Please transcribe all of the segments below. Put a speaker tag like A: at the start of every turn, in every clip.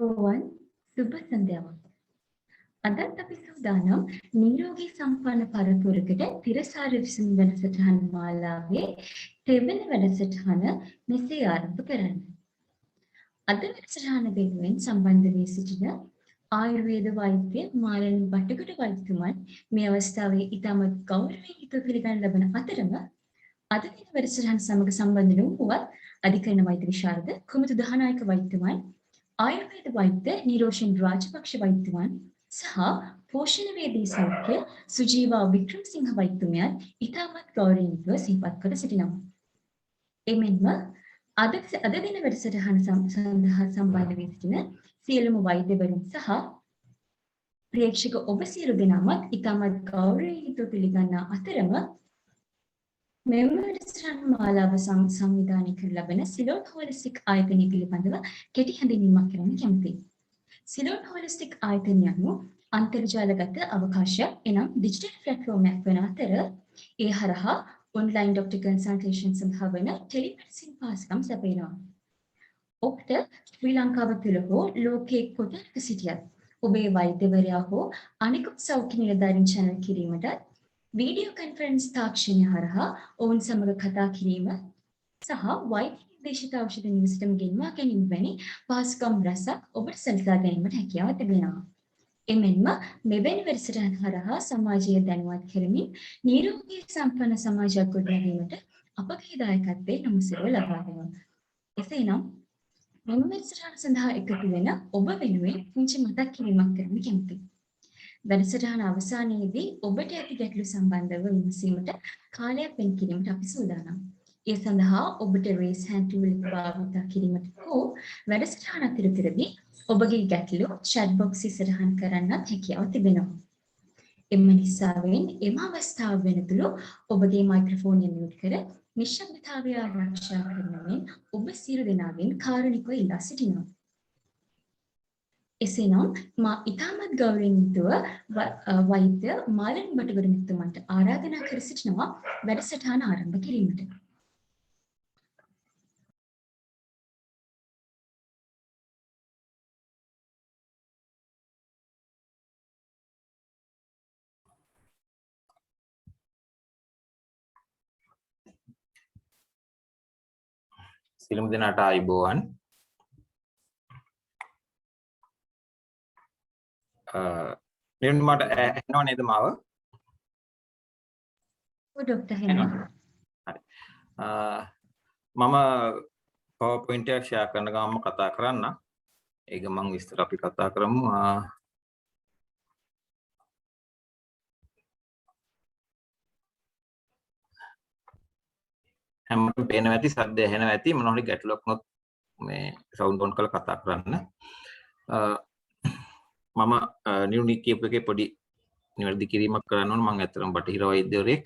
A: ඔවන් සුබ සන්ධ්‍යාවක්. අදත් අපි සූදානම් නිරෝගී සම්පන්න පරපුරකට තිරසාර විසඳුම් වැඩසටහන් මාලාවේ තෙවන වැඩසටහන මෙසේ ආරම්භ කරන්න. අද වැඩසටහන වෙනුවෙන් සම්බන්ධ වී සිටින ආයුර්වේද වෛද්‍ය මාලන් බටගොඩ වෛද්‍යතුමන් මේ අවස්ථාවේ ඉතාමත් ගෞරවයෙන් යුතුව පිළිගන්න ලබන අතරම අද දින වැඩසටහන සමග සම්බන්ධ වූවත් අධිකරණ වෛද්‍ය විශාරද කුමුදු දහනායක වෛද්‍යතුමන් ආයුර්වේද වෛද්‍ය නිරෝෂන් රාජපක්ෂ වෛද්‍යතුමන් සහ පෝෂණ වේදී සෞඛ්‍ය සුජීවා වික්‍රමසිංහ වෛද්‍යතුමයන් ඉතාමත් ගෞරවයෙන් යුතුව සිහිපත් කර සිටිනවා. එමෙන්ම අද දින වැඩසටහන සඳහා සම්බන්ධ වී සිටින සියලුම වෛද්‍යවරුන් සහ ප්‍රේක්ෂක ඔබ සියලු දෙනාමත් ඉතාමත් ගෞරවයෙන් යුතුව පිළිගන්නා අතරම මෙම වැඩසටහන මාලාව සංවිධානය කර ලබන සිලෝන් හොලිස්ටික් ආයතනය පිළිබඳව කෙටි හැඳින්වීමක් කරන්න කැමැතියි. සිලෝන් හොලිස්ටික් ආයතනය අනුව අන්තර්ජාලගත අවකාශයක් එනම් ඩිජිටල් ප්ලැට්ෆෝර්මයක් වන අතර ඒ හරහා ඔන්ලයින් ඩොක්ටර් කන්සල්ටේෂන් සඳහා වන ටෙලිමෙඩිසින් පහසුකම් සැපයනවා. ඔබට ශ්‍රී ලංකාව තුළ හෝ ලෝකයේ කොතැනක සිටියත් ඔබේ වෛද්‍යවරයා හෝ අනෙකුත් සෞඛ්‍ය නිලධාරීන් channel කිරීමට වීඩියෝ කොන්ෆරන්ස් තාක්ෂණය හරහා ඔවුන් සමග කතා කිරීම සහ වෛද්‍ය නිර්දේශිත ඖෂධ නිවසටම ගෙන්වා ගැනීම වැනි පහසුකම් රැසක් ඔබට සලසා ගැනීමට හැකියාව තිබෙනවා. එමෙන්ම මෙවැනි වැඩසටහන් හරහා සමාජය දැනුවත් කරමින් නිරෝගී සම්පන්න සමාජයක් ගොඩනැගීමට අපගේ දායකත්වයේ නොමසුරුව ලබා දෙනවා. එසේනම් මෙම වැඩසටහන සඳහා එකතු වෙන ඔබ වෙනුවෙන් පුංචි මතක් කිරීමක් කරන්න කැමැතියි. වැඩසටහන අවසානයේදී ඔබට ඇති ගැටලු සම්බන්ධව විමසීමට කාලයක් වෙන් කිරීමට අපි සූදානම්. ඒ සඳහා ඔබට raise hand tool එක භාවිත කිරීමට හෝ වැඩසටහන අතරතුරදී ඔබගේ ගැටලු chat box ඉස්සරහන් කරන්නත් හැකියාව තිබෙනවා. එම නිසාවෙන් එම අවස්ථාව වෙනතුරු ඔබගේ මයික්‍රොෆෝන් එක මියුට් කර නිශ්ශබ්දතාවය ආරක්ෂා කරනමින් ඔබ සියලු දෙනාගෙන් කාරුණිකව ඉල්ලා සිටිනවා. එසේනම් මා ඉතාමත් ගෞරවයෙන් යුතුව වෛද්‍ය මාලන් බටගොඩ මහත්මයාට ආරාධනා කර සිටිනවා වැඩසටහන ආරම්භ කිරීමට.
B: සියලුම දෙනාට ආයුබෝවන්. මෙන්න මට ඇහෙනව නේද මාව?
A: ඔව් ડોක්ටර් හෙනවා.
B: හරි. මම PowerPoint එක share කරන ගමන්ම කතා කරන්න. ඒක මම විස්තර අපි කතා කරමු. හැමෝටම පේනවා ඇති, සද්ද ඇහෙනවා ඇති. මොනවා හරි ගැටලුවක් වුණොත් මේ සවුන්ඩ් ඔන් කරලා කතා කරන්න. මම නිරුණික් කියපු එකේ පොඩි නිවැරදි කිරීමක් කරන්න ඕන. මම ඇත්තටම බටහිර වෛද්‍යවරයෙක්.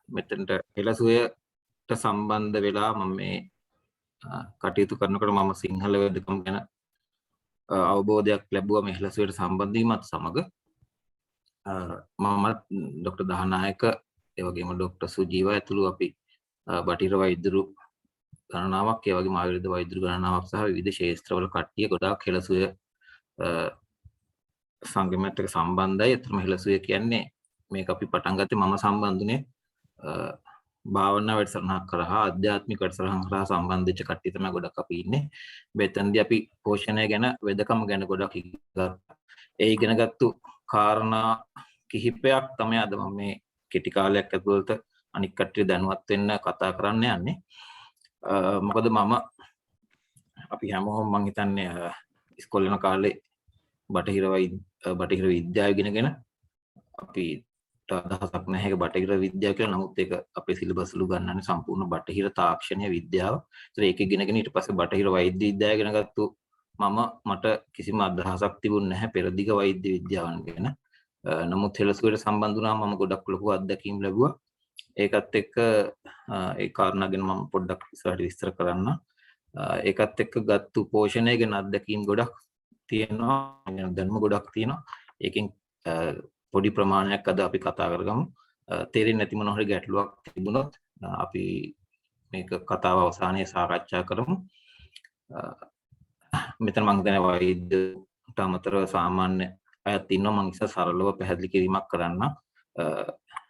B: මෙතනට එළසුවට සම්බන්ධ වෙලා මම මේ කටයුතු කරනකොට මම සිංහල වෙදකම ගැන අවබෝධයක් ලැබුවා මේ එළසුවට සම්බන්ධ වීමත් සමග. මම ડોક્ટર දහනායක ඒ වගේම ડોક્ટર සුජීව ඇතුළු අපි බටහිර වෛද්‍යරු ගණනාවක් ඒ වගේම ආයුර්වේද වෛද්‍යරු ගණනාවක් සහ විවිධ ශාස්ත්‍රවල කට්ටිය ගොඩාක් එළසුව සංගමයට සම්බන්ධයි. අතරම එළසුව කියන්නේ මේක අපි පටන් ගත්තේ මම සම්බන්ධුනේ භාවනා වැඩසටහනක් කරා ආධ්‍යාත්මික වැඩසටහනක් කරා සම්බන්ධ වෙච්ච කට්ටිය තමයි ගොඩක් අපි ඉන්නේ. මෙතනදී අපි පෝෂණය ගැන වෙදකම ගැන ගොඩක් ඒ ඉගෙනගත්තු කාරණා කිහිපයක් තමයි අද මම මේ කෙටි කාලයක් ඇතුළත අනික් කට්ටිය දැනුවත් වෙන්න කතා කරන්න යන්නේ. මොකද අපි හැමෝම මං හිතන්නේ ඉස්කෝලේ යන කාලේ බටහිර විද්‍යාව ඉගෙනගෙන අපිට අදහසක් නැහැ ඒක බටහිර විද්‍යාව කියලා. නමුත් ඒක අපේ සිලබස් වල ගන්නන්නේ සම්පූර්ණ බටහිර තාක්ෂණීය විද්‍යාව. ඒක ඉගෙනගෙන ඊට පස්සේ බටහිර වෛද්‍ය විද්‍යාව ඉගෙන ගත්තු මට කිසිම අදහසක් තිබුණේ නැහැ පෙරදිග වෛද්‍ය විද්‍යාවන් ගැන. නමුත් එළසුවට සම්බන්ධ වුණාම මම ගොඩක් ලොකු අත්දැකීම් ලැබුවා. ඒකත් එක්ක ඒ කාරණා ගැන මම පොඩ්ඩක් ඉස්සරහට විස්තර කරන්න. ඒකත් එක්ක ගත්තු පෝෂණය ගැන අත්දැකීම් ගොඩක් තියෙනවා. දැනුම ගොඩක් තියෙනවා. ඒකෙන් පොඩි ප්‍රමාණයක් අද අපි කතා කරගමු. තේරෙන්නේ නැති මොනවා හරි ගැටලුවක් තිබුණොත් අපි මේක කතාව අවසානයේ සාකච්ඡා කරමු. මෙතන මම හිතන්නේ වෛද්‍යට අමතරව සාමාන්‍ය අයත් ඉන්නවා. මම ඉතින් සරලව පැහැදිලි කිරීමක් කරන්න.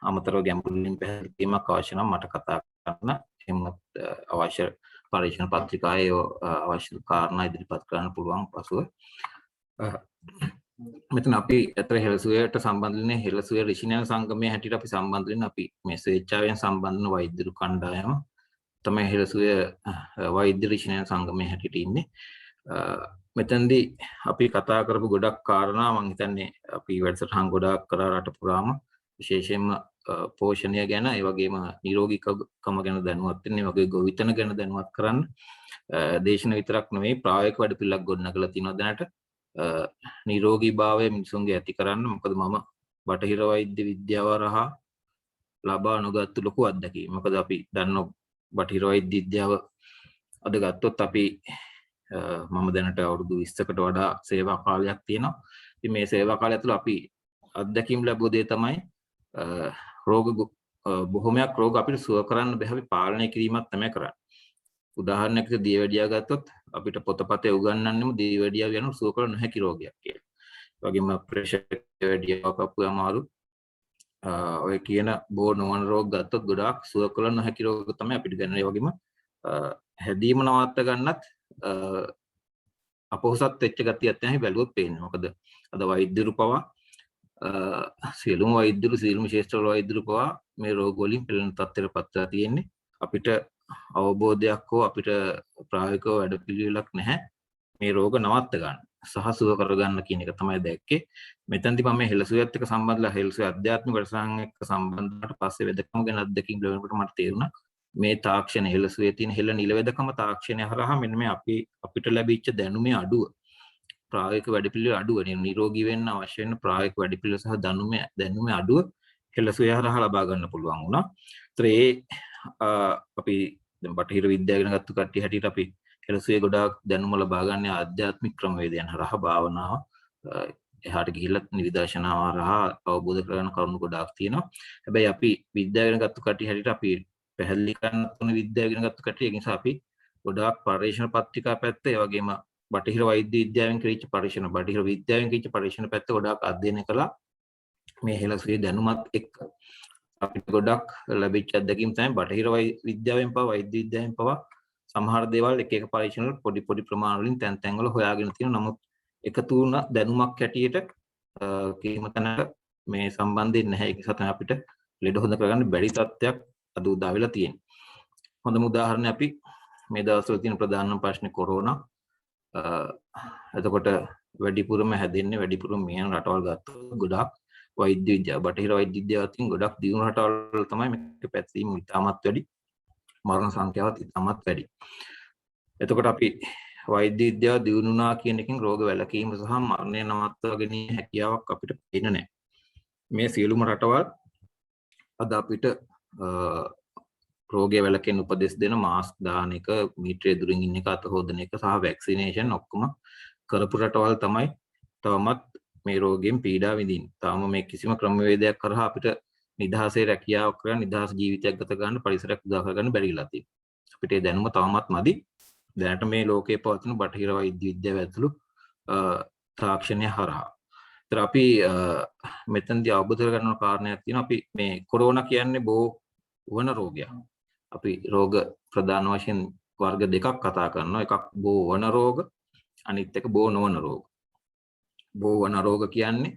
B: අමතරව ගැඹුරින් පැහැදිලි කිරීමක් අවශ්‍ය නම් මට කතා කරන්න. එහෙම අවශ්‍ය පරීක්ෂණ පත්‍රිකාවේ අවශ්‍ය කාරණා ඉදිරිපත් කරන්න පුළුවන් පසුව. මෙතන අපි අතර හෙළසුවේට සම්බන්ධ වෙන්නේ හෙළසුවේ ඍෂිනයන සංගමයේ හැටියට අපි සම්බන්ධ වෙන අපි මේ ස්වේච්ඡාවෙන් සම්බන්ධ වන වෛද්‍යරු කණ්ඩායම තමයි හෙළසුවේ වෛද්‍ය ඍෂිනයන සංගමයේ හැටියට ඉන්නේ. මෙතනදී අපි කතා කරපු ගොඩක් කාරණා මම හිතන්නේ අපි වැඩසටහන් ගොඩාක් කරා රට පුරාම විශේෂයෙන්ම පෝෂණය ගැන ඒ වගේම නිරෝගීකම ගැන දැනුවත් වෙන්න, ඒ වගේ ගොවිතැන ගැන දැනුවත් කරන්න දේශන විතරක් නෙවෙයි ප්‍රායෝගික වැඩපිළිවෙලක් ගොඩනගලා තියෙනවා දැනට. නිරෝගීභාවය මිනිසුන්ගේ ඇති කරන්න. මොකද මම බටහිර වෛද්‍ය විද්‍යාව හරහා ලබා නොගත්තු ලොකු අත්දැකීම. මොකද අපි දන්නවා බටහිර වෛද්‍ය විද්‍යාව අද ගත්තොත් අපි මම දැනට අවුරුදු 20කට වඩා සේවා කාලයක් තියෙනවා. ඉතින් මේ සේවා කාලය ඇතුළත අපි අත්දැකීම් ලැබුව දේ තමයි රෝග බොහොමයක් රෝග අපිට සුව කරන්න බැහැ, අපි පාලනය කිරීමක් තමයි කරන්නේ. උදාහරණයක් විදිහට දියවැඩියා ගත්තොත් අපිට පොතපතේ උගන්වන්නෙම දියවැඩියා යන සුව කළ නොහැකි රෝගයක් කියලා. ඒ වගේම ප්‍රෙෂර් දියවැඩියා කපුව අමාරු ඔය කියන බෝ නොවන රෝග ගත්තොත් ගොඩාක් සුව කළ නොහැකි රෝග තමයි අපිට දැනෙන. ඒ වගේම හැදීම නවත්ත ගන්නත් අපොහසත් වෙච්ච ගතියක් තමයි බැලුවොත් පේන්නේ. මොකද අද වෛද්‍යරු පවා සියලුම වෛද්‍යරු සියලුම ශාස්ත්‍රීය වෛද්‍යරු පවා මේ රෝග වලින් පෙළෙන තත්ත්වයට පත් වෙලා තියෙන්නේ. අපිට අවබෝධයක් හෝ අපිට ප්‍රායෝගික වැඩපිළිවෙලක් නැහැ මේ රෝග නවත්ත ගන්න සහ සුව කරගන්න කියන එක තමයි දැක්කේ. මෙතනදී මම මේ හෙළසුවේත් එක්ක සම්බන්ධලා හෙළසුවේ ආධ්‍යාත්මික වැඩසටහන් එක්ක සම්බන්ධ වුණාට පස්සේ වෙදකම ගැන අත්දැකීම් ලැබෙනකොට මට තේරුණා මේ තාක්ෂණ හෙළසුවේ තියෙන හෙළ නිල වෙදකම තාක්ෂණය හරහා මෙන්න මේ අපිට ලැබිච්ච දැනුමේ අඩුව, ප්‍රායෝගික වැඩපිළිවෙල අඩුව, නිරෝගී වෙන්න අවශ්‍ය වෙන ප්‍රායෝගික වැඩපිළිවෙල සහ දැනුමේ අඩුව හෙළසුවේ හරහා ලබා ගන්න පුළුවන් වුණා. ඒතර අපි දැන් බටහිර විද්‍යාව ගැන ගත්ත කට්ටිය හැටියට අපි හෙළසුවේ ගොඩාක් දැනුම ලබා ගන්න ආධ්‍යාත්මික ක්‍රමවේදයන් හරහා භාවනාව එහාට ගිහිල්ලා නිවිදර්ශනාව හරහා අවබෝධ කරගන්න කරුණු ගොඩාක් තියෙනවා. හැබැයි අපි විද්‍යාව ගැන ගත්ත කට්ටිය හැටියට අපි පැහැදිලි කරන්න ඕන විද්‍යාව ගැන ගත්ත කට්ටිය ඒ නිසා අපි ගොඩාක් පරීක්ෂණ පත්‍රිකා පැත්ත ඒ වගේම බටහිර වෛද්‍ය විද්‍යාවෙන් කිරීච්ච පරීක්ෂණ බටහිර විද්‍යාවෙන් කිරීච්ච පරීක්ෂණ පැත්ත ගොඩාක් අධ්‍යයනය කළා. මේ හෙළසුවේ දැනුමත් එක්ක අපිට ගොඩක් ලැබිච්ච අත්දැකීම් තමයි බටහිර විද්‍යාවෙන් පවා වෛද්‍ය විද්‍යාවෙන් පවා සමහර දේවල් එක එක පරීක්ෂණ වල පොඩි ප්‍රමාණ වලින් තැන් වල හොයාගෙන තියෙනවා. නමුත් එකතු වුණ දැනුමක් හැටියට කීම තැනක මේ සම්බන්ධයෙන් නැහැ. ඒක නිසා තමයි අපිට ලෙඩ හොඳ කරගන්න බැරි තත්ත්වයක් අද උදා වෙලා තියෙන්නේ. හොඳම උදාහරණය අපි මේ දවස්වල තියෙන ප්‍රධානම ප්‍රශ්නේ කොරෝනා. එතකොට වැඩිපුරම හැදෙන්නේ වැඩිපුරම මියන රටවල් ගත්තොත් ගොඩාක් වෛද්‍ය විද්‍යාව බටහිර වෛද්‍ය විද්‍යාවකින් ගොඩක් දියුණු රටවල් තමයි මේක පැතිරීම ඉතාමත් වැඩි, මරණ සංඛ්‍යාවත් ඉතාමත් වැඩි. එතකොට අපි වෛද්‍ය විද්‍යාව දියුණුනා කියන එකෙන් රෝග වැළකීම සහ මරණය නවත්වා ගැනීම හැකියාවක් අපිට පේන්නේ නැහැ. මේ සියලුම රටවල් අද අපිට රෝගය වැළකෙන්න උපදෙස් දෙන මාස්ක් දාන එක, මීටරේ දුරින් ඉන්න එක, අත හොදන එක සහ වැක්සිනේෂන් ඔක්කොම කරපු රටවල් තමයි තවමත් මේ රෝගයෙන් පීඩා විඳින්නේ. තාම මේ කිසිම ක්‍රමවේදයක් කරා අපිට නිදහසේ රැකියාවක් කරන්න, නිදහස් ජීවිතයක් ගත කරන්න, පරිසරයක් උදා කරගන්න බැරි වෙලා තියෙනවා. අපිට ඒ දැනුම තවමත් මදි. දැනට මේ ලෝකයේ පවතින බටහිර වෛද්‍ය විද්‍යාව ඇතුළු තාක්ෂණය හරහා. ඒතර අපි මෙතනදී අවබෝධ කරගන්න කාරණයක් තියෙනවා. අපි මේ කොරෝනා කියන්නේ බෝ වන රෝගයක්. අපි රෝග ප්‍රධාන වශයෙන් වර්ග දෙකක් කතා කරනවා. එකක් බෝ වන රෝග, අනිත් එක බෝ නොවන රෝග. බෝ වන රෝග කියන්නේ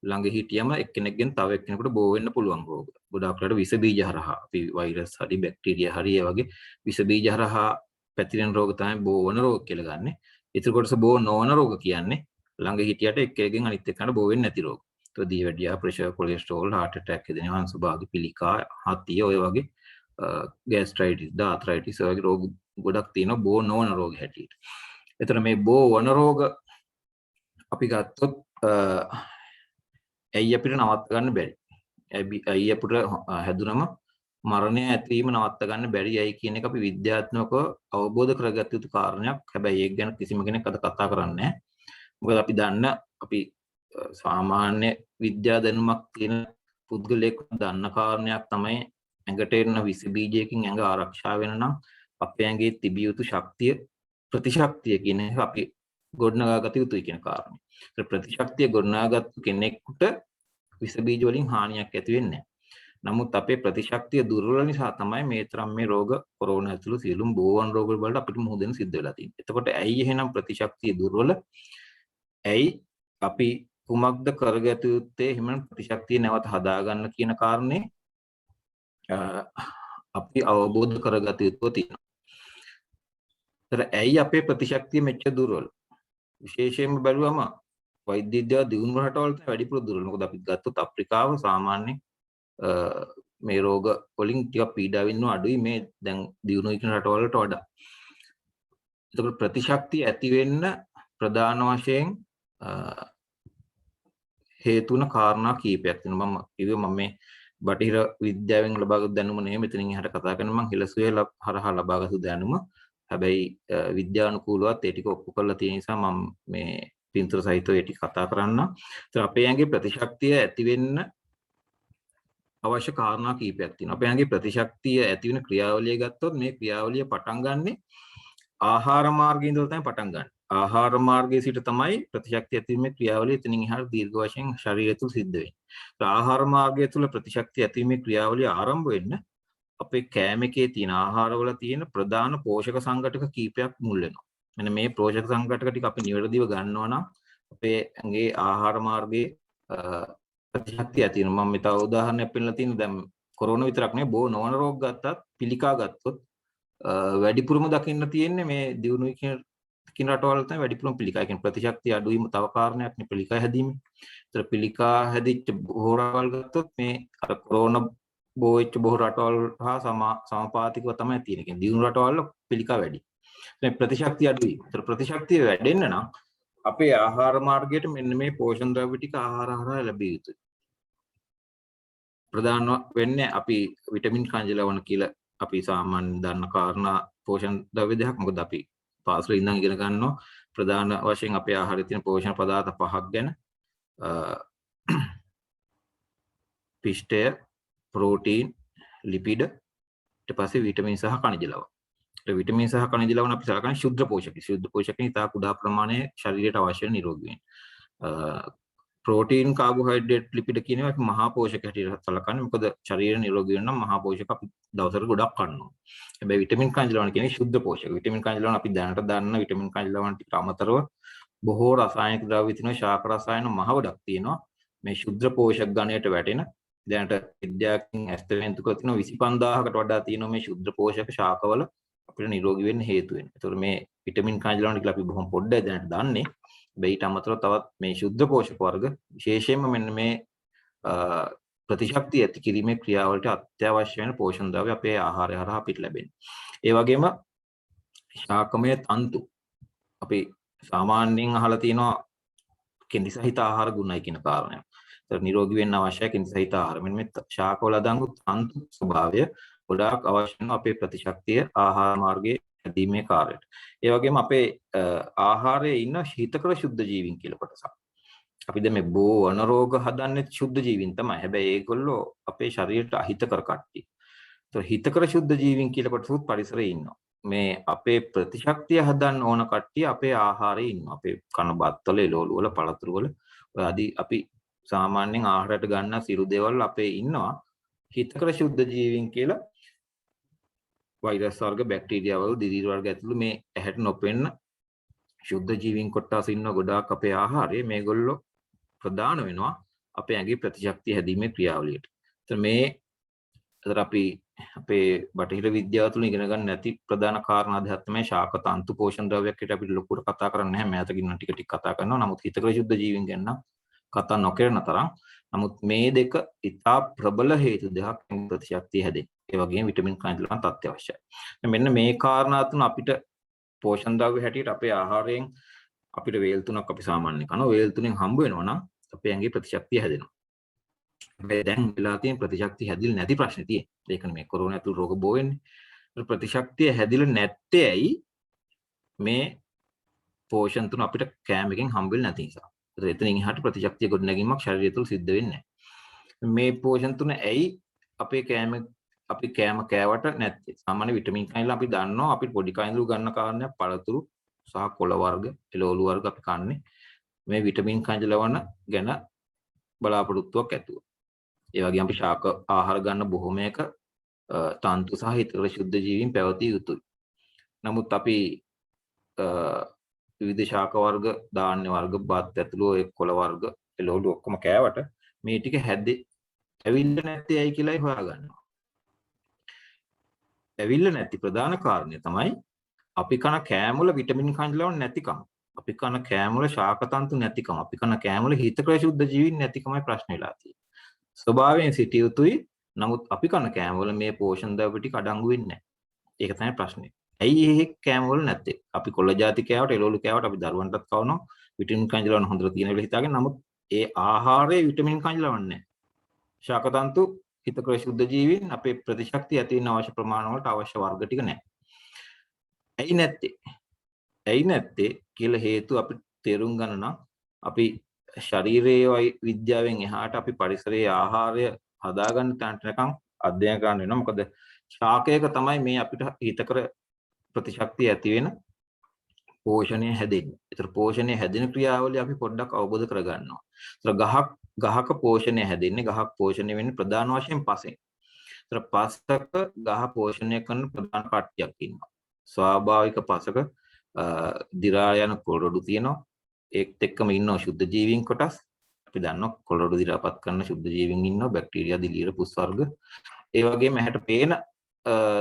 B: ළඟ හිටියම එක්කෙනෙක්ගෙන් තව එක්කෙනෙකුට බෝ වෙන්න පුළුවන් රෝග. ගොඩාක් වෙලාවට විස බීජ හරහා අපි වෛරස් හරි බැක්ටීරියා හරි ඒ වගේ විස බීජ හරහා පැතිරෙන රෝග තමයි බෝ වන රෝග කියලා ගන්නෙ. ඊට කොටස බෝ නොවන රෝග කියන්නේ ළඟ හිටියට එක්කෙනෙක්ගෙන් අනිත් එක්කනට බෝ වෙන්නේ නැති රෝග. ඒක දියවැඩියා, ප්‍රෙෂර්, කොලෙස්ටරෝල්, heart attack එදින වංශ භාග පිළිකා, හතිය ඔය වගේ gastritis, arthritis වගේ රෝග ගොඩක් තියෙනවා බෝ නොවන රෝග හැටියට. එතන මේ බෝ වන රෝග අපි ගත්තොත් ඇයි අපිට නවත්ත ගන්න බැරි? ඇයි අපිට හැදුනම මරණය ඇතිවීම නවත්ත ගන්න බැරි ඇයි කියන එක අපි විද්‍යාත්මකව අවබෝධ කරගත්ත යුතු කාරණයක්. හැබැයි ඒක ගැන කිසිම කෙනෙක් අද කතා කරන්නේ නැහැ. මොකද අපි දන්න අපි සාමාන්‍ය විද්‍යා දැනුමක් තියෙන පුද්ගලයෙක් දන්න කාරණයක් තමයි ඇඟට එන විස බීජයකින් ඇඟ ආරක්ෂා වෙන නම් අපේ ඇඟේ තිබිය යුතු ශක්තිය ප්‍රතිශක්තිය කියන එක අපි ගොඩනගාගත යුතුයි කියන කාරණේ. ඒත් ප්‍රතිශක්තිය ගොඩනගාගත්තු කෙනෙකුට විස බීජ වලින් හානියක් ඇති වෙන්නේ නැහැ. නමුත් අපේ ප්‍රතිශක්තිය දුර්වල නිසා තමයි මේ තරම් මේ රෝග කොරෝනා ඇතුළු සියලුම බෝවන් රෝග වලට අපිට මුහුණ දෙන්න සිද්ධ වෙලා තියෙන්නේ. එතකොට ඇයි එහෙනම් ප්‍රතිශක්තිය දුර්වල? ඇයි අපි කුමක්ද කරගත යුත්තේ එහෙම ප්‍රතිශක්තිය නැවත හදාගන්න කියන කාරණේ අපි අවබෝධ කරගත යුතුව තියෙනවා. ඒතර ඇයි අපේ ප්‍රතිශක්තිය මෙච්චර දුර්වල? විශේෂයෙන්ම බැලුවම වෛද්‍ය විද්‍යාව දියුණු රටවල් තමයි වැඩිපුර දුර්වල. මොකද අපි ගත්තොත් අප්‍රිකාව සාමාන්‍යයෙන් මේ රෝග වලින් ටිකක් පීඩා විඳිනවා අඩුයි මේ දැන් දියුණු වෙන රටවලට වඩා. ඒතකොට ප්‍රතිශක්තිය ඇති වෙන්න ප්‍රධාන වශයෙන් හේතු වෙන කාරණා කීපයක් තියෙනවා. මම කිව්වේ මම මේ බටහිර විද්‍යාවෙන් ලබාගත් දැනුම නෙමෙයි මෙතනින් එහාට කතා කරන්නේ මම හිලසුවේ හරහා ලබාගත් දැනුම. හැබැයි විද්‍යානුකූලවත් ඒ ටික ඔප්පු කරලා තියෙන නිසා මම මේ පින්තූර සහිතව ඒ ටික කතා කරන්න. ඒත් අපේ ඇඟේ ප්‍රතිශක්තිය ඇති වෙන්න අවශ්‍ය කාරණා කීපයක් තියෙනවා. අපේ ඇඟේ ප්‍රතිශක්තිය ඇති වෙන ක්‍රියාවලිය ගත්තොත් මේ ක්‍රියාවලිය පටන් ගන්නෙ ආහාර මාර්ගයෙන් ඉඳලා තමයි පටන් ගන්න. ආහාර මාර්ගයේ සිට තමයි ප්‍රතිශක්තිය ඇතිවීමේ ක්‍රියාවලිය එතනින් එහාට දීර්ඝ වශයෙන් ශරීරය තුළ සිද්ධ වෙන්නේ. ඒ ආහාර මාර්ගය තුළ ප්‍රතිශක්තිය ඇතිවීමේ ක්‍රියාවලිය ආරම්භ වෙන්න අපේ කෑම එකේ තියෙන ආහාරවල තියෙන ප්‍රධාන පෝෂක සංඝටක කීපයක් මුල් වෙනවා. මෙන්න මේ පෝෂක සංඝටක ටික අපි නිවැරදිව ගන්නවා නම් අපේ ඇඟේ ආහාර මාර්ගයේ ප්‍රතිශක්තිය ඇති වෙනවා. මම මෙතන උදාහරණයක් පෙන්නලා තියෙනවා. දැන් කොරෝනා විතරක් නෙවෙයි බෝ නොවන රෝග ගත්තත් පිළිකා ගත්තොත් වැඩිපුරම දකින්න තියෙන්නේ මේ දියුණුවේ කියන රටවල තමයි වැඩිපුරම පිළිකා. ඒ කියන්නේ ප්‍රතිශක්තිය අඩු වීම තව කාරණයක් නේ පිළිකා හැදීම. ඒතර පිළිකා හැදිච්ච බොහෝ රටවල් ගත්තොත් මේ අර කොරෝනා බෝ වෙච්ච බොහෝ රටවල් හා සමාපාතිකව තමයි තියෙන්නේ. කියන්නේ දියුණු රටවල පිළිකා වැඩි. මේ ප්‍රතිශක්තිය අඩුයි. ඒතර ප්‍රතිශක්තිය වැඩෙන්න නම් අපේ ආහාර මාර්ගයට මෙන්න මේ පෝෂණ ද්‍රව්‍ය ටික ආහාර හරහා ලැබිය යුතුයි. ප්‍රධාන වෙන්නේ අපි විටමින් කංජ ලවණ කියලා අපි සාමාන්‍ය දන්න කාරණා පෝෂණ ද්‍රව්‍ය දෙකක්. මොකද අපි පාසලේ ඉඳන් ඉගෙන ගන්නවා ප්‍රධාන වශයෙන් අපේ ආහාරයේ තියෙන පෝෂණ පදාර්ථ පහක් ගැන. පිෂ්ඨය, ප්‍රෝටීන්, ලිපිඩ, ඊට පස්සේ විටමින් සහ khනිජ ලවණ. ඒ විටමින් සහ khනිජ ලවණ අපි සලකන්නේ ශුද්ධ පෝෂක. ශුද්ධ පෝෂකෙන් ඉතා කුඩා ප්‍රමාණයේ ශරීරයට අවශ්‍ය නිරෝගී වෙන. ප්‍රෝටීන්, කාබෝහයිඩ්‍රේට්, ලිපිඩ කියන ඒවා අපි මහා පෝෂක හැටියට සලකන්නේ. මොකද ශරීරය නිරෝගී වෙන්න නම් මහා පෝෂක අපි දවසට ගොඩක් ගන්න ඕනේ. හැබැයි විටමින් කංජ ලවණ කියන්නේ ශුද්ධ පෝෂක. විටමින් කංජ ලවණ අපි දැනට දන්න විටමින් කංජ ලවණ ටිකට අමතරව බොහෝ රසායනික ද්‍රව්‍ය තියෙනවා. ශාක රසායන මහ ගොඩක් තියෙනවා. මේ ශුද්ධ පෝෂක ගණයට වැටෙන දැනට විද්‍යාවකින් ඇස්තමෙන්තු කරලා තියෙනවා 25000කට වඩා තියෙනවා මේ ශුද්ධ පෝෂක ශාකවල අපිට නිරෝගී වෙන්න හේතු වෙන. ඒතකොට මේ විටමින් කංජ ලවණ කියලා අපි බොහොම පොඩ්ඩයි දැනට දන්නේ. ඊට අමතරව තවත් මේ ශුද්ධ පෝෂක වර්ග විශේෂයෙන්ම මෙන්න මේ ප්‍රතිශක්තිය ඇති කිරීමේ ක්‍රියාවලට අත්‍යවශ්‍ය වෙන පෝෂණ ද්‍රව්‍ය අපේ ආහාරය හරහා අපිට ලැබෙනවා. ඒ වගේම ශාකමය තන්තු අපි සාමාන්‍යයෙන් අහලා තියෙනවා කෙඳි සහිත ආහාර ගුණයි කියන කාරණය. ඒතර නිරෝගී වෙන්න අවශ්‍ය කෙඳි සහිත ආහාර. මෙන්න මේ ශාකවල අඩංගු තන්තු ස්වභාවය ගොඩාක් අවශ්‍ය වෙන අපේ ප්‍රතිශක්තිය ආහාර මාර්ගයේ හැදීමේ කාර්යයට. ඒ වගේම අපේ ආහාරයේ ඉන්න හිතකර ශුද්ධ ජීවීන් කියලා කොටසක්. අපි දැන් මේ බෝ වන රෝග හදන්නේ ශුද්ධ ජීවීන් තමයි. හැබැයි ඒගොල්ලෝ අපේ ශරීරයට අහිතකර කට්ටිය. ඒතකොට හිතකර ශුද්ධ ජීවීන් කියලා කොටසුත් පරිසරයේ ඉන්නවා. මේ අපේ ප්‍රතිශක්තිය හදන්න ඕන කට්ටිය අපේ ආහාරයේ ඉන්නවා. අපේ කන බත්වල, එළවලු වල, පළතුරු වල ඔය ආදී අපි සාමාන්‍යයෙන් ආහාරයට ගන්න සියලු දේවල් අපේ ඉන්නවා. හිතකර ශුද්ධ ජීවීන් කියලා වෛරස් වර්ග, බැක්ටීරියා වල, දිලීර වර්ග ඇතුළු මේ ඇහැට නොපෙනෙන ශුද්ධ ජීවීන් කොටස් ඉන්නවා ගොඩාක් අපේ ආහාරයේ. මේගොල්ලෝ ප්‍රධාන වෙනවා අපේ ඇඟේ ප්‍රතිශක්තිය හැදීමේ ක්‍රියාවලියට. ඒතර මේ අතර අපි අපේ බටහිර විද්‍යාව තුළ ඉගෙන ගන්න නැති ප්‍රධාන කාරණා දෙකක් තමයි ශාක තන්තු පෝෂණ ද්‍රව්‍යයක් කියලා අපිට ලොකුට කතා කරන්නේ නැහැ. මෑතකින් ටික ටික කතා කරනවා. නමුත් හිතකර ශුද්ධ ජීවීන් ගැන කතා නොකරන තරම්. නමුත් මේ දෙක ඉතා ප්‍රබල හේතු දෙකක් ප්‍රතිශක්තිය හැදෙන්න. ඒ වගේම විටමින් කඳ ලවණ අත්‍යවශ්‍යයි. මෙන්න මේ කාරණා තුන අපිට පෝෂණ ද්‍රව්‍ය හැටියට අපේ ආහාරයෙන් අපිට වේල් තුනක් අපි සාමාන්‍යයෙන් කනවා. වේල් තුනෙන් හම්බ වෙනවා නම් අපේ ඇඟේ ප්‍රතිශක්තිය හැදෙනවා. හැබැයි දැන් වෙලා තියෙන ප්‍රතිශක්තිය හැදිලා නැති ප්‍රශ්නේ තියෙන්නේ. ඒකනේ මේ කොරෝනා ඇතුළු රෝග බෝ වෙන්නේ. ප්‍රතිශක්තිය හැදිලා නැත්තේ ඇයි? මේ පෝෂණ තුන අපිට කෑම එකෙන් හම්බ වෙන්නේ නැති නිසා. ඒතර එතනින් එහාට ප්‍රතිශක්තිය ගොඩනැගීමක් ශරීරය තුළ සිද්ධ වෙන්නේ නැහැ. මේ පෝෂණ තුන ඇයි අපේ කෑම කෑවට නැත්තේ? සාමාන්‍ය විටමින් කයින්ලා අපි දන්නවා අපි පොඩි කයින්ලු ගන්න කාරණයක් පළතුරු, සහ කොළ වර්ග, එළවලු වර්ග අපි කන්නේ මේ විටමින් කඳ ලවණ ගැන බලාපොරොත්තුවක් ඇතුව. ඒ වගේම අපි ශාක ආහාර ගන්න බොහොමයක තන්තු සහ හිතකර ශුද්ධ ජීවීන් පැවතිය යුතුයි. නමුත් අපි විවිධ ශාක වර්ග, ධාන්‍ය වර්ග, බත් ඇතුළු ඒ කොළ වර්ග, එළවලු ඔක්කොම කෑවට මේ ටික ඇවිල්ලා නැත්තේ ඇයි කියලායි හොයාගන්නවා. ඇවිල්ලා නැති ප්‍රධාන කාරණය තමයි අපි කන කෑම වල විටමින් කඳ ලවණ නැතිකම. අපි කන කෑම වල ශාක තන්තු නැතිකම. අපි කන කෑම වල හිතකර ශුද්ධ ජීවීන් නැතිකමයි ප්‍රශ්නේ වෙලා තියෙන්නේ. ස්වභාවයෙන් සිටිය යුතුයි. නමුත් අපි කන කෑම වල මේ පෝෂණ ද්‍රව්‍ය ටික අඩංගු වෙන්නේ නැහැ. ඒක තමයි ප්‍රශ්නේ. ඇයි මේ කෑම වල නැත්තේ? අපි කොළ ಜಾති කෑවට, එළවලු කෑවට අපි දරුවන්ටත් කවනවා විටමින් කඳ ලවණ හොඳට තියෙන වෙලාව හිතාගෙන. නමුත් ඒ ආහාරයේ විටමින් කඳ ලවණ නැහැ. ශාක තන්තු, හිතකර ශුද්ධ ජීවීන් අපේ ප්‍රතිශක්තිය ඇති වෙන අවශ්‍ය ප්‍රමාණ වලට අවශ්‍ය වර්ග ටික නැහැ. ඇයි නැත්තේ? ඇයි නැත්තේ කියලා හේතුව අපි තේරුම් ගන්න නම් අපි ශරීරයේ විද්‍යාවෙන් එහාට අපි පරිසරයේ ආහාරය හදාගන්න තැනටකම් අධ්‍යයනය කරන්න වෙනවා. මොකද ශාකයක තමයි මේ අපිට හිතකර ප්‍රතිශක්තිය ඇති වෙන පෝෂණය හැදෙන්නේ. ඒතර පෝෂණය හැදෙන ක්‍රියාවලිය අපි පොඩ්ඩක් අවබෝධ කරගන්නවා. ඒතර ගහක පෝෂණය හැදෙන්නේ, ගහක් පෝෂණය වෙන්නේ ප්‍රධාන වශයෙන් පසෙන්. ඒතර පසක ගහ පෝෂණය කරන ප්‍රධාන කට්ටියක් ඉන්නවා. ස්වාභාවික පසක දිරා යන කොළරොඩු තියෙනවා. ඒත් එක්කම ඉන්නවා ශුද්ධ ජීවීන් කොටස්. අපි දන්නවා කොළරොඩු දිරාපත් කරන ශුද්ධ ජීවීන් ඉන්නවා, බැක්ටීරියා, දිලීර, පුස් වර්ග. ඒ වගේම ඇහැට පේන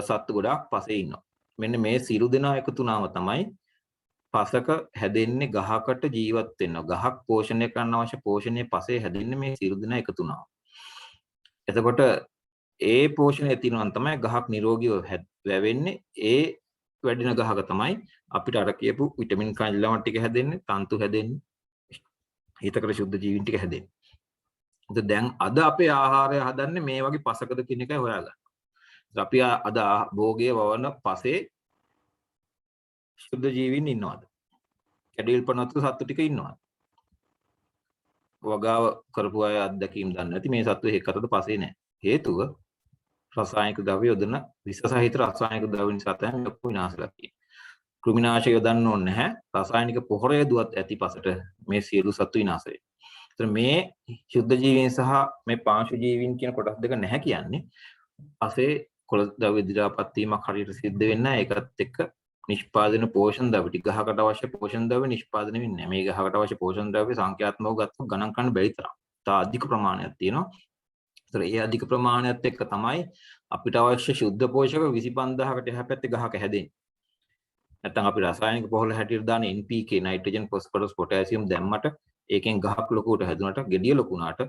B: සත්තු ගොඩාක් පසේ ඉන්නවා. මෙන්න මේ සියලු දෙනා එකතු වුණාම තමයි පසක හැදෙන්නේ, ගහකට ජීවත් වෙනවා. ගහක් පෝෂණය කරන්න අවශ්‍ය පෝෂණයේ පසේ හැදෙන්නේ මේ සියලු දෙනා එකතු වුණාම. එතකොට ඒ පෝෂණය තියෙනවා තමයි ගහක් නිරෝගීව වැවෙන්නේ. ඒ වැඩින ගහක තමයි අපිට අර කියපු විටමින් කඳ ලවණ ටික හැදෙන්නේ, තන්තු හැදෙන්නේ, හිතකර ශුද්ධ ජීවීන් ටික හැදෙන්නේ. ඉතින් දැන් අද අපේ ආහාරය හදන්නේ මේ වගේ පසකද කියන එකයි හොයාගන්න. අපි අද භෝගයේ වවන පසේ ශුද්ධ ජීවීන් ඉන්නවද? කැඩිල් පනතු සත්තු ටික ඉන්නවද? වගාව කරපු අය අත්දැකීම් දන්නේ නැති මේ සත්තු එකකටද පසේ නැහැ. හේතුව රසායනික ද්‍රව්‍ය යොදන විස සහිත රසායනික ද්‍රව්‍ය නිසා තමයි ඔක්කොම විනාශලා තියෙන්නේ. කෘමිනාශක යොදන්න ඕනේ නැහැ. රසායනික පොහොර යදුවත් ඇති පසට මේ සියලු සත්තු විනාශ වෙයි. ඒතර මේ ශුද්ධ ජීවීන් සහ මේ පාංශු ජීවීන් කියන කොටස් දෙක නැහැ කියන්නේ පසේ කොළ ද්‍රව්‍ය දිරාපත් වීමක් හරියට සිද්ධ වෙන්නේ නැහැ. ඒකත් එක්ක නිෂ්පාදන පෝෂණ ද්‍රව්‍ය ටික ගහකට අවශ්‍ය පෝෂණ ද්‍රව්‍ය නිෂ්පාදනය වෙන්නේ නැහැ. මේ ගහකට අවශ්‍ය පෝෂණ ද්‍රව්‍ය සංඛ්‍යාත්මකව ගත්තොත් ගණන් කරන්න බැරි තරම්. තා අධික ප්‍රමාණයක් තියෙනවා. ඒතර ඒ අධික ප්‍රමාණයත් එක්ක තමයි අපිට අවශ්‍ය ශුද්ධ පෝෂක 25000කට එහා පැත්තේ ගහක හැදෙන්නේ. නැත්නම් අපි රසායනික පොහොර හැටියට දාන NPK, නයිට්‍රජන්, ෆොස්ෆරස්, පොටෑසියම් දැම්මට ඒකෙන් ගහක් ලොකුවට හැදුනට, ගෙඩිය ලොකු වුණාට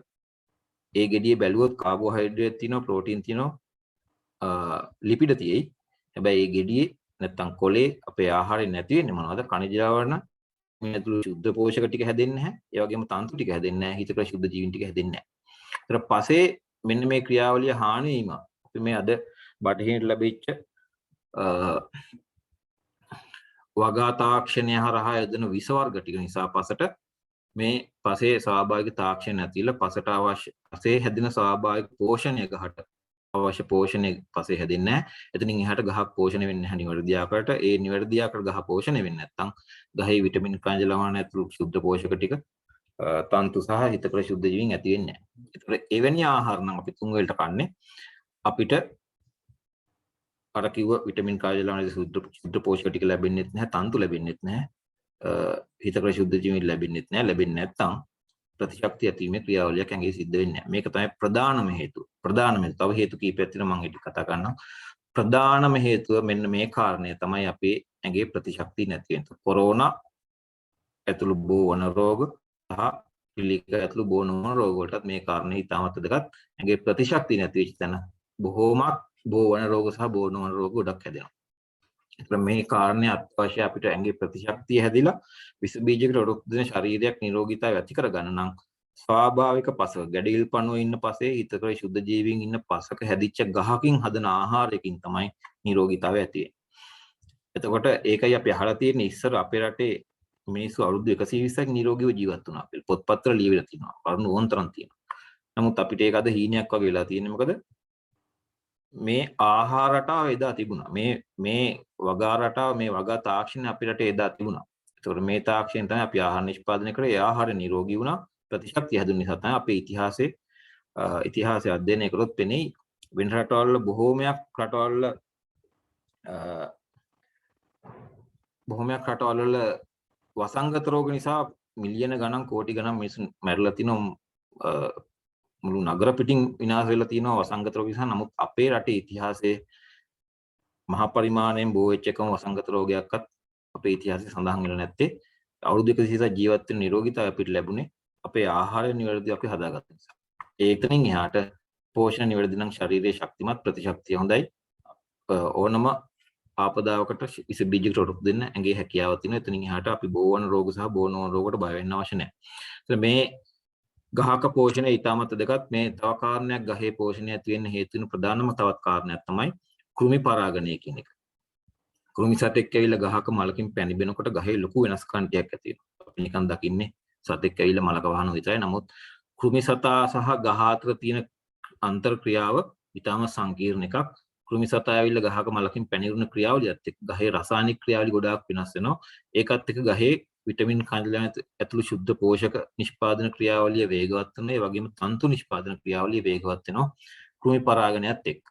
B: ඒ ගෙඩිය බැලුවොත් කාබෝහයිඩ්‍රේට් තියෙනවා, ප්‍රෝටීන් තියෙනවා, ලිපිඩ තියෙයි. හැබැයි ඒ ගෙඩියේ නැත්නම් කොලේ අපේ ආහාරය නැති වෙන්නේ මොනවද? khනිජ ලවණ, මේ ඇතුළු ශුද්ධ පෝෂක ටික හැදෙන්නේ නැහැ. ඒ වගේම තන්තු ටික හැදෙන්නේ නැහැ. හිතකර ශුද්ධ ජීවීන් ටික හැදෙන්නේ නැහැ. ඒතර පසේ මෙන්න මේ ක්‍රියාවලිය හානි වීම අපි මේ අද බටහිරට ලැබිච්ච වගා තාක්ෂණය හරහා යොදන විස වර්ග ටික නිසා පසට මේ පසේ ස්වාභාවික තාක්ෂණ නැතිලා පසට අවශ්‍ය පසේ හැදෙන ස්වාභාවික පෝෂණය ගහට අවශ්‍ය පෝෂණය පසේ හැදෙන්නේ නැහැ. එතනින් එහාට ගහක් පෝෂණය වෙන්නේ නැහැ නිවැරදි ආකාරයට. ඒ නිවැරදි ආකාරයට ගහ පෝෂණය වෙන්නේ නැත්නම් ගහේ විටමින් කඳ ලවණ ඇතුළු ශුද්ධ පෝෂක ටික තන්තු සහ හිතකර ශුද්ධ ජීවීන් ඇති වෙන්නේ නැහැ. ඒතර එවැනි ආහාර නම් අපි තුන් වේලට කන්නේ අපිට අර කිව්ව විටමින් කඳ ලවණ ශුද්ධ පෝෂක ටික ලැබෙන්නේ නැහැ, තන්තු ලැබෙන්නේ නැහැ, හිතකර ශුද්ධ ජීවීන් ලැබෙන්නේ නැහැ. ලැබෙන්නේ නැත්නම් ප්‍රතිශක්තිය ඇතිවීමේ ක්‍රියාවලියක් ඇඟේ සිද්ධ වෙන්නේ නැහැ. මේක තමයි ප්‍රධානම හේතුව. තව හේතු කීපයක් තියෙනවා මම ඒක කතා කරනවා. ප්‍රධානම හේතුව මෙන්න මේ කාරණය තමයි අපේ ඇඟේ ප්‍රතිශක්තිය නැති වෙන. කොරෝනා ඇතුළු බෝවන රෝග සහ පිළික ඇතුළු බෝවන රෝග වලටත් මේ කාරණේ ඉතාමත් වැදගත්. ඇඟේ ප්‍රතිශක්තිය නැති වෙච්ච තැන බොහෝමත් බෝවන රෝග සහ බෝවන රෝග ගොඩක් හැදෙනවා. ඒත් මේ කාරණේ අත්‍යවශ්‍ය අපිට ඇඟේ ප්‍රතිශක්තිය හැදිලා විස බීජයකට රොක් දෙන ශරීරයක් නිරෝගීතාවය ඇති කරගන්න නම් ස්වාභාවික පසක ගැඩිල් පණුව ඉන්න පසේ හිතකර ශුද්ධ ජීවීන් ඉන්න පසක හැදිච්ච ගහකින් හදන ආහාරයකින් තමයි නිරෝගීතාවය ඇති වෙන්නේ. එතකොට ඒකයි අපි අහලා තියෙන්නේ ඉස්සර අපේ රටේ මිනිස්සු අවුරුදු 120ක් නිරෝගීව ජීවත් වුණා. අපේ පොත්පත්වල ලියවිලා තියෙනවා. කරුණු ඕන්තරම් තියෙනවා. නමුත් අපිට ඒක අද හීනයක් වගේ වෙලා තියෙන්නේ මොකද? මේ ආහාර රටාව එදා තිබුණා. මේ වගා රටාව මේ වගා තාක්ෂණය අපේ රටේ එදා තිබුණා. ඒතකොට මේ තාක්ෂණයෙන් තමයි අපි ආහාර නිෂ්පාදනය කරේ. ඒ ආහාර නිරෝගී වුණා. ප්‍රතිශක්තිය හැදුන නිසා තමයි අපේ ඉතිහාසය අධ්‍යයනය කරොත් පෙනෙයි වෙන රටවල් බොහෝමයක් රටවල් වල වසංගත රෝග නිසා මිලියන ගණන් කෝටි ගණන් මිනිස්සු මැරිලා තිනවා. මුළු නගර පිටින් විනාශ වෙලා තියෙනවා වසංගත රෝග නිසා. නමුත් අපේ රටේ ඉතිහාසයේ මහා පරිමාණයෙන් බෝ වෙච්ච එකම වසංගත රෝගයක්වත් අපේ ඉතිහාසයේ සඳහන් වෙලා නැත්තේ. අවුරුදු 100ක් ජීවත් වෙන නිරෝගීතාවය අපිට ලැබුණේ අපේ ආහාරය නිවැරදිව අපි හදාගත්ත නිසා. ඒකෙන් එහාට පෝෂණ නිවැරදි නම් ශරීරයේ ශක්තිමත් ප්‍රතිශක්තිය හොඳයි. ඕනම ආපදාවකට ඉස බීජ රොටු දෙන්න ඇඟේ හැකියාව තියෙනවා. එතනින් එහාට අපි බෝවන රෝග සහ බෝනෝන රෝගකට බය වෙන්න අවශ්‍ය නැහැ. මේ ගහක පෝෂණය ඊටමත් දෙකත් මේ තව කාරණයක් ගහේ පෝෂණය ඇති වෙන්න හේතු වෙන ප්‍රධානම තවත් කාරණයක් තමයි කෘමි පරාගණය කියන එක. කෘමි සතෙක් ඇවිල්ලා ගහක මලකින් පැණි බෙනකොට ගහේ ලොකු වෙනස්කම්ටියක් ඇති වෙනවා. අපි නිකන් දකින්නේ සතෙක් ඇවිල්ලා මලක වහන විතරයි. නමුත් කෘමි සතා සහ ගහ අතර තියෙන අන්තර් ක්‍රියාව ඊටම සංකීර්ණ එකක්. කෘමි සතා ඇවිල්ලා ගහක මලකින් පැණි ක්‍රියාවලියත් එක්ක ගහේ රසායනික ක්‍රියාවලිය ගොඩාක් වෙනස් වෙනවා. ඒකත් එක්ක ගහේ විටමින් කඳුළන් ඇතුළු ශුද්ධ පෝෂක නිෂ්පාදන ක්‍රියාවලිය වේගවත් වෙනවා. ඒ වගේම තන්තු නිෂ්පාදන ක්‍රියාවලිය වේගවත් වෙනවා කෘමි පරාගණයත් එක්ක.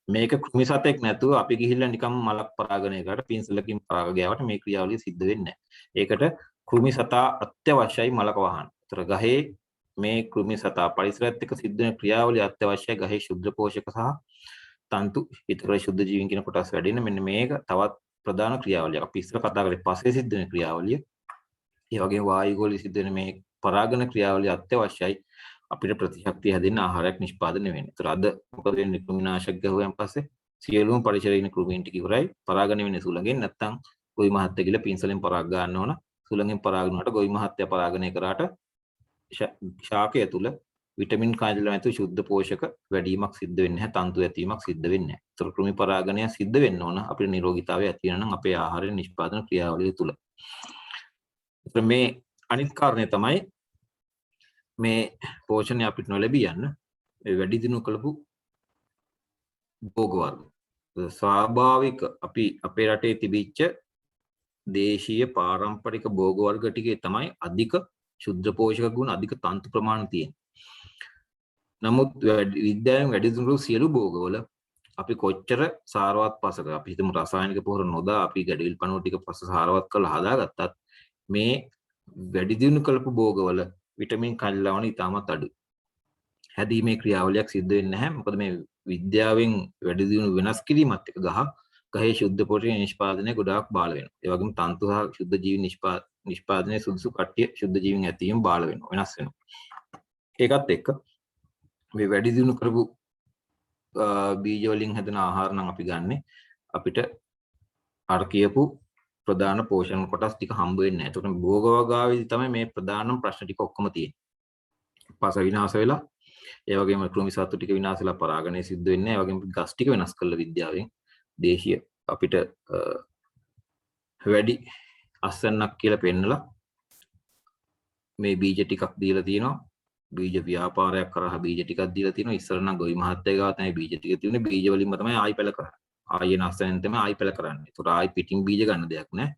B: මේක කෘමි සතෙක් නැතුව අපි ගිහිල්ලා නිකම් මලක් පරාගණය කරලා පින්සලකින් පරාග ගෑවට මේ ක්‍රියාවලිය සිද්ධ වෙන්නේ නැහැ. ඒකට කෘමි සතා අත්‍යවශ්‍යයි මලක වහන්න. ඒතර ගහේ මේ කෘමි සතා පරිසරයත් එක්ක සිද්ධ වෙන ක්‍රියාවලිය අත්‍යවශ්‍යයි ගහේ ශුද්ධ පෝෂක සහ තන්තු ඉතර ශුද්ධ ජීවීන් කියන කොටස් වැඩෙන්න. මෙන්න මේක තවත් ප්‍රධාන ක්‍රියාවලියක්. අපි ඉස්සර කතා කරේ පස්සේ සිද්ධ වෙන ක්‍රියාවලිය. ඒ වගේම වායුගෝලී සිද්ධ වෙන මේ පරාගණ ක්‍රියාවලිය අත්‍යවශ්‍යයි අපිට ප්‍රතිශක්තිය හැදෙන්න ආහාරයක් නිෂ්පාදනය වෙන්න. ඒතර අද මොකද වෙන්නේ කෘමිනාශක ගැහුවෙන් පස්සේ සියලුම පරිසරයේ ඉන්න කෘමීන් ටික ඉවරයි. පරාගණය වෙන්නේ සුළඟෙන්. නැත්තම් ගොවි මහත්තයා ගිහලා පින්සලෙන් පරාග ගන්න ඕන. සුළඟෙන් පරාගන වලට ගොවි මහත්තයා පරාගණය කරාට ශාකය තුල විටමින් කඳුළන් ඇතුළු ශුද්ධ පෝෂක වැඩිවීමක් සිද්ධ වෙන්නේ නැහැ. තන්තු ඇතිවීමක් සිද්ධ වෙන්නේ නැහැ. ඒතර කෘමි පරාගණය සිද්ධ වෙන්න ඕන අපේ නිරෝගීතාවය ඇති වෙන නම් අපේ ආහාර නිෂ්පාදන ක්‍රියාවලිය තුල. ඒතර මේ අනිත් කාරණය තමයි මේ පෝෂණය අපිට නොලැබී යන්න මේ වැඩි දිනු කළපු භෝග වර්ග. ස්වාභාවික අපි අපේ රටේ තිබිච්ච දේශීය පාරම්පරික භෝග වර්ග ටිකේ තමයි අධික ශුද්ධ පෝෂක ගුණ අධික තන්තු ප්‍රමාණ තියෙන්නේ. නමුත් විද්‍යාවෙන් වැඩි දියුණු සියලු භෝගවල අපි කොච්චර සාරවත් පසක අපි හිතමු රසායනික පොහොර නොදා අපි ගැඩවිල් පණුව ටික පස සාරවත් කරලා හදාගත්තත් මේ වැඩි දියුණු කළපු භෝගවල විටමින් කල්ලවන ඉතාමත් අඩුයි. හැදීමේ ක්‍රියාවලියක් සිද්ධ වෙන්නේ නැහැ. මොකද මේ විද්‍යාවෙන් වැඩි දියුණු වෙනස් කිරීමත් එක්ක ගහේ ශුද්ධ පෝෂණ නිෂ්පාදනය ගොඩාක් බාල වෙනවා. ඒ වගේම තන්තු සහ ශුද්ධ ජීවි නිෂ්පාදනයේ සුදුසු කට්ටිය ශුද්ධ ජීවීන් ඇතිවීම බාල වෙනවා. වෙනස් වෙනවා. ඒකත් එක්ක මේ වැඩි දියුණු කරපු බීජ වලින් හැදෙන ආහාර නම් අපි ගන්නෙ අපිට අර කියපු ප්‍රධාන පෝෂණ කොටස් ටික හම්බ වෙන්නේ නැහැ. ඒකට භෝග වගාවේදී තමයි මේ ප්‍රධානම ප්‍රශ්න ටික ඔක්කොම තියෙන්නේ. පස විනාශ වෙලා, ඒ වගේම කෘමි සත්තු ටික විනාශ වෙලා පරාගණය සිද්ධ වෙන්නේ නැහැ. ඒ වගේම ගස් ටික වෙනස් කළ විද්‍යාවෙන් දේශීය අපිට වැඩි අස්වැන්නක් කියලා පෙන්නලා මේ බීජ ටිකක් දීලා තියෙනවා. බීජ ව්‍යාපාරයක් කරා බීජ ටිකක් දීලා තියෙනවා. ඉස්සර නම් ගොවි මහත්තයා ගාව තමයි බීජ ටික තියෙන්නේ. බීජ වලින්ම තමයි ආයි පැල කරන්නේ. ආයෙ නැස්යෙන් තමයි ආයි පැල කරන්නේ. ඒතකොට ආයි පිටින් බීජ ගන්න දෙයක් නැහැ.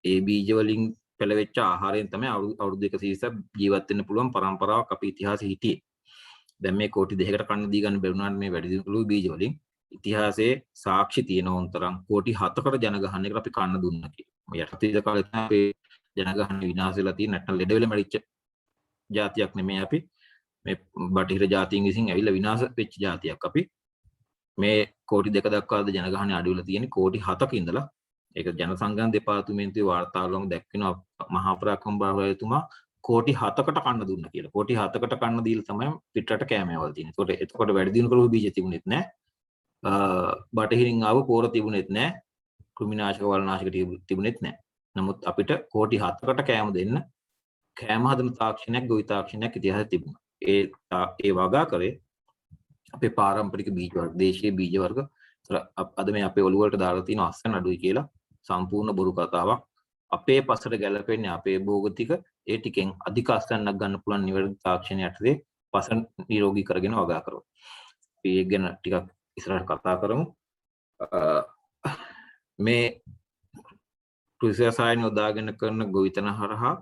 B: ඒ බීජ වලින් පෙළවෙච්ච ආහාරයෙන් තමයි අවුරුදු 120ක් ජීවත් වෙන්න පුළුවන් පරම්පරාවක් අපේ ඉතිහාසයේ හිටියේ. දැන් මේ කෝටි 2කට කන්න දී ගන්න බැරුණාට මේ වැඩි දියුණු බීජ වලින් ඉතිහාසයේ සාක්ෂි තියෙන උන්තරම් කෝටි 7කට ජනගහනයකට අපි කන්න දුන්නා කියලා. මේ යටතේ කාලේ තමයි අපේ ජනගහන විනාශ වෙලා තියෙන නැත්නම් ලෙඩ වෙලා මැරිච්ච ජාතියක් නෙමෙයි අපි. මේ බටහිර ජාතීන් විසින් ඇවිල්ලා විනාශ වෙච්ච ජාතියක් අපි. මේ කෝටි 2 දක්වාද ජනගහනය අඩු වෙලා තියෙන්නේ කෝටි 7ක ඉඳලා. ඒක ජනසංගම් දෙපාර්තමේන්තුවේ වාර්තාවලම දැක්වෙනවා මහා පරාක්‍රම බාහුවයතුමා කෝටි 7කට කන්න දුන්නා කියලා. කෝටි 7කට කන්න දීලා තමයි පිටරට කෑමවල තියෙන්නේ. එතකොට වැඩි දියුණු කරපු බීජ තිබුණෙත් නැහැ. බටහිරින් ආව පෝර තිබුණෙත් නැහැ. කෘමිනාශක වල්නාශක තිබුණෙත් නැහැ. නමුත් අපිට කෝටි 7කට කෑම දෙන්න කෑම හදන තාක්ෂණයක් ගොවි තාක්ෂණයක් ඉතිහාසයේ තිබුණා. ඒ වගා කරේ අපේ පාරම්පරික බීජ වර්ග, දේශීය බීජ වර්ග. අද මේ අපේ ඔළුව වලට දාලා තියෙන අස්වැන්න අඩුයි කියලා සම්පූර්ණ බොරු කතාවක්. අපේ පසට ගැලපෙන්නේ අපේ භෝග ටික. ඒ ටිකෙන් අධික අස්වැන්නක් ගන්න පුළුවන් නිවැරදි තාක්ෂණය යටතේ පස නිරෝගී කරගෙන වගා කරනවා. අපි ඒක ගැන ටිකක් ඉස්සරහට කතා කරමු. මේ කෘෂි රසායන යොදාගෙන කරන ගොවිතැන හරහා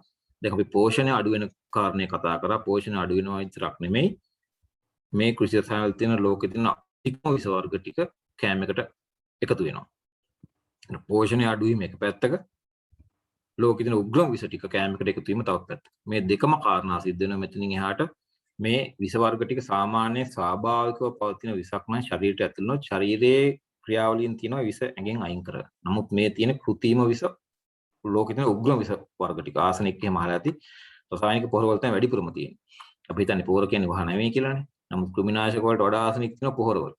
B: දැන් අපි පෝෂණය අඩු වෙන කාරණේ කතා කරා. පෝෂණය අඩු වෙනවා විතරක් නෙමෙයි මේ කෘෂි රසායන වල තියෙන ලෝකෙ තියෙන අධිකම විස වර්ග ටික කෑමකට එකතු වෙනවා. පෝෂණය අඩු වීම එක පැත්තක, ලෝකෙ තියෙන උග්‍රම විස ටික කෑමකට එකතු වීම තවත් පැත්තක. මේ දෙකම කාරණා සිද්ධ වෙනවා. මෙතනින් එහාට මේ විස වර්ග ටික සාමාන්‍ය ස්වාභාවිකව පවතින විසක් නම් ශරීරයට ඇතුළු වෙනවා. ශරීරයේ ක්‍රියාවලියෙන් තියෙනවා විස ඇඟෙන් අයින් කරගන්න. නමුත් මේ තියෙන කෘත්‍රිම විස ලෝකෙ තියෙන උග්‍රම විස වර්ග ටික ආසනික් එහෙම අහලා ඇති. රසායනික පොහොර වල තමයි වැඩිපුරම තියෙන්නේ. අපි හිතන්නේ පොහොර කියන්නේ වහ නෙවෙයි කියලානේ. නමුත් කෘමිනාශක වලට වඩා ආසනික් තියෙන පොහොර වල.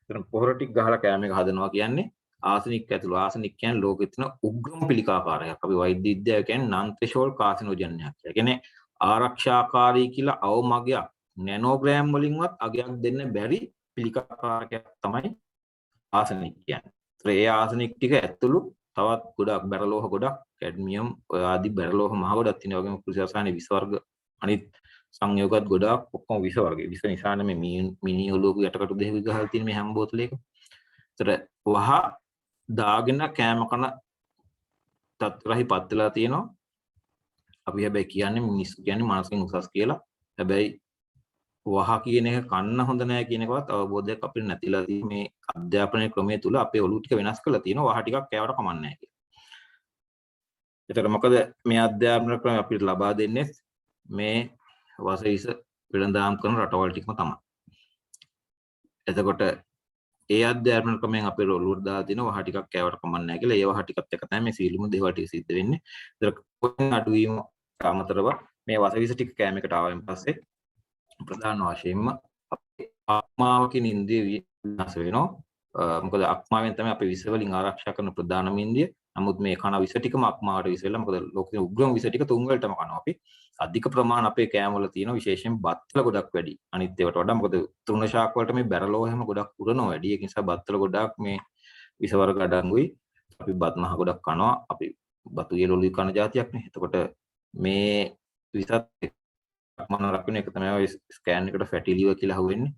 B: එතන පොහොර ටික ගහලා කෑම එක හදනවා කියන්නේ ආසනික් ඇතුළු. ආසනික් කියන්නේ ලෝකෙ තියෙන උග්‍රම පිළිකාකාරයක්. අපි වෛද්‍ය විද්‍යාව කියන්නේ non threshold carcinogenයක්. ඒ කියන්නේ ආරක්ෂාකාරී කියලා අවමගයක් නැනෝග්‍රෑම් වලින්වත් අගයක් දෙන්න බැරි පිළිකාකාරකයක් තමයි ආසනික් කියන්නේ. ඒ ආසනික් ටික ඇතුළු තවත් ගොඩක් බැරලෝහ ගොඩක් කැඩ්මියම් ආදී බැරලෝහ මහ ගොඩක් තියෙන වගේම කෘෂි රසායන විස වර්ග අනිත් සංයෝගات ගොඩක් ඔක්කොම විස වර්ග. විස නිසා මේ මිනි ඔලුවක යටකට දෙහි ගහලා තියෙන මේ හැම බෝතලයක. ඒතර වහ දාගෙන කෑම කන තත්ත්වයටපත් වෙලා තියෙනවා. අපි හැබැයි කියන්නේ මිනිස්සු කියන්නේ මානසික උසස් කියලා. හැබැයි වහ කියන එක කන්න හොඳ නැහැ කියන එකවත් අවබෝධයක් අපිට නැතිලා තියෙන මේ අධ්‍යාපන ක්‍රමයේ තුල අපේ ඔළුව ටික වෙනස් කරලා තියෙනවා. වහ ටිකක් කෑවට කමක් නැහැ කියලා. ඒතර මොකද මේ අධ්‍යාපන ක්‍රමය අපිට ලබා දෙන්නේ මේ වසවිස වෙළඳාම් කරන රටවල් ටිකම තමයි. එතකොට ඒ අධ්‍යාපන ක්‍රමයෙන් අපේ ඔළුවට දාලා තියෙනවා වහ ටිකක් කෑවට කමක් නැහැ කියලා. ඒ වහ ටිකත් එක තමයි මේ සීලුම දේවල් ටික සිද්ධ වෙන්නේ. ඒතර කොහෙන් අඩුවීම අමතරව මේ වසවිස ටික කෑමකට ආවෙන් පස්සේ ප්‍රධාන වශයෙන්ම අපේ ආත්මාව කියන ඉන්ද්‍රිය විනාශ වෙනවා. මොකද ආත්මාවෙන් තමයි අපි විස වලින් ආරක්ෂා කරන ප්‍රධානම ඉන්ද්‍රිය. නමුත් මේ කන විස ටිකම ආත්මාවට විස වෙලා මොකද ලෝකේ උග්‍රම විස ටික තුන් වලටම කනවා අපි. අධික ප්‍රමාණ අපේ කෑම වල තියෙන විශේෂයෙන් බත් වල ගොඩක් වැඩි. අනිත් ඒවාට වඩා මොකද තෘණ ශාක වලට මේ බැරලෝ හැම ගොඩක් උරනවා වැඩි. ඒ නිසා බත් වල ගොඩක් මේ විස වර්ග අඩංගුයි. අපි බත් මහ ගොඩක් කනවා. අපි බතු යෙලොලි කන જાතියක් නේ. එතකොට මේ විසත් මම රකින්න එක තමයි ඔය ස්කෑන් එකට ෆැටි ලිවර් කියලා අහුවෙන්නේ.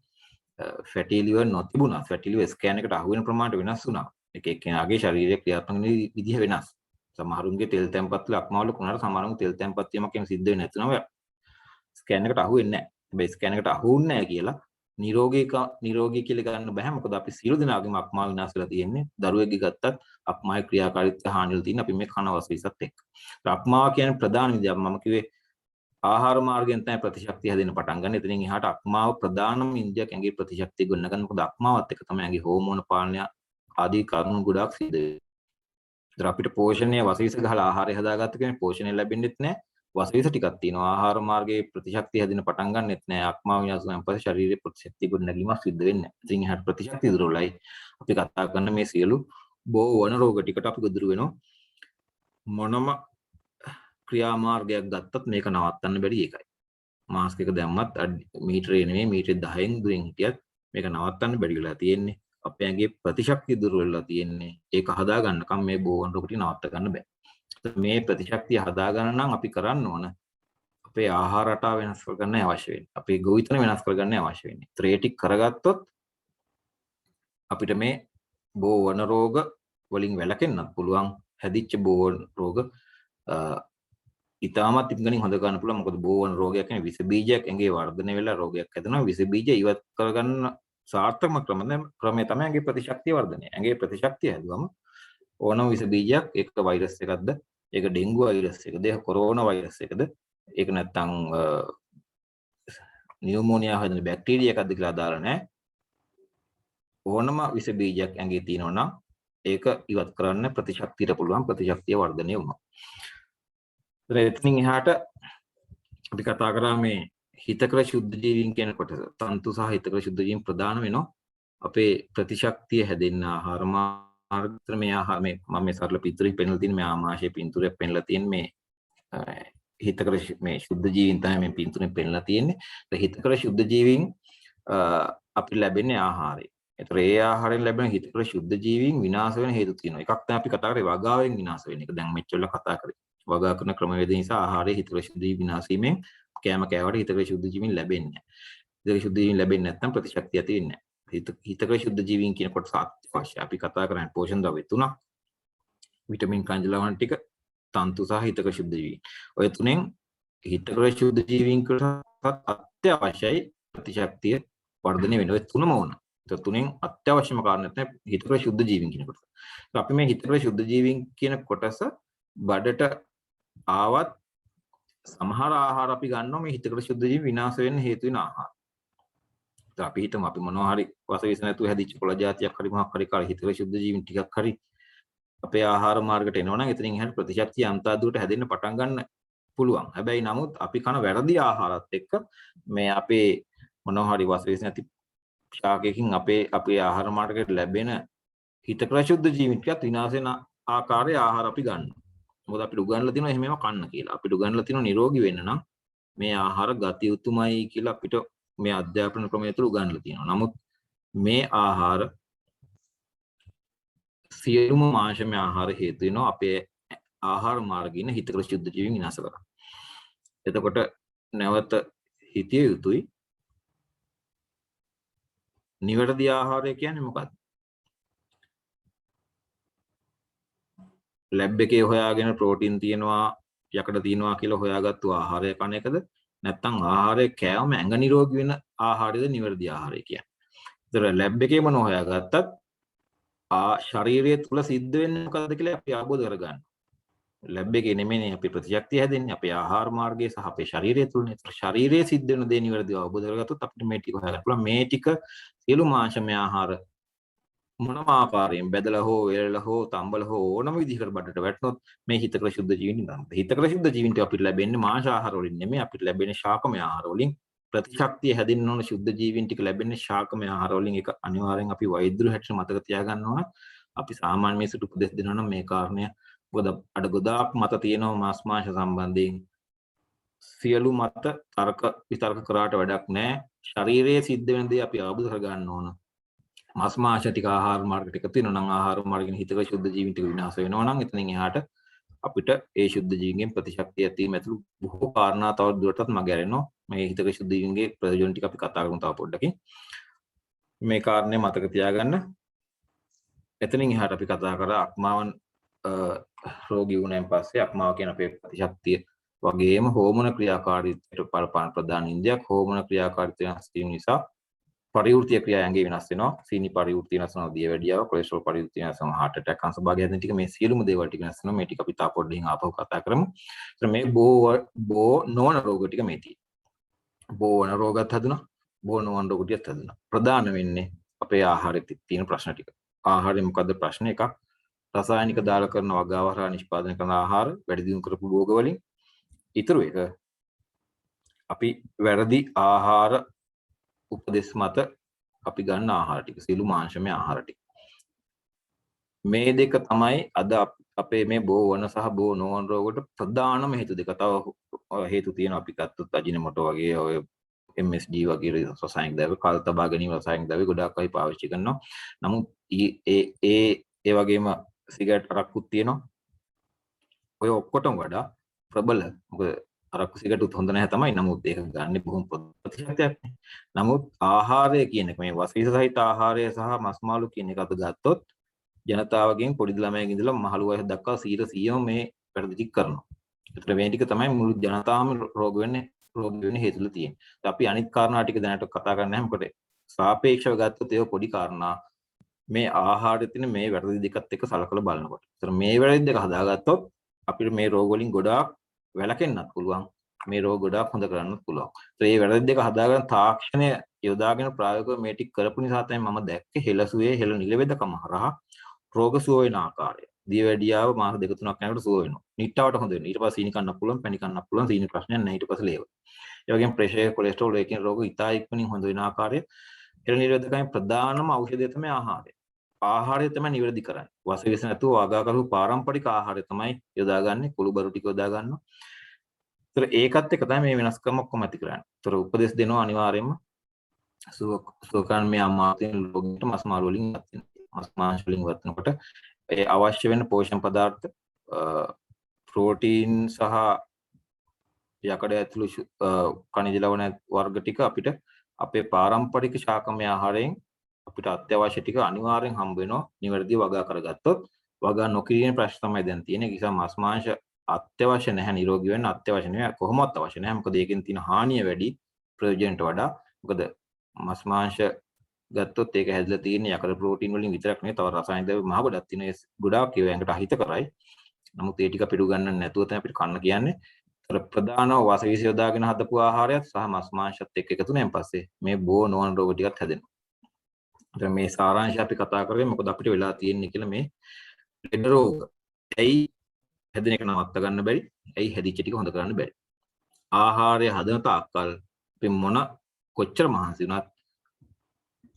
B: Fatty lever නොතිබුණා. Fatty lever scan එකට අහුවෙන ප්‍රමාණය වෙනස් වුණා. එක එක්කෙනාගේ ශරීරයේ ක්‍රියාත්මක වෙන විදිහ වෙනස්. සමහරුන්ගේ තෙල් තැම්පත් වල අක්මාවල කුණාට සමහරුන්ගේ තෙල් තැම්පත් වීමක් කියන සිද්ධ වෙන්නේ නැතුනම ස්කෑන් එකට අහුවෙන්නේ නැහැ. හැබැයි ස්කෑන් එකට අහුවුන්නේ නැහැ කියලා නිරෝගී කියලා ගන්න බෑ. මොකද අපි සියලු දෙනාගේම අක්මාව විනාශ වෙලා තියෙන්නේ. දරුවෙක්ගේ ගත්තත් අක්මාවේ ක්‍රියාකාරීත්වය හානි වෙලා තියෙන අපි මේ කන වසවිසත් එක්ක. අක්මාව කියන්නේ ප්‍රධාන විදියක් මම කිව්වේ ආහාර මාර්ගයෙන් තමයි ප්‍රතිශක්තිය හැදෙන්න පටන් ගන්න. එතනින් එහාට අක්මාව ප්‍රධානම ඉන්ද්‍රියක් ඇඟේ ප්‍රතිශක්තිය ගොඩ ගන්න. මොකද අක්මාවත් එක්ක තමයි ඇඟේ හෝමෝන පාලනය ආදී කරුණු ගොඩක් සිද්ධ වෙන්නේ. අපිට පෝෂණය වසවිස ගහලා ආහාරය හදාගත්ත කෙනෙක් පෝෂණය ලැබෙන්නෙත් නැහැ. වසවිස ටිකක් තියෙනවා. ආහාර මාර්ගයේ ප්‍රතිශක්තිය හැදෙන්න පටන් ගන්නෙත් නැහැ. අක්මාව විනාශ වුණාන් පස්සේ ශරීරයේ ප්‍රතිශක්තිය ගොඩ නැගීමක් සිද්ධ වෙන්නේ නැහැ. ඉතින් එහාට ප්‍රතිශක්තිය දුර්වලයි. අපි කතා කරන මේ සියලු බොහෝ වන රෝග ටිකට අපි ගොදුරු වෙනවා. මොනම ක්‍රියාමාර්ගයක් ගත්තත් මේක නවත්තන්න බැරි එකයි. මාස්ක් එක දැම්මත් මීටරේ නෙමෙයි මීටරේ 10න් දුරින් හිටියත් මේක නවත්තන්න බැරි වෙලා තියෙන්නේ. අපේ ඇඟේ ප්‍රතිශක්තිය දුර්වල වෙලා තියෙන්නේ. ඒක හදා ගන්නකම් මේ බෝවන් රෝග ටික නවත්ත ගන්න බෑ. මේ ප්‍රතිශක්තිය හදා ගන්න නම් අපි කරන්න ඕන අපේ ආහාර රටාව වෙනස් කරගන්න අවශ්‍ය වෙන්නේ. අපේ ගොවිතැන වෙනස් කරගන්න අවශ්‍ය වෙන්නේ. ඒ ටික කරගත්තොත් අපිට මේ බෝවන රෝග වලින් වැළකෙන්නත් පුළුවන්. හැදිච්ච බෝවන් රෝග ඉතාමත් ඉක්මනින් හොද ගන්න පුළුවන්. මොකද බෝවන රෝගයක් කියන්නේ විස බීජයක් ඇඟේ වර්ධනය වෙලා රෝගයක් හැදෙනවා. විස බීජ ඉවත් කරගන්න සාර්ථකම ක්‍රමය තමයි ඇඟේ ප්‍රතිශක්තිය වර්ධනය. ඇඟේ ප්‍රතිශක්තිය හැදුවම ඕනම විස බීජයක් ඒක වෛරස් එකක්ද, ඒක ඩෙන්ගු වෛරස් එකද, ඒක කොරෝනා වෛරස් එකද, ඒක නැත්තම් නියුමෝනියා හැදෙන බැක්ටීරියා එකක්ද කියලා අදාළ නැහැ. ඕනම විස බීජයක් ඇඟේ තියෙනවා නම් ඒක ඉවත් කරන්න ප්‍රතිශක්තියට පුළුවන්. ප්‍රතිශක්තිය වර්ධනය වුණා. එතනින් එහාට අපි කතා කරා මේ හිතකර ශුද්ධ ජීවීන් කියන කොටස. තන්තු සහ හිතකර ශුද්ධ ජීවීන් ප්‍රධාන වෙනවා අපේ ප්‍රතිශක්තිය හැදෙන්න ආහාර මාර්ග මේ මම මේ සරල පිටුරේ පෙන්ලා තියෙන මේ ආමාශය පින්තූරයක් පෙන්ලා තියෙන මේ හිතකර මේ ශුද්ධ ජීවීන් තමයි මේ පින්තූරෙන් පෙන්ලා තියෙන්නේ. ඒ හිතකර ශුද්ධ ජීවීන් අපිට ලැබෙන්නේ ආහාරය. ඒතර ඒ ආහාරයෙන් ලැබෙන හිතකර ශුද්ධ ජීවීන් විනාශ වෙන හේතු තියෙනවා. එකක් තමයි අපි කතා කරේ වගාවෙන් විනාශ වෙන එක. දැන් මෙච්චර කතා කරේ. වගා කරන ක්‍රමවේද නිසා ආහාරයේ හිතකර ශුද්ධ ජීවීන් විනාශ වීමෙන් කෑම කෑවට හිතකර ශුද්ධ ජීවීන් ලැබෙන්නේ නැහැ. හිතකර ශුද්ධ ජීවීන් ලැබෙන්නේ නැත්නම් ප්‍රතිශක්තිය ඇති වෙන්නේ නැහැ. හිතකර ශුද්ධ ජීවීන් කියන කොටස අත්‍යවශ්‍යයි. අපි කතා කරන්නේ පෝෂණ ද්‍රව්‍ය තුනක්. විටමින් කන්ජලවණ ටික, තන්තු සහ හිතකර ශුද්ධ ජීවීන්. ඔය තුනෙන් හිතකර ශුද්ධ ජීවීන් කොටසත් අත්‍යවශ්‍යයි ප්‍රතිශක්තිය වර්ධනය වෙන. ඔය තුනම ඕන. ඒ තුනෙන් අත්‍යවශ්‍යම කාරණයක් තමයි හිතකර ශුද්ධ ජීවීන් කියන කොටස. අපි මේ හිතකර ශුද්ධ ජීවීන් කියන කොටස බඩට ආවත් සමහර ආහාර අපි ගන්නවා මේ හිතකර ශුද්ධ ජීවීන් විනාශ වෙන්න හේතු වෙන ආහාර. අපි හිතමු අපි මොනවා හරි වසවිස නැතුව හැදිච්ච කොළ జాතියක් හරි මොකක් හරි කාලේ හිතකර ශුද්ධ ජීවීන් ටිකක් හරි අපේ ආහාර මාර්ගයට එනවා නම් එතනින් එහාට ප්‍රතිශක්තිය අන්තා දුරට හැදෙන්න පටන් ගන්න පුළුවන්. හැබැයි නමුත් අපි කන වැරදි ආහාරات එක්ක මේ අපේ මොනවා හරි වසවිස නැති ශාකයකින් අපේ ආහාර මාර්ගයට ලැබෙන හිතකර ශුද්ධ ජීවීන් ටිකත් විනාශ වෙන ආකාරයේ ආහාර අපි ගන්නවා. මොකද අපිට උගන්ලා තියෙනවා එහෙම ඒවා කන්න කියලා. අපිට උගන්ලා තියෙනවා නිරෝගී වෙන්න නම් මේ ආහාර ගත යුතුමයි කියලා අපිට මේ අධ්‍යාපන ක්‍රමය තුළ උගන්වලා තියෙනවා. නමුත් මේ ආහාර සියලුම මාංශමය ආහාර හේතු වෙනවා අපේ ආහාර මාර්ගින හිතකර ශුද්ධ ජීවීන් විනාශ කරා. එතකොට නැවත හිතිය යුතුයි නිවැරදි ආහාරය කියන්නේ මොකක්ද? ලැබ් එකේ හොයාගෙන ප්‍රෝටීන් තියෙනවා යකඩ තියෙනවා කියලා හොයාගත්තු ආහාරය කන එකද? නැත්නම් ආහාරය කෑවම ඇඟ නිරෝගී වෙන ආහාරයද නිවැරදි ආහාරය කියන්නේ. ඒතර ලැබ් එකේ මොන හොයාගත්තත් ශරීරය තුල සිද්ධ වෙන්නේ මොකද්ද කියලා අපි අවබෝධ කරගන්න. ලැබ් එකේ නෙමෙයි අපි ප්‍රතිශක්තිය හැදෙන්නේ අපේ ආහාර මාර්ගයේ සහ අපේ ශරීරය තුලනේ. ඒතර ශරීරයේ සිද්ධ වෙන දේ නිවැරදිව අවබෝධ කරගත්තොත් අපිට මේ ටික හොයාගන්න පුළුවන්. මේ ටික සියලු මාංශමය ආහාර මොනම ආකාරයෙන් බෙදලා හෝ වේලලා හෝ තම්බලා හෝ ඕනම විදිහකට බඩට වැටුනොත් මේ හිතකර ශුද්ධ ජීවීන් ගන්න. හිතකර ශුද්ධ ජීවීන් අපිට ලැබෙන්නේ මාංශ ආහාර වලින් නෙමෙයි අපිට ලැබෙන්නේ ශාකමය ආහාර වලින්. ප්‍රතිශක්තිය හැදෙන්න ඕන ශුද්ධ ජීවීන් ටික ලැබෙන්නේ ශාකමය ආහාර වලින්. ඒක අනිවාර්යෙන් අපි වෛද්‍යරු හැටියට මතක තියාගන්න ඕන. අපි සාමාන්‍ය මිනිස්සුන්ට උපදෙස් දෙනවා නම් මේ කාරණය මොකද අඩ ගොඩාක් මත තියෙනවා මාස් මාංශ සම්බන්ධයෙන්. සියලු මත තර්ක විතර්ක කරාට වැඩක් නැහැ. ශරීරයේ සිද්ධ වෙන දේ අපි අවබෝධ කරගන්න ඕන. මාස් මාංශ ටික ආහාර මාර්ගයට එකතු වෙනවා නම් ආහාර මාර්ගෙන් හිතක ශුද්ධ ජීවීන් ටික විනාශ වෙනවා නම් එතනින් එහාට අපිට ඒ ශුද්ධ ජීවීන්ගෙන් ප්‍රතිශක්තිය ඇතිවීම ඇතුළු බොහෝ කාරණා තව දුරටත් මගහැරෙනවා. මේ හිතක ශුද්ධ ජීවීන්ගේ ප්‍රයෝජන ටික අපි කතා කරමු තව පොඩ්ඩකින්. මේ කාරණේ මතක තියාගන්න. එතනින් එහාට අපි කතා කරා අක්මාවන් රෝගී වුණාන් පස්සේ අක්මාව කියන අපේ ප්‍රතිශක්තිය වගේම හෝමෝන ක්‍රියාකාරීත්වයට බලපාන ප්‍රධාන ඉන්ද්‍රියක්. හෝමෝන ක්‍රියාකාරීත්වය වෙනස් වීම නිසා පරිවෘත්තීය ක්‍රියා ඇඟේ වෙනස් වෙනවා. සීනි පරිවෘත්තීය වෙනස් වෙනවා, දියවැඩියාව, කොලෙස්ටරෝල් පරිවෘත්තීය වෙනස් වෙනවා, heart attack අංශභාගය හැදෙන ටික මේ සියලුම දේවල් ටික වෙනස් වෙනවා. මේ ටික අපි තා පොඩ්ඩකින් ආපහු කතා කරමු. ඒත් මේ බෝ නොවන රෝග ටික මේ තියෙනවා. බෝ වන රෝගත් හැදුනා, බෝ නොවන රෝග ටිකත් හැදුනා. ප්‍රධාන වෙන්නේ අපේ ආහාරයේ තියෙන ප්‍රශ්න ටික. ආහාරයේ මොකද්ද ප්‍රශ්න එකක්? රසායනික දාල කරන වගාවහරා නිෂ්පාදනය කරන ආහාර වැඩි දියුණු කරපු රෝග වලින් ඊටු එක අපි වැරදි ආහාර උපදෙස් මත අපි ගන්න ආහාර ටික සියලු මාංශමය ආහාර ටික මේ දෙක තමයි අද අපේ මේ බෝ වන සහ බෝ නොවන රෝගවලට ප්‍රධානම හේතු දෙක. තව හේතු තියෙනවා අපි ගත්තොත් අජිනමොටෝ වගේ ඔය MSG වගේ රසායනික ද්‍රව්‍ය කාල තබා ගැනීම රසායනික ද්‍රව්‍ය ගොඩාක් අය පාවිච්චි කරනවා. නමුත් ඒ වගේම සිගරට් අරක්කුත් තියෙනවා. ඔය ඔක්කොටම වඩා ප්‍රබල මොකද අරක්කු සිගරටුත් හොඳ නැහැ තමයි. නමුත් ඒක ගන්න බොහොම ප්‍රතිශතයක්. නමුත් ආහාරය කියන එක මේ වසවිස සහිත ආහාරය සහ මස් මාළු කියන එක අත ගත්තොත් ජනතාවගෙන් පොඩි ළමයෙක් ඉඳලා මහලු වයස දක්වා 100%ම මේ වැඩ ටික කරනවා. ඒතර මේ ටික තමයි මුළු ජනතාවම රෝග වෙන්නේ හේතුල තියෙන්නේ. අපි අනිත් කාරණා ටික දැනට කතා කරන්නේ නැහැ. මොකද සාපේක්ෂව ගත්තොත් ඒක පොඩි කාරණා. මේ ආහාරයේ තියෙන මේ වැරදි දෙකත් එක්ක සලකලා බලනකොට. ඒතර මේ වැරදි දෙක හදාගත්තොත් අපිට මේ රෝග වලින් ගොඩාක් වැළකෙන්නත් පුළුවන්. මේ රෝග ගොඩාක් හොඳ කරන්නත් පුළුවන්. ඒතර මේ වැරදි දෙක හදාගන්න තාක්ෂණය යොදාගෙන ප්‍රායෝගිකව මේ ටික කරපු නිසා තමයි මම දැක්කේ හෙළසුවේ හෙළ නිලවේදකම හරහා රෝග සුව වෙන ආකාරය. දියවැඩියාව මාස 2-3ක් යනකොට සුව වෙනවා. නිට්ටාවට හොඳ වෙනවා. ඊට පස්සේ සීනි කන්න පුළුවන්, පැණි කන්න පුළුවන්, සීනි ප්‍රශ්නයක් නැහැ. ඊට පස්සේ ලේව. ඒ වගේම ප්‍රෙෂර්, කොලෙස්ටරෝල් වගේ රෝග ඉතා ඉක්මනින් හොඳ වෙන ආකාරය. හෙළ නිලවේදකමේ ප්‍රධානම ඖෂධය තමයි ආහාරය. ආහාරය තමයි නිවැරදි කරන්නේ. වසවිස නැතුව වගා කරපු පාරම්පරික ආහාරය තමයි යොදාගන්නේ. කුළු බරු ටික යොදා ගන්නවා. ඒතර ඒකත් එක තමයි මේ වෙනස්කම ඔක්කොම ඇති කරන්නේ. ඒතර උපදෙස් දෙනවා අනිවාර්යයෙන්ම සුවකන් මේ අමාත්‍යන රෝගීන්ට මස් මාළු වලින් මස් මාංශ වලින් වත්නකොට ඒ අවශ්‍ය වෙන පෝෂණ පදාර්ථ ප්‍රෝටීන් සහ යකඩ ඇතුළු khනිජ ලවණ වර්ග ටික අපිට අපේ පාරම්පරික ශාකමය ආහාරයෙන් අපිට අත්‍යවශ්‍ය ටික අනිවාර්යෙන් හම්බ වෙනවා නිවැරදිව වගා කරගත්තොත්. වගා නොකිරීමේ ප්‍රශ්න තමයි දැන් තියෙන්නේ. ඒ නිසා මස් මාංශ අත්‍යවශ්‍ය නැහැ නිරෝගී වෙන්න අත්‍යවශ්‍ය නැහැ කොහොමවත් අවශ්‍ය නැහැ. මොකද ඒකෙන් තියෙන හානිය වැඩි ප්‍රයෝජනට වඩා. මොකද මස් මාංශ ගත්තොත් ඒක හැදලා තියෙන්නේ යකඩ ප්‍රෝටීන් වලින් විතරක් නෙවෙයි තව රසායනික ද්‍රව්‍ය මහ ගොඩක් තියෙනවා. ඒ ගොඩාක් ඒවා ඇඟට අහිත කරයි. නමුත් ඒ ටික පිටු ගන්නන්න නැතුව තමයි අපිට කන්න කියන්නේ. ඒතර ප්‍රධානව වාසවිස යොදාගෙන හදපු ආහාරයත් සහ මස් මාංශත් එක්ක එකතු වෙනන් පස්සේ මේ බෝ නොවන රෝග ටිකත් හැදෙනවා. ඒතර මේ සාරාංශය අපි කතා කරේ මොකද අපිට වෙලා තියෙන්නේ කියලා මේ ලෙඩ රෝග. ඇයි හැදෙන එක නවත්ත ගන්න බැරි? ඇයි හැදිච්ච ටික හොද කරන්න බැරි? ආහාරය හදන තාක්කල් අපි මොන කොච්චර මහන්සි වුණත්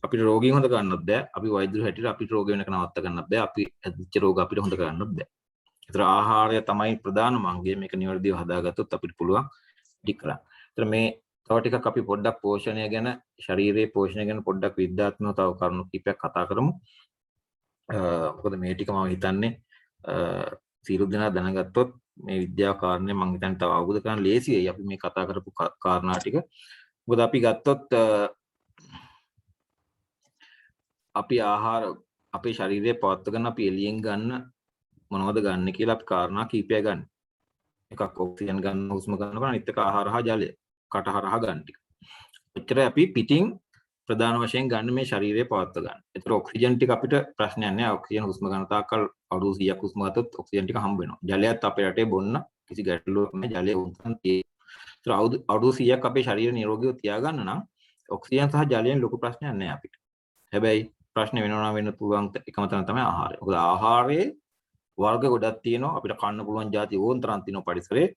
B: අපිට රෝගීන් හොද කරන්නත් බෑ. අපි වෛද්‍යරු හැටියට අපිට රෝග වෙනක නවත්ත ගන්නත් බෑ. අපි හැදිච්ච රෝග අපිට හොද කරන්නත් බෑ. ඒතර ආහාරය තමයි ප්‍රධානම අංගය. මේක නිවැරදිව හදාගත්තොත් අපිට පුළුවන් ටික කරන්න. ඒතර මේ තව ටිකක් අපි පොඩ්ඩක් පෝෂණය ගැන, ශරීරයේ පෝෂණය ගැන පොඩ්ඩක් විද්‍යාත්මකව තව කරුණු කිහිපයක් කතා කරමු. මොකද මේ ටික මම හිතන්නේ සියලු දෙනා දැනගත්තොත් මේ විද්‍යාව කාරණේ මම හිතන්නේ තව අවබෝධ කරගන්න ලේසියි අපි මේ කතා කරපු කාරණා ටික. මොකද අපි ගත්තොත් අපි ආහාර අපේ ශරීරයේ පවත්ව ගන්න අපි එළියෙන් ගන්න මොනවද ගන්න කියලා අපි කාරණා කීපයක් ගන්න. එකක් ඔක්සිජන් ගන්න, හුස්ම ගන්නවා, අනිත් එක ආහාර හා ජලය. කට හරහා ගන්න ටික. එච්චර අපි පිටින් ප්‍රධාන වශයෙන් ගන්න මේ ශරීරයේ පවත්ව ගන්න. ඒතර ඔක්සිජන් ටික අපිට ප්‍රශ්නයක් නෑ. ඔක්සිජන් හුස්ම ගන්න තාක්කල් අවුරුදු 100ක් හුස්ම ගත්තොත් ඔක්සිජන් ටික හම්බ වෙනවා. ජලයත් අපේ රටේ බොන්න කිසි ගැටලුවක් නෑ. ජලය උන්තන් තියෙනවා. ඒතර අවුරුදු 100ක් අපේ ශරීරය නිරෝගීව තියාගන්න නම් ඔක්සිජන් සහ ජලයෙන් ලොකු ප්‍රශ්නයක් නෑ අපිට. හැබැයි ප්‍රශ්නේ වෙනවා වෙන්න පුළුවන් එකම තැන තමයි ආහාරය. මොකද ආහාරයේ වර්ග ගොඩක් තියෙනවා. අපිට කන්න පුළුවන් ಜಾති ඕන තරම් තියෙනවා පරිසරේ.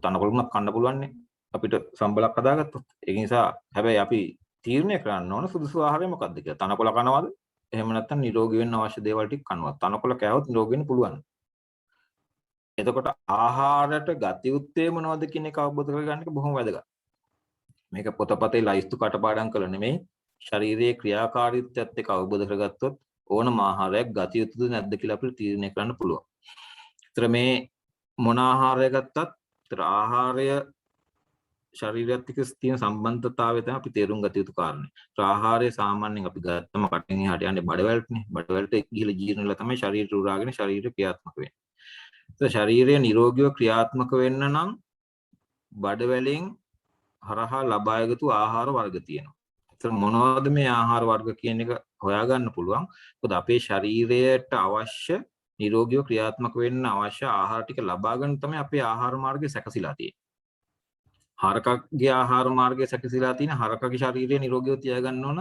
B: තනකොළුණක් කන්න පුළුවන් නේ. අපිට සම්බලක් හදාගත්තොත්. ඒ නිසා හැබැයි අපි තීරණය කරන්න ඕන සුදුසු ආහාරය මොකක්ද කියලා. තනකොළ කනවද? එහෙම නැත්නම් නිරෝගී වෙන්න අවශ්‍ය දේවල් ටික කනවද? තනකොළ කෑවොත් නිරෝගී වෙන්න පුළුවන්. එතකොට ආහාරයට ගතියුත්තේ මොනවද කියන එක අවබෝධ කරගන්න එක බොහොම වැදගත්. මේක පොතපතේ ලයිස්තු කටපාඩම් කළ නෙමෙයි. ශරීරයේ ක්‍රියාකාරීත්වයත් එක්ක අවබෝධ කරගත්තොත් ඕනම ආහාරයක් ගතියුතුද නැද්ද කියලා අපිට තීරණය කරන්න පුළුවන්. ඒතර මේ මොන ආහාරය ගත්තත් ඒතර ආහාරය ශරීරයත් එක්ක තියෙන සම්බන්ධතාවය තමයි අපි තේරුම් ගත යුතු කාරණේ. ඒතර ආහාරය සාමාන්‍යයෙන් අපි ගත්තම කටින් එහාට යන්නේ බඩවැල්ටනේ. බඩවැල්ට ගිහලා ජීර්ණ වෙලා තමයි ශරීරයට උරාගෙන ශරීරය ක්‍රියාත්මක වෙන්නේ. ඒතර ශරීරය නිරෝගීව ක්‍රියාත්මක වෙන්න නම් බඩවැලෙන් හරහා ලබා යුතු ආහාර වර්ග තියෙනවා. ඒතර මොනවද මේ ආහාර වර්ග කියන එක හොයාගන්න පුළුවන්. මොකද අපේ ශරීරයට අවශ්‍ය නිරෝගීව ක්‍රියාත්මක වෙන්න අවශ්‍ය ආහාර ටික ලබා ගන්න තමයි අපේ ආහාර මාර්ගය සැකසීලා තියෙන්නේ. හරකගේ ආහාර මාර්ගය සැකසීලා තියෙන හරකගේ ශරීරය නිරෝගීව තියාගන්න ඕන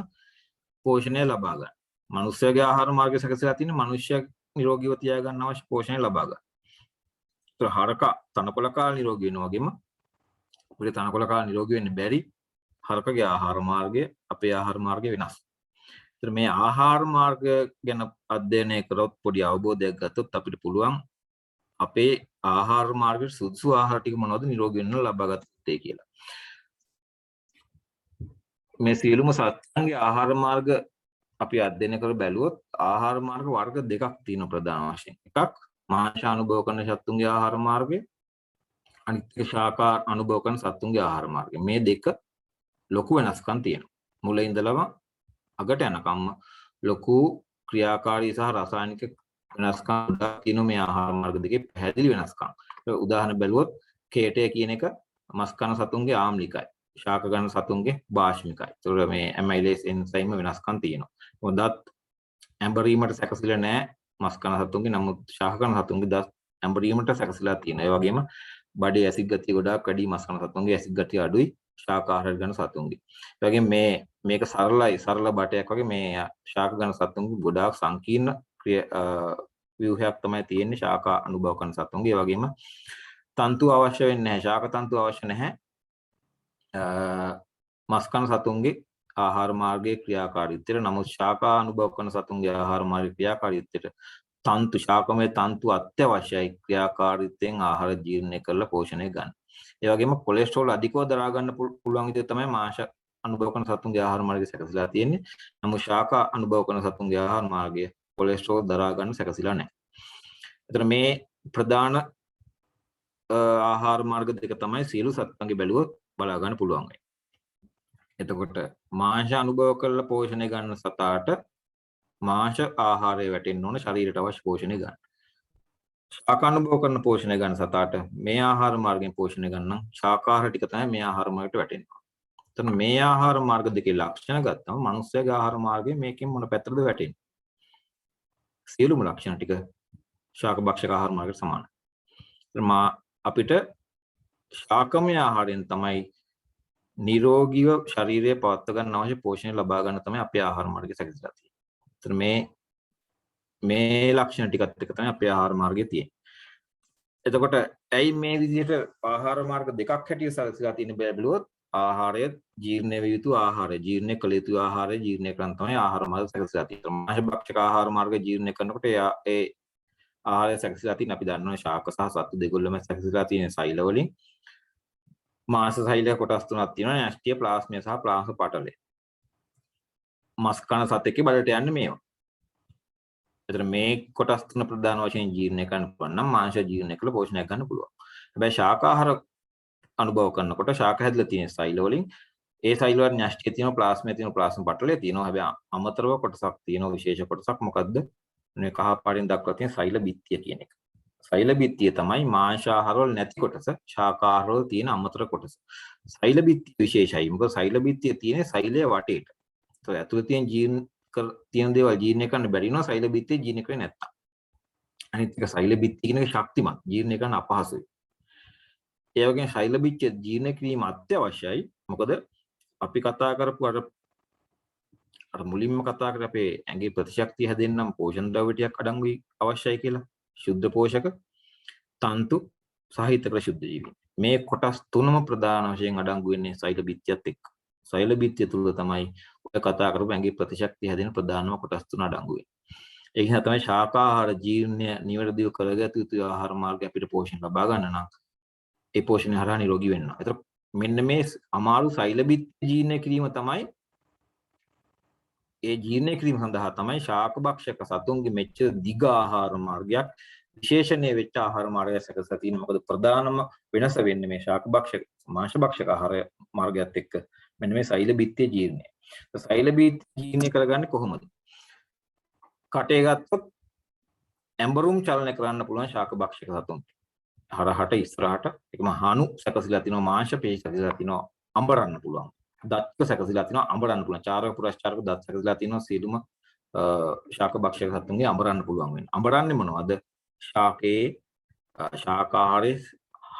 B: පෝෂණය ලබා ගන්න. මනුස්සයාගේ ආහාර මාර්ගය සැකසීලා තියෙන මනුෂ්‍යයා නිරෝගීව තියාගන්න අවශ්‍ය පෝෂණය ලබා ගන්න. ඒතර හරක තනකොළ කාල නිරෝගී වෙනවා වගේම අපිට තනකොළ කාල නිරෝගී වෙන්න බැරි හරකගේ ආහාර මාර්ගය අපේ ආහාර මාර්ගය වෙනස්. ඒතර මේ ආහාර මාර්ග ගැන අධ්‍යයනය කරොත් පොඩි අවබෝධයක් ගත්තොත් අපිට පුළුවන් අපේ ආහාර මාර්ගයේ සුදුසු ආහාර ටික මොනවද නිරෝගී වෙන්න ලබාගත්තේ කියලා. මේ සියලුම සත්ත්වයන්ගේ ආහාර මාර්ග අපි අධ්‍යයනය කර බැලුවොත් ආහාර මාර්ග වර්ග දෙකක් තියෙනවා ප්‍රධාන වශයෙන්. එකක් මාංශ අනුභව කරන සත්තුන්ගේ ආහාර මාර්ගය, අනිත් එක ශාකාහාර අනුභව කරන සත්තුන්ගේ ආහාර මාර්ගය. මේ දෙක ලොකු වෙනස්කම් තියෙනවා. මුලින් ඉඳලම අගට යනකම්ම ලොකු ක්‍රියාකාරී සහ රසායනික වෙනස්කම් තියෙනවා මේ ආහාර මාර්ග දෙකේ පැහැදිලි වෙනස්කම්. උදාහරණ බැලුවොත් කේටය කියන එක මස් කන සතුන්ගේ ආම්ලිකයි. ශාක ගන්න සතුන්ගේ භාෂ්මිකයි. ඒතකොට මේ ඇමයිලේස් එන්සයිම් වෙනස්කම් තියෙනවා. මොකදත් ඇඹරීමට සැකසීලා නැහැ මස් කන සතුන්ගේ. නමුත් ශාක කන සතුන්ගේ දත් ඇඹරීමට සැකසීලා තියෙනවා. ඒ වගේම බඩේ ඇසිඩ් ගතිය ගොඩාක් වැඩි මස් කන සතුන්ගේ ඇසිඩ් ගතිය අඩුයි ශාකාහාර ගන්න සතුන්ගේ. ඒ වගේම මේක සරල බටයක් වගේ මේ ශාක ගන්න සතුන්ගේ ගොඩාක් සංකීර්ණ ව්‍යුහයක් තමයි තියෙන්නේ ශාක අනුභව කරන සතුන්ගේ. ඒ වගේම තන්තු අවශ්‍ය වෙන්නේ නැහැ. ශාක තන්තු අවශ්‍ය නැහැ. මස් කන සතුන්ගේ ආහාර මාර්ගයේ ක්‍රියාකාරීත්වයට. නමුත් ශාක අනුභව කරන සතුන්ගේ ආහාර මාර්ගයේ ක්‍රියාකාරීත්වයට තන්තු ශාකමය තන්තු අත්‍යවශ්‍යයි ක්‍රියාකාරීත්වයෙන් ආහාර ජීර්ණය කරලා පෝෂණය ගන්න. ඒ වගේම කොලෙස්ටරෝල් අධිකව දරා ගන්න පුළුවන් විදිහ තමයි මාංශ අනුභව කරන සතුන්ගේ ආහාර මාර්ගය සැකසීලා තියෙන්නේ. නමුත් ශාක අනුභව කරන සතුන්ගේ ආහාර මාර්ගය කොලෙස්ටරෝල් දරා ගන්න සැකසීලා නැහැ. එතන මේ ප්‍රධාන ආහාර මාර්ග දෙක තමයි සියලු සත්ත්වයන්ගේ බැලුවොත් බලා ගන්න පුළුවන්. එතකොට මාංශ අනුභව කරලා පෝෂණය ගන්න සතාට මාංශ ආහාරය වැටෙන්න ඕන ශරීරයට අවශ්‍ය පෝෂණය ගන්න. ශාක අනුභව කරන පෝෂණය ගන්න සතාට මේ ආහාර මාර්ගයෙන් පෝෂණය ගන්න ශාකාහාර ටික තමයි මේ ආහාර මාර්ගයට වැටෙන්නේ. එතන මේ ආහාර මාර්ග දෙකේ ලක්ෂණ ගත්තම මනුස්සයාගේ ආහාර මාර්ගය මේකෙන් මොන පැත්තටද වැටෙන්නේ? සියලුම ලක්ෂණ ටික ශාක භක්ෂක ආහාර මාර්ගයට සමානයි. අපිට ශාකමය ආහාරයෙන් තමයි නිරෝගීව ශරීරය පවත්වා ගන්න අවශ්‍ය පෝෂණය ලබා ගන්න තමයි අපේ ආහාර මාර්ගය සැකසීලා තියෙන්නේ. මේ ලක්ෂණ ටිකත් එක තමයි අපේ ආහාර මාර්ගයේ තියෙන්නේ. එතකොට ඇයි මේ විදිහට ආහාර මාර්ග දෙකක් හැටියට සැකසීලා තියෙන බෑ බැලුවොත් ආහාරය ජීර්ණය විය යුතු ආහාරය ජීර්ණය කළ යුතු ආහාරය ජීර්ණය කරන තමයි ආහාර මාර්ග සැකසීලා තියෙන්නේ. මාංශ භක්ෂක ආහාර මාර්ගය ජීර්ණය කරනකොට ඒ ආහාරය සැකසීලා තියෙන අපි දන්නවා ශාක සහ සත්තු දෙකොල්ලම සැකසීලා තියෙන සෛල වලින් මාංශ සෛල කොටස් තුනක් තියෙනවා න්‍යෂ්ටිය ප්ලාස්මය සහ ප්ලාස්ම පටලය. මස් කන සතෙක්ගේ බඩට යන්නේ මේවා. එතන මේ කොටස් තුන ප්‍රධාන වශයෙන් ජීර්ණය කරන්න පුළුවන් නම් මාංශ ජීර්ණය කළ පෝෂණය ගන්න පුළුවන්. හැබැයි ශාකාහාර අනුභව කරනකොට ශාක හැදලා තියෙන සෛල වලින් ඒ සෛල වල න්‍යෂ්ටිය තියෙනවා ප්ලාස්මය තියෙනවා ප්ලාස්ම පටලය තියෙනවා. හැබැයි අමතරව කොටසක් තියෙනවා විශේෂ කොටසක් මොකද්ද? මේ කහ පාටින් දක්වලා තියෙන සෛල බිත්තිය කියන එක. සෛල බිත්තිය තමයි මාංශාහාර වල නැති කොටස, ශාකාහාර වල තියෙන අමතර කොටස. සෛල බිත්තිය විශේෂයි. මොකද සෛල බිත්තිය තියෙන්නේ සෛලයේ වටේට. ඒත් ඇතුළේ තියෙන දේවල් ජීර්ණය කරන්න බැරි වෙනවා සෛල බිත්තිය ජීර්ණය කරේ නැත්තම්. අනිත් එක සෛල බිත්තිය කියන එක ශක්තිමත්. ජීර්ණය කරන්න අපහසුයි. ඒ වගේම සෛල බිත්තිය ජීර්ණය කිරීම අත්‍යවශ්‍යයි. මොකද අපි කතා කරපු අර මුලින්ම කතා කරේ අපේ ඇඟේ ප්‍රතිශක්තිය හැදෙන්නම් පෝෂණ ද්‍රව්‍ය ටිකක් අඩංගුයි අවශ්‍යයි කියලා. ශුද්ධ පෝෂක, තන්තු, සාහිත්‍ය ප්‍රශුද්ධ ජීවීන්. මේ කොටස් තුනම ප්‍රධාන වශයෙන් අඩංගු වෙන්නේ සෛල බිත්තියත් එක්ක. සෛල බිත්තිය තුල තමයි ඔය කතා කරපු ඇඟේ ප්‍රතිශක්තිය හැදෙන ප්‍රධානම කොටස් තුන අඩංගු වෙන්නේ. ඒ නිසා තමයි ශාකාහාර ජීර්ණය නිවැරදිව කරගත යුතු ආහාර මාර්ගය අපිට පෝෂණ ලබා ගන්න නම් ඒ පෝෂණය හරහා නිරෝගී වෙන්න. ඒතර මෙන්න මේ අමාරු සෛල බිත්තිය ජීර්ණය කිරීම තමයි ඒ ජීර්ණය කිරීම සඳහා තමයි ශාක භක්ෂක සතුන්ගේ මෙච්චර දිග ආහාර මාර්ගයක් විශේෂණීය වෙච්ච ආහාර මාර්ගයක් සැකසලා තියෙනවා. මොකද ප්‍රධානම වෙනස වෙන්නේ මේ ශාක භක්ෂක මාංශ භක්ෂක ආහාර මාර්ගයත් එක්ක මෙන්න මේ සෛල බිත්තිය ජීර්ණය. සෛල බිත්තිය ජීර්ණය කරගන්නේ කොහොමද? කටේ ගත්තොත් ඇඹරුම් චලනය කරන්න පුළුවන් ශාක භක්ෂක සතුන්ට. හරහට ඉස්සරහට එකම හානු සැකසීලා තිනවා මාංශ පේශි සැකසීලා තිනවා අඹරන්න පුළුවන්. දත්ක සැකසීලා තිනවා අඹරන්න පුළුවන්. චාරක පුරස්චාරක දත් සැකසීලා තිනවා සියලුම ශාක භක්ෂක සතුන්ගේ අඹරන්න පුළුවන් වෙන. අඹරන්නේ මොනවද? ශාකයේ ශාකාහාරයේ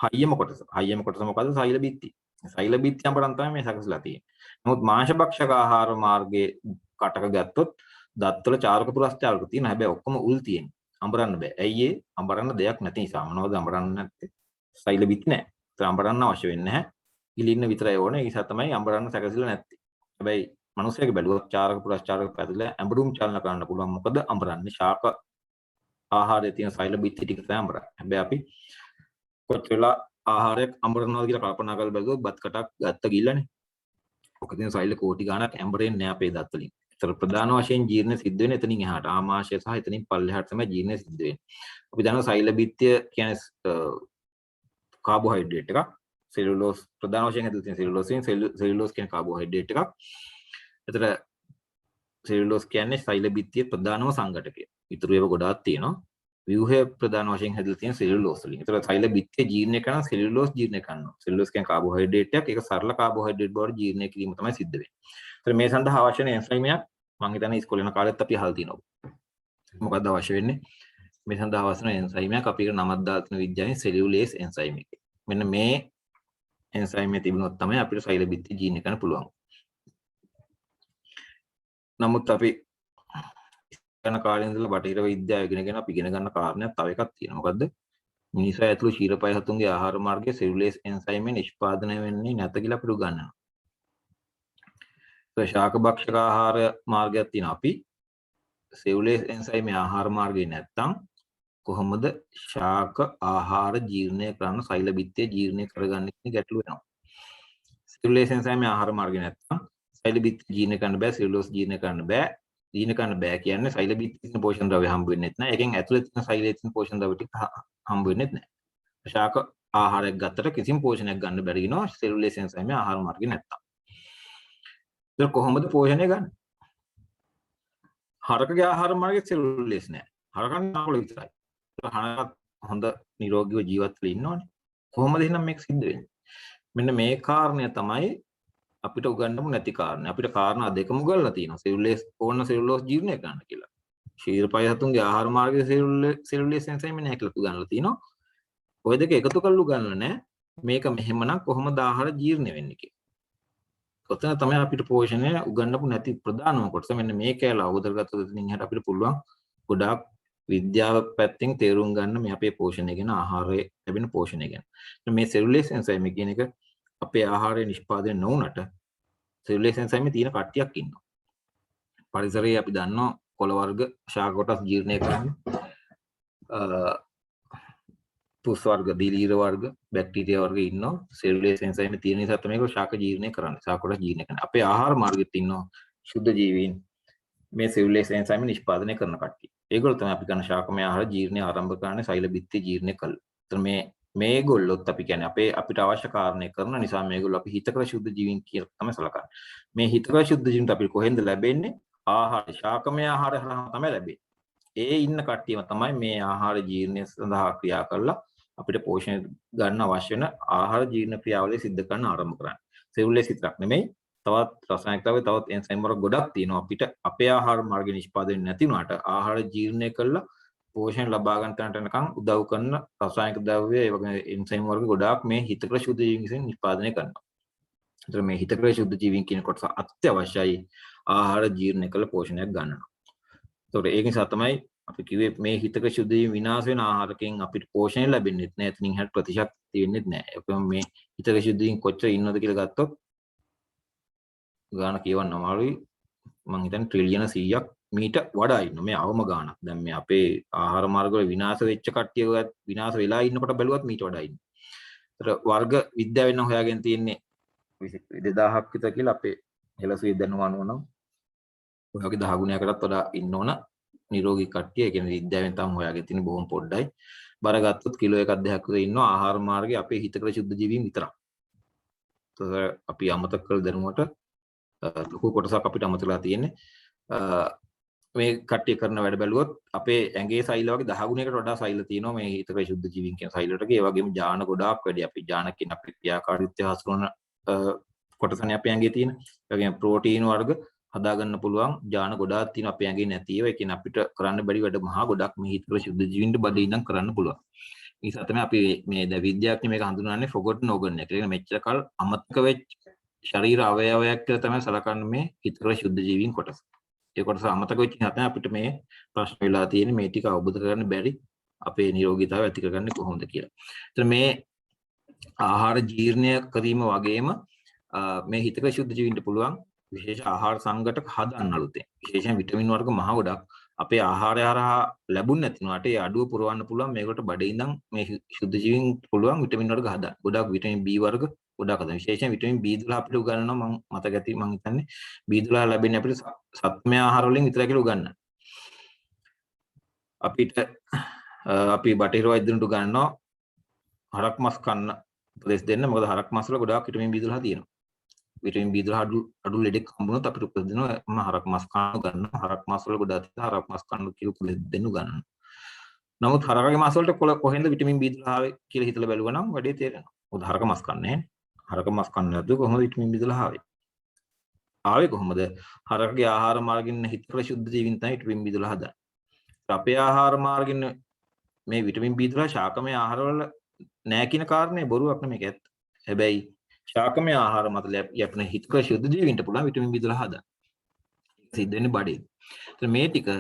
B: හයියම කොටස. හයියම කොටස මොකද්ද? සෛල බිත්තිය. සෛල බිත්තිය අඹරන් තමයි මේ සැකසීලා තියෙන්නේ. නමුත් මාංශ භක්ෂක ආහාර මාර්ගයේ කටක ගත්තොත් දත්වල චාරක පුරස්චාරක තියෙන හැබැයි ඔක්කොම උල් තියෙන්නේ. අඹරන්න බෑ. ඇයි ඒ? අඹරන්න දෙයක් නැති නිසා. මොනවද අඹරන්න නැත්තේ? සෛල බිත්ති නැහැ. ඒත් අඹරන්න අවශ්‍ය වෙන්නේ නැහැ. ගිලින්න විතරයි ඕනේ. ඒ නිසා තමයි අඹරන්න සැකසීලා නැත්තේ. හැබැයි මිනිස්සෙක් බැලුවොත් චාරක පුරස්චාරක පැදලා ඇඹරුම් චලන කරන්න පුළුවන්. මොකද අඹරන්නේ ශාක ආහාරයේ තියෙන සෛල බිත්ති ටික තමයි අඹරන්නේ. හැබැයි අපි කොච්චරලා ආහාරයක් අඹරනවාද කියලා කල්පනා කරලා බැලුවොත් බත් කටක් ගත්ත ගිල්ලනේ. ඔක තියෙන සෛල කෝටි ගාණක් ඇඹරෙන්නේ නැහැ අපේ දත් වලින්. ඒතර ප්‍රධාන වශයෙන් ජීර්ණ සිද්ධ වෙන්නේ එතනින් එහාට. ආමාශය සහ එතනින් පල්ලෙහාට තමයි ජීර්ණ සිද්ධ වෙන්නේ. අපි දන්නවා සෛල බිත්තිය කියන්නේ කාබෝහයිඩ්‍රේට් එකක්. සෙලුලෝස් ප්‍රධාන වශයෙන් ඇතුළේ තියෙන සෙලුලෝසින් සෙලුලෝස් කියන කාබෝහයිඩ්‍රේට් එකක්. ඒතර සෙලුලෝස් කියන්නේ සෛල බිත්තියේ ප්‍රධානම සංඝටකය. ඊටු ඒවා ගොඩාක් තියෙනවා. ව්‍යුහය ප්‍රධාන වශයෙන් හැදලා තියෙන සෙලුලෝස් වලින්. ඒතර සෛල බිත්තිය ජීර්ණය කරන සෙලුලෝස් ජීර්ණය කරනවා. සෙලුලෝස් කියන්නේ කාබෝහයිඩ්‍රේට් එකක්. ඒක සරල කාබෝහයිඩ්‍රේට් බවට ජීර්ණය කිරීම තමයි සිද්ධ වෙන්නේ. ඒතර මේ සඳහා අවශ්‍ය වෙන එන්සයිමයක් මම හිතන්නේ ඉස්කෝලේ යන කාලෙත් අපි අහලා තියෙනවා. මොකක්ද අවශ්‍ය වෙන්නේ? මේ සඳහා අවශ්‍ය වෙන එන්සයිමයක් අපි ඒක නමක් දාලා තියෙන විද්‍යාවෙන් සෙලියුලේස් එන්සයිම් එක. මෙන්න මේ එන්සයිම් එක තිබුණොත් තමයි අපිට සෛල බිත්තිය ජීර්ණය කරන්න පුළුවන්. නමුත් අපි යන කාලේ ඉඳලා බටහිර විද්‍යාව ඉගෙනගෙන අපි ඉගෙන ගන්න කාරණයක් තව එකක් තියෙනවා. මොකද්ද? මිනිසා ඇතුළු ශීරපය සතුන්ගේ ආහාර මාර්ගයේ සෙලියුලේස් එන්සයිම් නිෂ්පාදනය වෙන්නේ නැත කියලා අපිට උගන්වනවා. ශාක භක්ෂක ආහාර මාර්ගයක් තියෙනවා. අපි සෙලියුලේස් එන්සයිම් ආහාර මාර්ගය නැත්තම් කොහොමද ශාක ආහාර ජීර්ණය කරන සෛල බිත්තිය ජීර්ණය කරගන්නේ කියන ගැටලුව වෙනවා. සෙලියුලේස් එන්සයිම් ආහාර මාර්ගය නැත්තම් සෛල බිත්තිය ජීර්ණය කරන්න බෑ, සෙලියුලෝස් ජීර්ණය කරන්න බෑ. ජීර්ණය කරන්න බෑ කියන්නේ සෛල බිත්තියේ තියෙන පෝෂණ ද්‍රව්‍ය හම්බ වෙන්නේ නැහැ. ඒකෙන් ඇතුළේ තියෙන සෛලයේ තියෙන පෝෂණ ද්‍රව්‍ය ටික හම්බ වෙන්නේ නැහැ. ශාක ආහාරයක් ගත්තට කිසිම පෝෂණයක් ගන්න බැරි වෙනවා සෙලියුලේස් එන්සයිම් ආහාර මාර්ගය නැත්තම්. ඒක කොහොමද පෝෂණය ගන්න? හරකගේ ආහාර මාර්ගයේ සෙලුලෝස් නැහැ. හරකන් නාකොළ විතරයි. ඒක හරකත් හොඳ නිරෝගීව ජීවත් වෙලා ඉන්නවනේ. කොහොමද එහෙනම් මේක සිද්ධ වෙන්නේ? මෙන්න මේ කාරණය තමයි අපිට උගන්වමු නැති කාරණේ. අපිට කාරණා දෙකම උගන්වලා තියෙනවා. සෙලුලෝස් ඕන සෙලුලෝස් ජීර්ණය කරන්න කියලා. ක්ෂීරපය සතුන්ගේ ආහාර මාර්ගයේ සෙලුලෝස් එන්සයිම් නැහැ කියලා උගන්වලා තියෙනවා. ඔය දෙක එකතු කරලා උගන්වලා නැහැ. මේක මෙහෙමනම් කොහොමද ආහාර ජීර්ණය වෙන්නේ කියලා. ඔතන තමයි අපිට පෝෂණය උගන්වපු නැති ප්‍රධානම කොටස. මෙන්න මේ කැල අවබෝධ කරගත්තොත් ඉතින් එහාට අපිට පුළුවන් ගොඩාක් විද්‍යාව පැත්තෙන් තේරුම් ගන්න මේ අපේ පෝෂණය ගැන, ආහාරයේ ලැබෙන පෝෂණය ගැන. මේ සෙලුලෝස් එන්සයිම් කියන එක අපේ ආහාරය නිෂ්පාදනය නොවුනට සෙලුලෝස් එන්සයිම් තියෙන කට්ටියක් ඉන්නවා. පරිසරයේ අපි දන්නවා කොළ වර්ග, ශාක කොටස් ජීර්ණය කරන්නේ. පුස් වර්ග, දිලීර වර්ග, බැක්ටීරියා වර්ග ඉන්නවා. සෙලුලෝස් එන්සයිම් තියෙන නිසා තමයි ඒක ශාක ජීර්ණය කරන්නේ. ශාක කොටස් ජීර්ණය කරන්නේ. අපේ ආහාර මාර්ගෙත් ඉන්නවා ශුද්ධ ජීවීන් මේ සෙලුලෝස් එන්සයිම් නිෂ්පාදනය කරන කට්ටිය. ඒගොල්ලෝ තමයි අපි ගන්න ශාකමය ආහාර ජීර්ණය ආරම්භ කරන්නේ සෛල බිත්ති ජීර්ණය කළා. ඒතර මේගොල්ලොත් අපි කියන්නේ අපිට අවශ්‍ය කාරණේ කරන නිසා මේගොල්ලෝ අපි හිතකර ශුද්ධ ජීවීන් කියලා තමයි සලකන්නේ. මේ හිතකර ශුද්ධ ජීවීන් අපිට කොහෙන්ද ලැබෙන්නේ? ආහාර ශාකමය ආහාර හරහා තමයි ලැබෙන්නේ. ඒ ඉන්න කට්ටියම තමයි මේ ආහාර ජීර්ණය සඳහා ක්‍රියා කරලා අපිට පෝෂණය ගන්න අවශ්‍ය වෙන ආහාර ජීර්ණ ක්‍රියාවලිය සිද්ධ කරන්න ආරම්භ කරන්නේ. සෙලුලෝස් විතරක් නෙමෙයි, තවත් රසායනික ද්‍රව්‍ය, තවත් එන්සයිම් වර්ග ගොඩක් තියෙනවා. අපිට අපේ ආහාර මාර්ගය නිෂ්පාදනය නැති වුණාට ආහාර ජීර්ණය කළා පෝෂණ ලබා ගන්නට යනකම් උදව් කරන රසායනික ද්‍රව්‍ය, ඒ වගේම එන්සයිම් වර්ග ගොඩාක් මේ හිතකර ශුද්ධ ජීවීන් විසින් නිෂ්පාදනය කරනවා. ඒතර මේ හිතකර ශුද්ධ ජීවීන් කියන කොටස අත්‍යවශ්‍යයි ආහාර ජීර්ණය කළ පෝෂණයක් ගන්නවා. ඒතකොට ඒක නිසා තමයි අපි කිව්වේ මේ හිතක ශුද්ධ ජීවීන් විනාශ වෙන ආහාරකෙන් අපිට පෝෂණය ලැබෙන්නේ නැහැ. එතනින් හැට ප්‍රතිශක්තිය වෙන්නේ නැහැ. ඒකම මේ හිතක ශුද්ධ ජීවීන් කොච්චර ඉන්නවද කියලා ගත්තොත් ගාන කියවන්න අමාරුයි. මම හිතන්නේ ට්‍රිලියන 100ක් මීට වඩා ඉන්න මේ අවම ගානක්. දැන් මේ අපේ ආහාර මාර්ග වල විනාශ වෙච්ච කට්ටියවත් විනාශ වෙලා ඉන්නකොට බැලුවත් මීට වඩා ඉන්න. ඒතර වර්ග විද්‍යාවෙන් හොයාගෙන තියෙන්නේ 2000ක් විතර කියලා අපේ හෙළසුවේ දැනුම අනුව නම් ඔය වගේ 10 ගුණයකටත් වඩා ඉන්න ඕන නිරෝගී කට්ටිය. ඒ කියන්නේ විද්‍යාවෙන් තමයි හොයාගෙන තියෙන්නේ බොහොම පොඩ්ඩයි. බර ගත්තොත් කිලෝ 1.5ක් විතර ඉන්නවා ආහාර මාර්ගයේ අපේ හිතකර ශුද්ධ ජීවීන් විතරක්. ඒතර අපි අමතක කළ දැනුමට ලොකු කොටසක් අපිට අමතකලා තියෙන්නේ. මේ කට්ටිය කරන වැඩ බැලුවොත් අපේ ඇඟේ සෛල වගේ 10 ගුණයකට වඩා සෛල තියෙනවා මේ හිතකර ශුද්ධ ජීවීන් කියන සෛලවලට. ඒ වගේම ජාන ගොඩාක් වැඩි. අපි ජාන කියන අපේ ක්‍රියාකාරීත්වය හසුරවන කොටසනේ අපේ ඇඟේ තියෙන. ඒ වගේම ප්‍රෝටීන් වර්ග හදාගන්න පුළුවන් ජාන ගොඩාක් තියෙනවා අපේ ඇඟේ නැති ඒවා. ඒ කියන්නේ අපිට කරන්න බැරි වැඩ මහා ගොඩක් මේ හිතකර ශුද්ධ ජීවීන්ට බඩේ ඉඳන් කරන්න පුළුවන්. ඒ නිසා තමයි අපි මේ දැන් විද්‍යාඥයෝ මේක හඳුන්වන්නේ forgotten organ එක. ඒ කියන්නේ මෙච්චර කල් අමතක වෙච්ච ශරීර අවයවයක් කියලා තමයි සලකන්නේ මේ හිතකර ශුද්ධ ජීවීන් කොටස. ඒ කොටස අමතක වෙච්ච නිසා තමයි අපිට මේ ප්‍රශ්න වෙලා තියෙන්නේ මේ ටික අවබෝධ කරගන්න බැරි අපේ නිරෝගීතාවය ඇති කරගන්නේ කොහොමද කියලා. ඒතර මේ ආහාර ජීර්ණය කිරීම වගේම මේ හිතකර ශුද්ධ ජීවීන්ට පුළුවන් විශේෂ ආහාර සංඝටක හදන්න අලුතෙන්. විශේෂයෙන් විටමින් වර්ග මහ ගොඩක් අපේ ආහාරය හරහා ලැබුණ නැති වුණාට ඒ අඩුව පුරවන්න පුළුවන් මේකට බඩේ ඉඳන් මේ ශුද්ධ ජීවීන් පුළුවන් විටමින් වර්ග හදන්න. ගොඩක් විටමින් B වර්ග ගොඩක් හදන්න. විශේෂයෙන් විටමින් B12 අපිට උගන්වනවා මම මතක ඇති මම හිතන්නේ B12 ලැබෙන්නේ අපිට සත්මය ආහාර වලින් විතරයි කියලා උගන්වනවා. අපි බටහිර වෛද්‍යවරුන්ට උගන්වනවා හරක් මස් කන්න උපදෙස් දෙන්න. මොකද හරක් මස් වල ගොඩාක් විටමින් B12 තියෙනවා. විටමින් B12 අඩු ලෙඩෙක් හම්බුනොත් අපිට උපදෙස් දෙනවා මම හරක් මස් කන්න ගන්නවා. හරක් මස් වල ගොඩාක් තියෙනවා. හරක් මස් කන්න කියලා උපදෙස් දෙන්න උගන්වනවා. නමුත් හරකගේ මස් වලට කොහෙන්ද විටමින් B12 ආවේ කියලා හිතලා බැලුවා නම් වැඩේ තේරෙනවා. මොකද හරක මස් කන්නේ නැහැ. හරක මස් කන්නේ නැද්ද කොහොමද විටමින් B12 ආවේ? ආවේ කොහොමද? හරකගේ ආහාර මාර්ගින් හිතකර ශුද්ධ ජීවීන් තමයි විටමින් B12 හදන්නේ. අපේ ආහාර මාර්ගින් මේ විටමින් B12 ශාකමය ආහාරවල නැහැ කියන කාරණේ බොරුවක් නෙමෙයි ඇත්ත. හැබැයි ශාකමය ආහාර මත යැපෙන හිතකර ශුද්ධ ජීවීන්ට පුළුවන් විටමින් B12 හදන්න. සිද්ධ වෙන්නේ බඩේ. ඒත් මේ ටික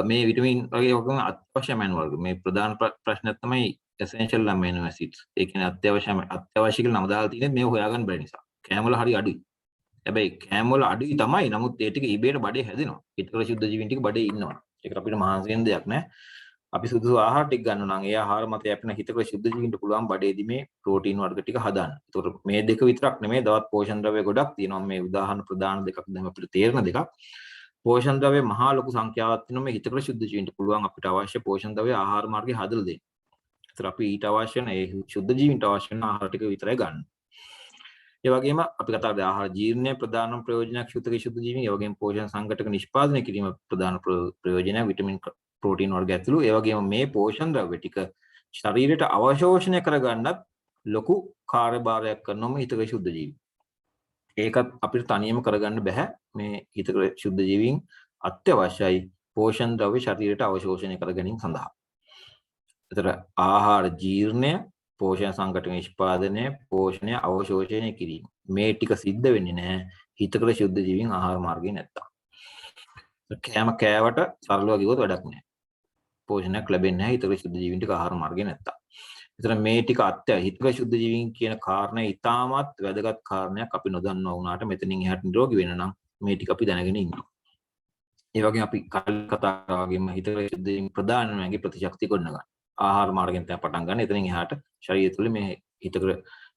B: මේ විටමින් වගේ වගේම අත්‍යවශ්‍ය ඇමයිනෝ වර්ග මේ ප්‍රධාන ප්‍රශ්නයක් තමයි essential amino acids. ඒ කියන්නේ අත්‍යවශ්‍ය කියලා නම දාලා තියෙන්නේ මේ හොයාගන්න බැරි නිසා. කෑම වල හරි අඩුයි. හැබැයි කෑම වල අඩුයි තමයි. නමුත් ඒ ටික ඉබේට බඩේ හැදෙනවා. හිතකර ශුද්ධ ජීවීන් ටික බඩේ ඉන්නවා. ඒකට අපිට මහන්සි වෙන දෙයක් නෑ. අපි සුදුසු ආහාර ටික ගන්නවා නම් ඒ ආහාර මත යැපෙන හිතකර ශුද්ධ ජීවීන්ට පුළුවන් බඩේදී මේ ප්‍රෝටීන් වර්ග ටික හදාන්න. ඒතකොට මේ දෙක විතරක් නෙමෙයි දවත් පෝෂණ ද්‍රව්‍ය ගොඩක් තියෙනවා. මේ උදාහරණ ප්‍රදාන දෙකක් දැන් අපිට තේරෙන දෙකක්. පෝෂණ ද්‍රව්‍ය මහා ලොකු සංඛ්‍යාවක් තියෙනවා මේ හිතකර ශුද්ධ ජීවීන්ට පුළුවන් අපිට අවශ්‍ය පෝෂණ ද්‍රව්‍ය ආහාර මාර්ගේ හදලා දෙන්න. ඒතර අපි ඊට අවශ්‍ය නැ ඒ ශුද්ධ ජීවීන්ට අවශ්‍ය වෙන ආහාර ටික විතරයි ගන්න. ඒ වගේම අපි කතා කරලා ආහාර ජීර්ණය ප්‍රධාන ප්‍රයෝජනයක් ශුද්ධ ශුද්ධ ජීවීන්. ඒ වගේම පෝෂණ සංඝටක නිෂ්පාදනය කිරීම ප්‍රධාන ප්‍රයෝජනයක් විටමින් ප්‍රෝටීන් වර්ග ඇතුළු. ඒ වගේම මේ පෝෂණ ද්‍රව්‍ය ටික ශරීරයට අවශෝෂණය කරගන්නත් ලොකු කාර්යභාරයක් කරනම හිතක ශුද්ධ ජීවීන්. ඒකත් අපිට තනියම කරගන්න බෑ. මේ හිතක ශුද්ධ ජීවීන් අත්‍යවශ්‍යයි පෝෂණ ද්‍රව්‍ය ශරීරයට අවශෝෂණය කර ගැනීම සඳහා. එතකොට ආහාර ජීර්ණය, පෝෂණ සංඝටක නිෂ්පාදනය, පෝෂණය අවශෝෂණය කිරීම. මේ ටික සිද්ධ වෙන්නේ නැහැ හිතක ශුද්ධ ජීවීන් ආහාර මාර්ගයේ නැත්තම්. කෑම කෑවට සරලව කිව්වොත් වැඩක් නැහැ. පෝෂණයක් ලැබෙන්නේ නැහැ හිතක ශුද්ධ ජීවීන් ටික ආහාර මාර්ගයේ නැත්තම්. එතන මේ ටික හිතක ශුද්ධ ජීවීන් කියන කාරණය ඉතාමත් වැදගත් කාරණයක්. අපි නොදන්නවා වුණාට මෙතනින් එහාට නිරෝගී වෙන්න නම් මේ ටික අපි දැනගෙන ඉන්නවා. ඒ වගේම අපි කලින් කතා කරා වගේම හිතක ශුද්ධ ජීවීන් ප්‍රධානමගේ ප්‍රතිශක්තිය ගොඩනගන්න. ආහාර මාර්ගයෙන් තමයි පටන් ගන්න. එතනින් එහාට ශරීරය තුළ මේ හිතක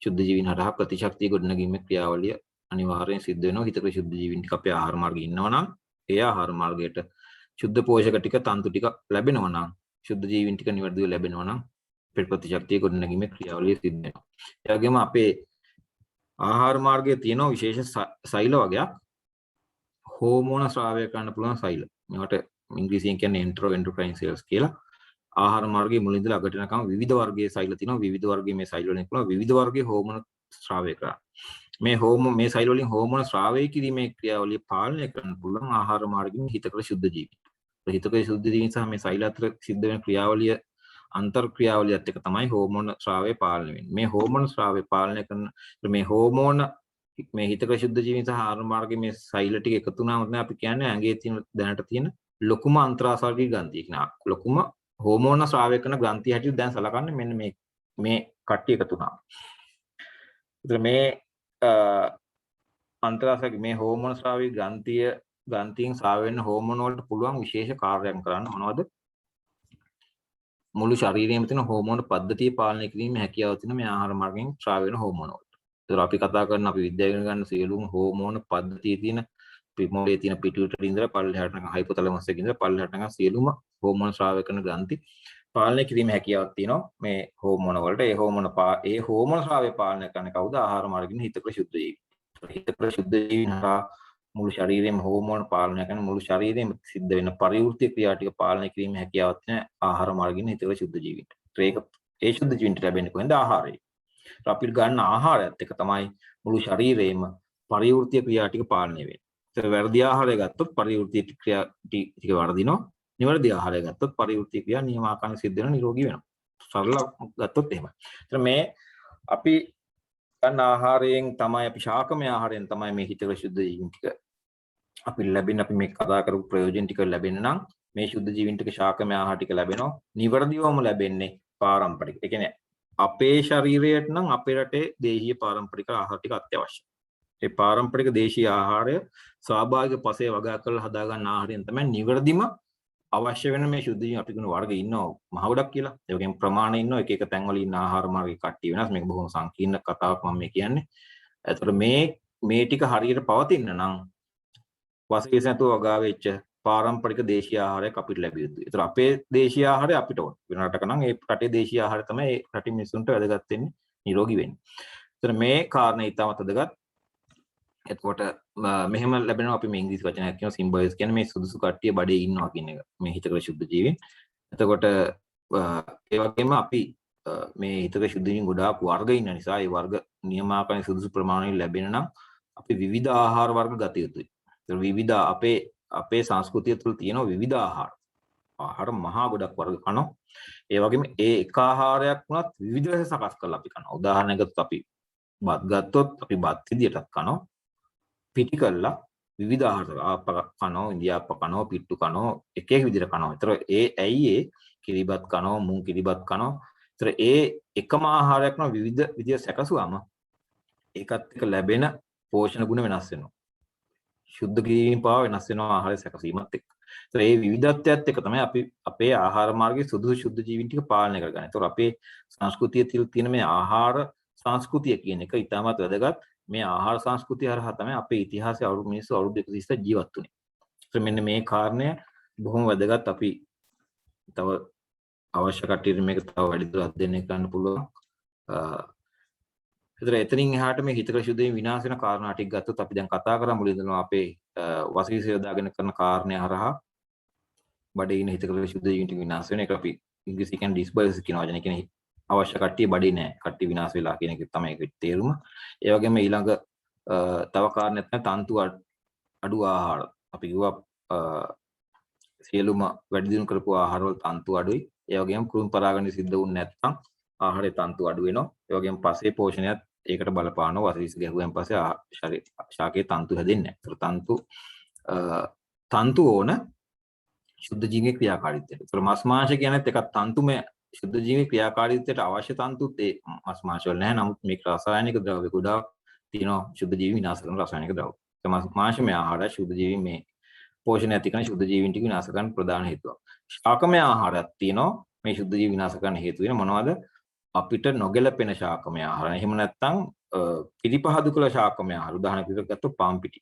B: ශුද්ධ ජීවීන් හරහා ප්‍රතිශක්තිය ගොඩනගීමේ ක්‍රියාවලිය අනිවාර්යෙන් සිද්ධ වෙනවා. හිතක ශුද්ධ ජීවීන් ටික අපේ ආහාර මාර්ගයේ ඉන්නවා නම් ඒ ආහාර මාර්ගයට ශුද්ධ පෝෂක ටික තන්තු ටික ලැබෙනවා නම් ශුද්ධ ජීවීන් ටික නිවැරදිව ලැබෙනවා නම් ප්‍රතිශක්තිය ගොඩනැගීමේ ක්‍රියාවලිය සිද්ධ වෙනවා. ඒ වගේම අපේ ආහාර මාර්ගයේ තියෙන විශේෂ සෛල වර්ගයක් හෝමෝන ස්‍රාවය කරන්න පුළුවන් සෛල. මේවට ඉංග්‍රීසියෙන් කියන්නේ එන්ට්‍රෝක්‍රයින් සෙල්ස් කියලා. ආහාර මාර්ගයේ මුලින් ඉඳලා අගට යනකම් විවිධ වර්ගයේ සෛල තියෙනවා. විවිධ වර්ගයේ මේ සෛල වලින් පුළුවන් විවිධ වර්ගයේ හෝමෝන ස්‍රාවය කරන්න. මේ සෛල වලින් හෝමෝන ස්‍රාවය කිරීමේ ක්‍රියාවලිය පාලනය කරන්න පුළුවන් ආහාර මාර්ගයෙන් හිතකර ශුද්ධ ජීවීන්. හිතකර ශුද්ධ ජීවීන් සහ මේ සෛල අතර සිද්ධ වෙන ක්‍රියාවලිය අන්තර් ක්‍රියාවලියත් එක්ක තමයි හෝමෝන ස්‍රාවය පාලනය වෙන්නේ. මේ හෝමෝන ස්‍රාවය පාලනය කරන මේ හෝමෝන මේ හිතක ශුද්ධ ජීවීන් සහ ආහාර මාර්ගයේ මේ සෛල ටික එකතු වුණාම තමයි අපි කියන්නේ ඇඟේ තියෙන දැනට තියෙන ලොකුම අන්තරාශාරීරික ග්‍රන්ථිය කියන ලොකුම හෝමෝන ස්‍රාවය කරන ග්‍රන්ථිය හැටියට දැන් සලකන්නේ මෙන්න මේ කට්ටිය එකතු වුණා. ඒතර මේ අන්තරාශාරීරික මේ හෝමෝන ස්‍රාවී ග්‍රන්ථියෙන් ස්‍රාව වෙන හෝමෝන වලට පුළුවන් විශේෂ කාර්යයක් කරන්න මොනවද? මුළු ශරීරයේම තියෙන හෝමෝන පද්ධතිය පාලනය කිරීමේ හැකියාව තියෙන මේ ආහාර මාර්ගයෙන් ස්‍රාව වෙන හෝමෝන වලට. ඒතර අපි කතා කරන අපි විද්‍යාව ඉගෙන ගන්න සියලුම හෝමෝන පද්ධතිය තියෙන මොලේ තියෙන පිටියුටරි ඉඳලා පල්ලෙහාට යන හයිපොතලමස් එකේ ඉඳලා පල්ලෙහාට යන සියලුම හෝමෝන ස්‍රාව කරන ග්‍රන්ථි පාලනය කිරීමේ හැකියාවක් තියෙනවා මේ හෝමෝන වලට. ඒ හෝමෝන ස්‍රාවය පාලනය කරන කවුද? ආහාර මාර්ගයෙන් හිතකර ශුද්ධ ජීවීන්. හිතකර ශුද්ධ ජීවීන් හරහා මුළු ශරීරයේම හෝමෝන පාලනය කරන මුළු ශරීරයේම සිද්ධ වෙන පරිවෘත්තීය ක්‍රියා ටික පාලනය කිරීමේ හැකියාවක් තියෙන ආහාර මාර්ගයෙන් හිතකර ශුද්ධ ජීවීන්ට. ඒ ශුද්ධ ජීවීන්ට ලැබෙන්නේ කොහෙන්ද? ආහාරයෙන්. අපි ගන්න ආහාරයත් එක තමයි මුළු ශරීරයේම පරිවෘත්තීය ක්‍රියා ටික පාලනය වෙන්නේ. ඒතර වැරදි ආහාරය ගත්තොත් පරිවෘත්තීය ක්‍රියා ටික වර්ධිනවා. නිවැරදි ආහාරය ගත්තොත් පරිවෘත්තීය ක්‍රියා නියමාකාරයෙන් සිද්ධ වෙන නිරෝගී වෙනවා. සරල ගත්තොත් එහෙමයි. ඒතර මේ අපි ගන්න ආහාරයෙන් තමයි අපි ශාකමය ආහාරයෙන් තමයි මේ හිතක ශුද්ධ ජීවීන් ටික අපි ලැබෙන අපි මේ කතා කරපු ප්‍රයෝජන ටික ලැබෙන්න නම් මේ ශුද්ධ ජීවීන් ටික ශාකමය ආහාර ටික ලැබෙනවා. නිවැරදිවම ලැබෙන්නේ පාරම්පරික. ඒ කියන්නේ අපේ ශරීරයට නම් අපේ රටේ දේශීය පාරම්පරික ආහාර ටික අත්‍යවශ්‍යයි. ඒ පාරම්පරික දේශීය ආහාරය ස්වාභාවික පසේ වගා කරලා හදා ගන්න ආහාරයෙන් තමයි නිවැරදිම අවශ්‍ය වෙන මේ ශුද්ධ ජීවීන් අපි කියන වර්ග ඉන්නවා මහ ගොඩක් කියලා. ඒ වගේම ප්‍රමාණය ඉන්නවා එක එක තැන්වල ඉන්න ආහාර මාර්ගයේ කට්ටිය වෙනස්. මේක බොහොම සංකීර්ණ කතාවක් මම මේ කියන්නේ. ඒතර මේ ටික හරියට පවතින්න නම් වසවිස නැතුව වගා වෙච්ච පාරම්පරික දේශීය ආහාරයක් අපිට ලැබිය යුතුයි. ඒතර අපේ දේශීය ආහාරය අපිට ඕන. වෙන රටක නම් ඒ රටේ දේශීය ආහාරය තමයි ඒ රටේ මිනිස්සුන්ට වැදගත් වෙන්නේ, නිරෝගී වෙන්නේ. ඒතර මේ කාරණේ ඉතාමත් වැදගත්. එතකොට මෙහෙම ලැබෙනවා අපි මේ ඉංග්‍රීසි වචනයක් කියන සිම්බයෝසිස් කියන්නේ මේ සුදුසු කට්ටිය බඩේ ඉන්නවා කියන එක. මේ හිතකර ශුද්ධ ජීවීන්. එතකොට ඒ වගේම අපි මේ හිතකර ශුද්ධ ජීවීන් ගොඩාක් වර්ග ඉන්න නිසා ඒ වර්ග නියමාකාරයෙන් සුදුසු ප්‍රමාණයෙන් ලැබෙන නම් අපි විවිධ ආහාර වර්ග ගත යුතුයි. ඒතර විවිධ අපේ සංස්කෘතිය තුළ තියෙන විවිධ ආහාර මහා ගොඩක් වර්ග කනවා. ඒ වගේම ඒ එක ආහාරයක් වුණත් විවිධ ලෙස සකස් කරලා අපි කනවා. උදාහරණයක් ගත්තොත් අපි බත් ගත්තොත් අපි බත් විදියටත් කනවා. පිටි කරලා විවිධ ආහාර ආප්ප කනවා, ඉන්දියාප්ප කනවා, පිට්ටු කනවා, එක එක විදිහට කනවා. ඒතර ඇයි කිරිබත් කනවා, මුං කිරිබත් කනවා. ඒතර ඒ එකම ආහාරයක් නම් විවිධ විදිය සැකසුවාම ඒකත් එක්ක ලැබෙන පෝෂණ ගුණ වෙනස් වෙනවා. ශුද්ධ කිරීම පාව වෙනස් වෙනවා ආහාර සැකසීමත් එක්ක. ඒතර මේ විවිධත්වයත් එක්ක තමයි අපි අපේ ආහාර මාර්ගයේ සුදුසු ශුද්ධ ජීවීන් ටික පාලනය කරගන්නේ. ඒතර අපේ සංස්කෘතිය තුළ තියෙන මේ ආහාර සංස්කෘතිය කියන එක ඉතාමත් වැදගත්. මේ ආහාර සංස්කෘතිය හරහා තමයි අපේ ඉතිහාසයේ මිනිස්සු අවුරුදු 120ක් ජීවත් වුනේ. ඒත් මෙන්න මේ කාරණය බොහොම වැදගත්. අපි තව අවශ්‍ය කටයුතු මේක තව වැඩිදුර අධ්‍යයනය කරන්න පුළුවන්. ඒතර එතනින් එහාට මේ හිතකර ශුද්ධ වීම විනාශ වෙන කාරණා ටික ගත්තොත් අපි දැන් කතා කරා මුලින්දම අපේ වසවිස යොදාගෙන කරන කාරණේ හරහා බඩේ ඉන්න හිතකර ශුද්ධ ජීවීන් ටික විනාශ වෙන එක අපි ඉංග්‍රීසි කියන්නේ ඩිස්බයෝසිස් කියන වචනේ කියන්නේ අවශ්‍ය කට්ටිය බඩේ නැහැ. කට්ටිය විනාශ වෙලා කියන එක තමයි ඒකේ තේරුම. ඒ වගේම ඊළඟ තව කාරණයක් තමයි තන්තු අඩු ආහාර. අපි කිව්වා සියලුම වැඩි දියුණු කරපු ආහාරවල තන්තු අඩුයි. ඒ වගේම කුරුම් පරාගණය සිද්ධ වුනේ නැත්නම් ආහාරයේ තන්තු අඩු වෙනවා. ඒ වගේම පසේ පෝෂණයත් ඒකට බලපානවා. වසවිස ගැහුවෙන් පස්සේ ශාකයේ තන්තු හැදෙන්නේ නැහැ. තන්තු ඕන ශුද්ධ ජීවී ක්‍රියාකාරීත්වයට. ඒතර මස් මාංශ කියනත් එකක් තන්තුමය ශුද්ධ ජීවී ක්‍රියාකාරීත්වයට අවශ්‍ය තන්තුත් ඒ මස් මාංශ වල නැහැ. නමුත් මේක රසායනික ද්‍රව්‍ය ගොඩාක් තියෙනවා ශුද්ධ ජීවී විනාශ කරන රසායනික ද්‍රව්‍ය. ඒ මස් මාංශමය ආහාර ශුද්ධ ජීවී මේ පෝෂණය ඇති කරන ශුද්ධ ජීවීන් ටික විනාශ කරන්න ප්‍රධාන හේතුවක්. ශාකමය ආහාරයක් තියෙනවා මේ ශුද්ධ ජීවී විනාශ කරන්න හේතු වෙන මොනවද? අපිට නොගැලපෙන ශාකමය ආහාර. එහෙම නැත්නම් පිළිපහදු කළ ශාකමය ආහාර. උදාහරණයක් විදිහට ගත්තොත් පාන් පිටි.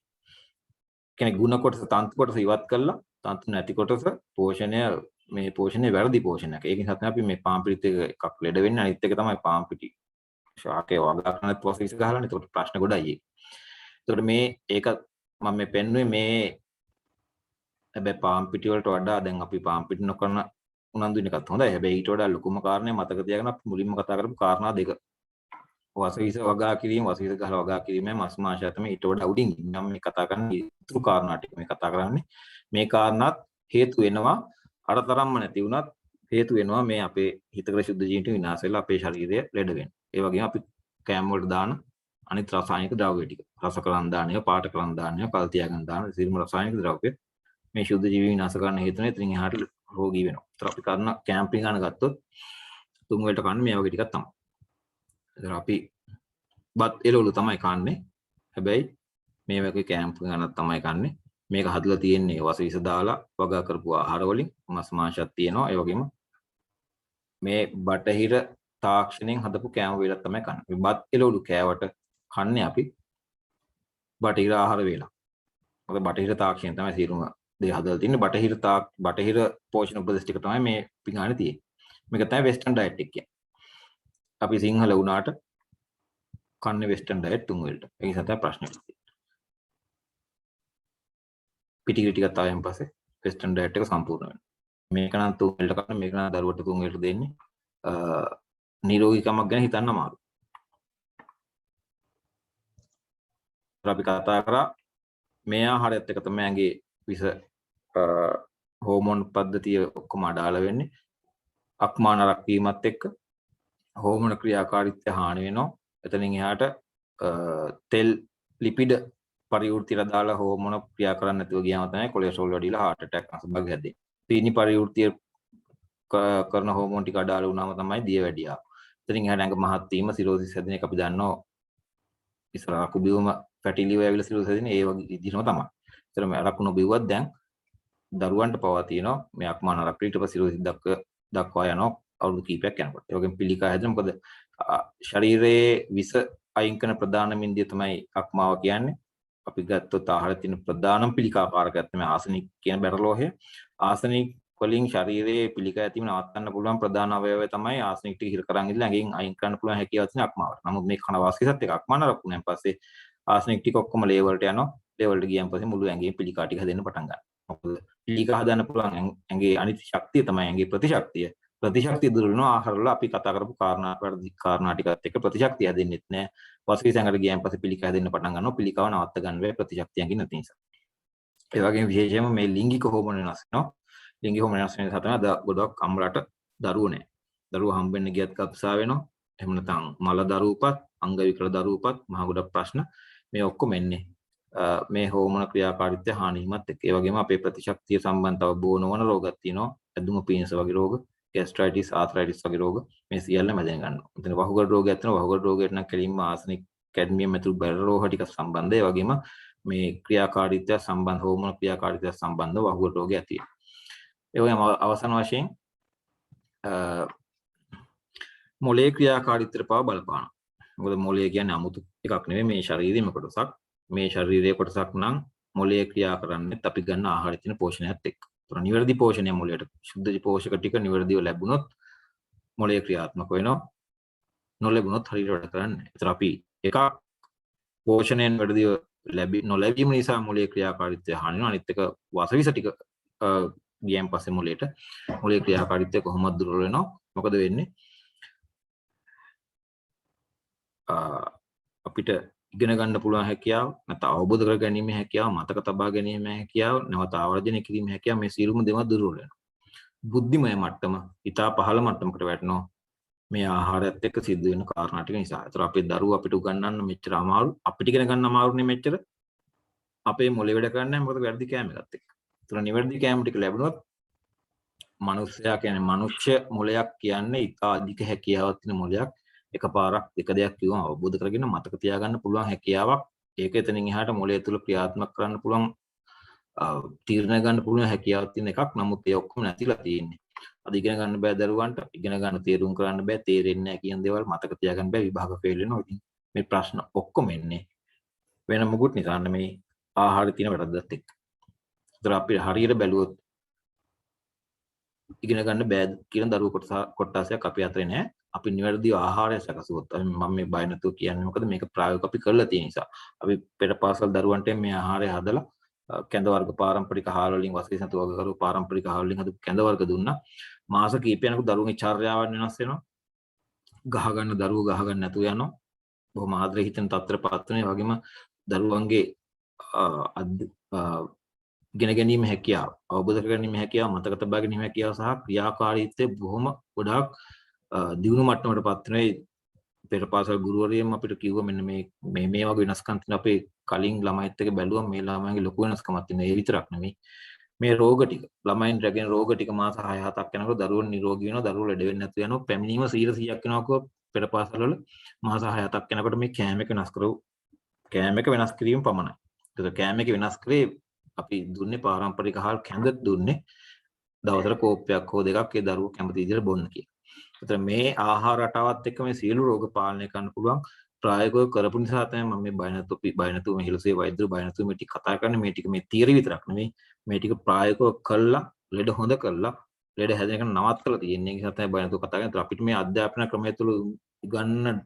B: කියන්නේ ගුණ කොටස තන්තු කොටස ඉවත් කරලා තන්තු නැති කොටස පෝෂණය වැරදි පෝෂණයක්. ඒක නිසා තමයි අපි මේ පාන් පිටිත් එකක් ලෙඩ වෙන්නේ. අනිත් එක තමයි පාන් පිටි ශාකේ වගා කරන ප්‍රොසෙස් ගහලානේ. ඒකට ප්‍රශ්න ගොඩයි ඒක. ඒකට මේ ඒක මම මේ පෙන්නුවේ මේ හැබැයි පාන් පිටි වලට වඩා දැන් අපි පාන් පිටි නොකරන උනන්දු වෙන එකත් හොඳයි. හැබැයි ඊට වඩා ලොකුම කාරණේ මතක තියාගන්න අපි මුලින්ම කතා කරපු කාරණා දෙක. වසවිස වගා කිරීම, වසවිස ගහලා වගා කිරීමයි මස් මාංශය තමයි ඊට වඩා උඩින් ඉන්නම් මේ කතා කරන්නේ ඉතුරු කාරණා ටික මේ කතා කරන්නේ. මේ කාරණාත් හේතු වෙනවා අරතරම්ම නැති වුණත් හේතු වෙනවා මේ අපේ හිතකර ශුද්ධ ජීවිත විනාශ වෙලා අපේ ශරීරය ලෙඩ වෙන. ඒ වගේම අපි කෑම වලට දාන අනිත් රසායනික ද්‍රව්‍ය ටික, රසකරන් දානය, පාට කරන් දානය, කල් තියාගෙන දාන සියලුම රසායනික ද්‍රව්‍ය මේ ශුද්ධ ජීවි විනාශ කරන්න හේතු වෙන. ඉතින් එහාට රෝගී වෙනවා. ඒතර අපි කරන කැම්පින් ගන්න ගත්තොත් තුන් වලට කන්නේ මේ වගේ ටිකක් තමයි. ඒතර අපි බත් එළවලු තමයි කන්නේ. හැබැයි මේ වගේ කැම්පින් ගන්නත් තමයි කන්නේ. මේක හදලා තියෙන්නේ වසවිස දාලා වගා කරපු ආහාර වලින්. මස් මාංශයක් තියෙනවා. ඒ වගේම මේ බටහිර තාක්ෂණයෙන් හදපු කෑම වේලක් තමයි කන්නේ. මේ බත් එළවලු කෑවට කන්නේ අපි බටහිර ආහාර වේලක්. මොකද බටහිර තාක්ෂණය තමයි සියලුම දේ හදලා තින්නේ. බටහිර පෝෂණ උපදෙස් ටික තමයි මේ පිඟානේ තියෙන්නේ. මේක තමයි වෙස්ටර්න් ඩයට් එක කියන්නේ. අපි සිංහල වුණාට කන්නේ වෙස්ටර්න් ඩයට් තුන් වලට. ඒ නිසා තමයි ප්‍රශ්නේ තියෙන්නේ. පිටිකිරි ටිකක් ආවෙන් පස්සේ වෙස්ටර්න් ඩයට් එක සම්පූර්ණ වෙනවා. මේක නම් තුන් වලට කන්න, මේක නම් දරුවට තුන් වලට දෙන්නේ. නිරෝගීකමක් ගැන හිතන්න අමාරුයි. අපි කතා කරා මේ ආහාරයත් එක තමයි ඇඟේ විස හෝමෝන් පද්ධතිය ඔක්කොම අඩාල වෙන්නේ. අක්මාන රැකීමත් එක්ක හෝමෝන ක්‍රියාකාරීත්වය හානි වෙනවා. එතනින් එහාට තෙල් ලිපිඩ පරිවෘත්තියට දාලා හෝමෝන ක්‍රියා කරන්නේ නැතුව ගියාම තමයි කොලෙස්ටරෝල් වැඩිලා heart attack අසභාගය හැදෙන්නේ. පීනි පරිවෘත්තිය කරන හෝමෝන් ටික අඩාල වුණාම තමයි දිය වැඩියා. එතනින් එහාට ඇඟ මහත් වීම, සිරෝසිස් හැදෙන එක අපි දන්නවා. ඉස්සරහ කුබියුම ෆැටි ලිවර් ඇවිල්ලා සිරෝසිස් හැදෙන ඒ වගේ විදිහම තමයි. ඒතර මේ අරකුණු බිව්වත් දැන් දරුවන්ට පවා තියෙනවා මේ අක්මාන රක්‍රීට ඊට පස්සේ සිරෝසිස් දක්වා යනවා අවුරුදු කීපයක් යනකොට. ඒ වගේම පිළිකා හැදෙන මොකද ශරීරයේ විස අයින් කරන ප්‍රධානම ඉන්දිය තමයි අක්මාව කියන්නේ. අපි ගත්තොත් ආහාරයේ තියෙන ප්‍රධානම පිළිකාකාරකයක් තමයි ආසනික් කියන බැරලෝහය. ආසනික් වලින් ශරීරයේ පිළිකා ඇතිවීම නවත්තන්න පුළුවන් ප්‍රධාන අවයවය තමයි ආසනික් ටික හිර කරන් ඉඳලා ඇඟෙන් අයින් කරන්න පුළුවන් හැකියාව තියෙන අක්මාවට. නමුත් මේ කන වාසිකසත් එක අක්මාන රකුණෙන් පස්සේ ආසනික් ටික ඔක්කොම ලේවලට යනවා. ලේවලට ගියන් පස්සේ මුළු ඇඟේ පිළිකා ටික හැදෙන්න පටන් ගන්නවා. මොකද පිළිකා හදන්න පුළුවන් ඇඟේ අනිත් ශක්තිය තමයි ඇඟේ ප්‍රතිශක්තිය. ප්‍රතිශක්තිය දුර වෙනවා ආහාර වල අපි කතා කරපු කාරණා ටිකත් එක්ක ප්‍රතිශක්තිය හැදෙන්නෙත් නැහැ. වසවිස ඇඟට ගියන් පස්සේ පිළිකා හැදෙන්න පටන් ගන්නවා. පිළිකාව නවත්ත ගන්න බැහැ ප්‍රතිශක්තියකින් නැති නිසා. ඒ වගේම විශේෂයෙන්ම මේ ලිංගික හෝමෝන වෙනස් වෙනවා. ලිංගික හෝමෝන වෙනස් වෙන නිසා තමයි ගොඩක් අම්ලට දරුවෝ නැහැ. දරුවෝ හම්බෙන්න ගියත් කප්සා වෙනවා. එහෙම නැත්නම් මල දරුවෝපත්, අංග විකල දරුවෝපත් මහ ගොඩක් ප්‍රශ්න මේ ඔක්කොම එන්නේ මේ හෝමෝන ක්‍රියාකාරීත්වය හානියමත් එක්ක. ඒ වගේම අපේ ප්‍රතිශක්තිය සම්බන්ධව බෝ නොවන රෝගත් තියෙනවා. ඇදුම පීනස වගේ රෝග, ગેස්ට්‍රයිටිස්, ආතරයිටිස් වගේ රෝග මේ සියල්ලම මැදෙන ගන්නවා. එතන වහුගඩ රෝගයක් තියෙනවා. වහුගඩ රෝගයට නම් කෙලින්ම ආසනික්, කැඩ්මියම් ඇතුළු බැරලෝහ ටික සම්බන්ධයි. ඒ වගේම මේ ක්‍රියාකාරීත්වය සම්බන්ධ හෝමෝන ක්‍රියාකාරීත්වය සම්බන්ධව වහුගඩ රෝගය ඇති වෙනවා. ඒ වගේම අවසාන වශයෙන් මොලේ ක්‍රියාකාරීත්වයට පවා බලපානවා. මොකද මොලේ කියන්නේ 아무තු එකක් නෙවෙයි මේ ශරීරයේම කොටසක්. මේ ශරීරයේ කොටසක් නම් මොලේ ක්‍රියා කරන්නේත් අපි ගන්න ආහාරයේ තියෙන පෝෂණයත් එක්ක. ඒතර නිවැරදි පෝෂණය මොලේට සුද්ධ පෝෂක ටික නිවැරදිව ලැබුණොත් මොලේ ක්‍රියාත්මක වෙනවා. නොලැබුණොත් හරියට වැඩ කරන්නේ නැහැ. ඒතර අපි එකක් පෝෂණයෙන් වැඩිව නොලැබීම නිසා මොළයේ ක්‍රියාකාරීත්වය හානි වෙනවා. අනිත් එක වසවිස ටික ගියන් පස්සේ මොළයේ ක්‍රියාකාරීත්වය කොහොමද දුර්වල වෙනවා. මොකද වෙන්නේ? අපිට ඉගෙන ගන්න පුළුවන් හැකියාව, නැත්නම් අවබෝධ කර ගැනීම හැකියාව, මතක තබා ගැනීම හැකියාව, නැවත ආවර්ජනය කිරීම හැකියාව මේ සියලුම දේවල් දුර්වල වෙනවා. බුද්ධිමය මට්ටම ඊටා පහළ මට්ටමකට වැටෙනවා. මේ ආහාරයත් එක්ක සිද්ධ වෙන කාරණා ටික නිසා. ඒතර අපේ දරුවෝ අපිට උගන්වන්න මෙච්චර අමාරු, අපිට ඉගෙන ගන්න අමාරුනේ මෙච්චර. අපේ මොළේ වැඩ කරන්නේ නැහැ. මොකද වැරදි කෑම එකත් එක්ක. ඒතර නිවැරදි කෑම ටික ලැබුණොත් මනුස්සයා කියන්නේ මනුෂ්‍ය මොළයක් කියන්නේ ඊටා අධික හැකියාවක් තියෙන මොළයක්. එකපාරක් එක දෙයක් කිව්වම අවබෝධ කරගෙන මතක තියාගන්න පුළුවන් හැකියාවක්. ඒක එතනින් එහාට මොළය තුල ක්‍රියාත්මක කරන්න පුළුවන් තීරණ ගන්න පුළුවන් හැකියාවක් තියෙන එකක්. නමුත් ඒ ඔක්කොම නැතිලා තියෙන්නේ. අද ඉගෙන ගන්න බෑ දරුවන්ට, ඉගෙන ගන්න තේරුම් කරන්න බෑ, තේරෙන්නේ නැහැ කියන දේවල් මතක තියාගන්න බෑ, විභාග ෆේල් වෙනවා. ඉතින් මේ ප්‍රශ්න ඔක්කොම එන්නේ වෙන මොකුත් නිසා නෙමෙයි ආහාරය තියෙන වැරද්දත් එක්ක. ඒතර අපි හරියට බැලුවොත් ඉගෙන ගන්න බෑ කියන දරුවෝ කොටසක් අපි අතරේ නැහැ. අපි නිවැරදිව ආහාරය සැකසුවොත් මම මේ බය නැතුව කියන්නේ මොකද මේක ප්‍රායෝගිකව අපි කරලා තියෙන නිසා. අපි පෙර පාසල් දරුවන්ට මේ ආහාරය හදලා කැඳ වර්ග පාරම්පරික ආහාර වලින් වසවිස නැතුව වග කරු පාරම්පරික ආහාර වලින් හදපු කැඳ වර්ග දුන්නා. මාස කිහිපයකට දරුවන්ගේ චර්යාවන් වෙනස් වෙනවා. ගහ ගන්න දරුවෝ ගහ ගන්න නැතුව යනවා. බොහොම ආදරේ හිතෙන තත්ත්වයටපත් වෙනවා. ඒ වගේම දරුවන්ගේ ඉගෙන ගැනීම හැකියාව, අවබෝධ කර ගැනීම හැකියාව, මතක තබා ගැනීම හැකියාව සහ ක්‍රියාකාරීත්වය බොහොම ගොඩාක් දියුණු මට්ටමකටපත් වෙනවා. පෙර පාසල් ගුරුවරියම අපිට කිව්වා මෙන්න මේ වගේ වෙනස්කම් තියෙන අපේ කලින් ළමයිත් එක්ක බැලුවා මේ ළමයිගේ ලොකු වෙනස්කමක් තියෙනවා. ඒ විතරක් නෙමෙයි මේ රෝග ටික ළමයින් රැගෙන රෝග ටික මාස 6-7ක් යනකොට දරුවෝ නිරෝගී වෙනවා, දරුවෝ ලෙඩ වෙන්නේ නැතුව යනවා. පැමිණීම 100%ක් වෙනවා කෝ පෙර පාසල් වල මාස 6-7ක් යනකොට මේ කෑම එක වෙනස් කිරීම පමණයි. ඒක කෑම එක වෙනස් කරේ අපි දුන්නේ පාරම්පරික ආහාර කැඳ දුන්නේ දවසට කෝප්පයක් හෝ දෙකක් ඒ දරුවෝ කැමති විදිහට බොන්න කියලා. ඒතර මේ ආහාර රටාවත් එක්ක මේ සියලු රෝග පාලනය කරන්න පුළුවන් ප්‍රායෝගිකව කරපු නිසා තමයි මම මේ බය නැතුව මේ හිලසේ වෛද්‍යරු බය නැතුව මේ ටික කතා කරන්නේ. මේ ටික මේ තියරි විතරක් නෙමෙයි, මේ ටික ප්‍රායෝගිකව කළා ලෙඩ හොඳ කරලා ලෙඩ හැදෙන එක නවත්තලා තියෙන්නේ. ඒ නිසා තමයි බය නැතුව කතා කරන්නේ. අපිට මේ අධ්‍යාපන ක්‍රමය තුළ ගන්න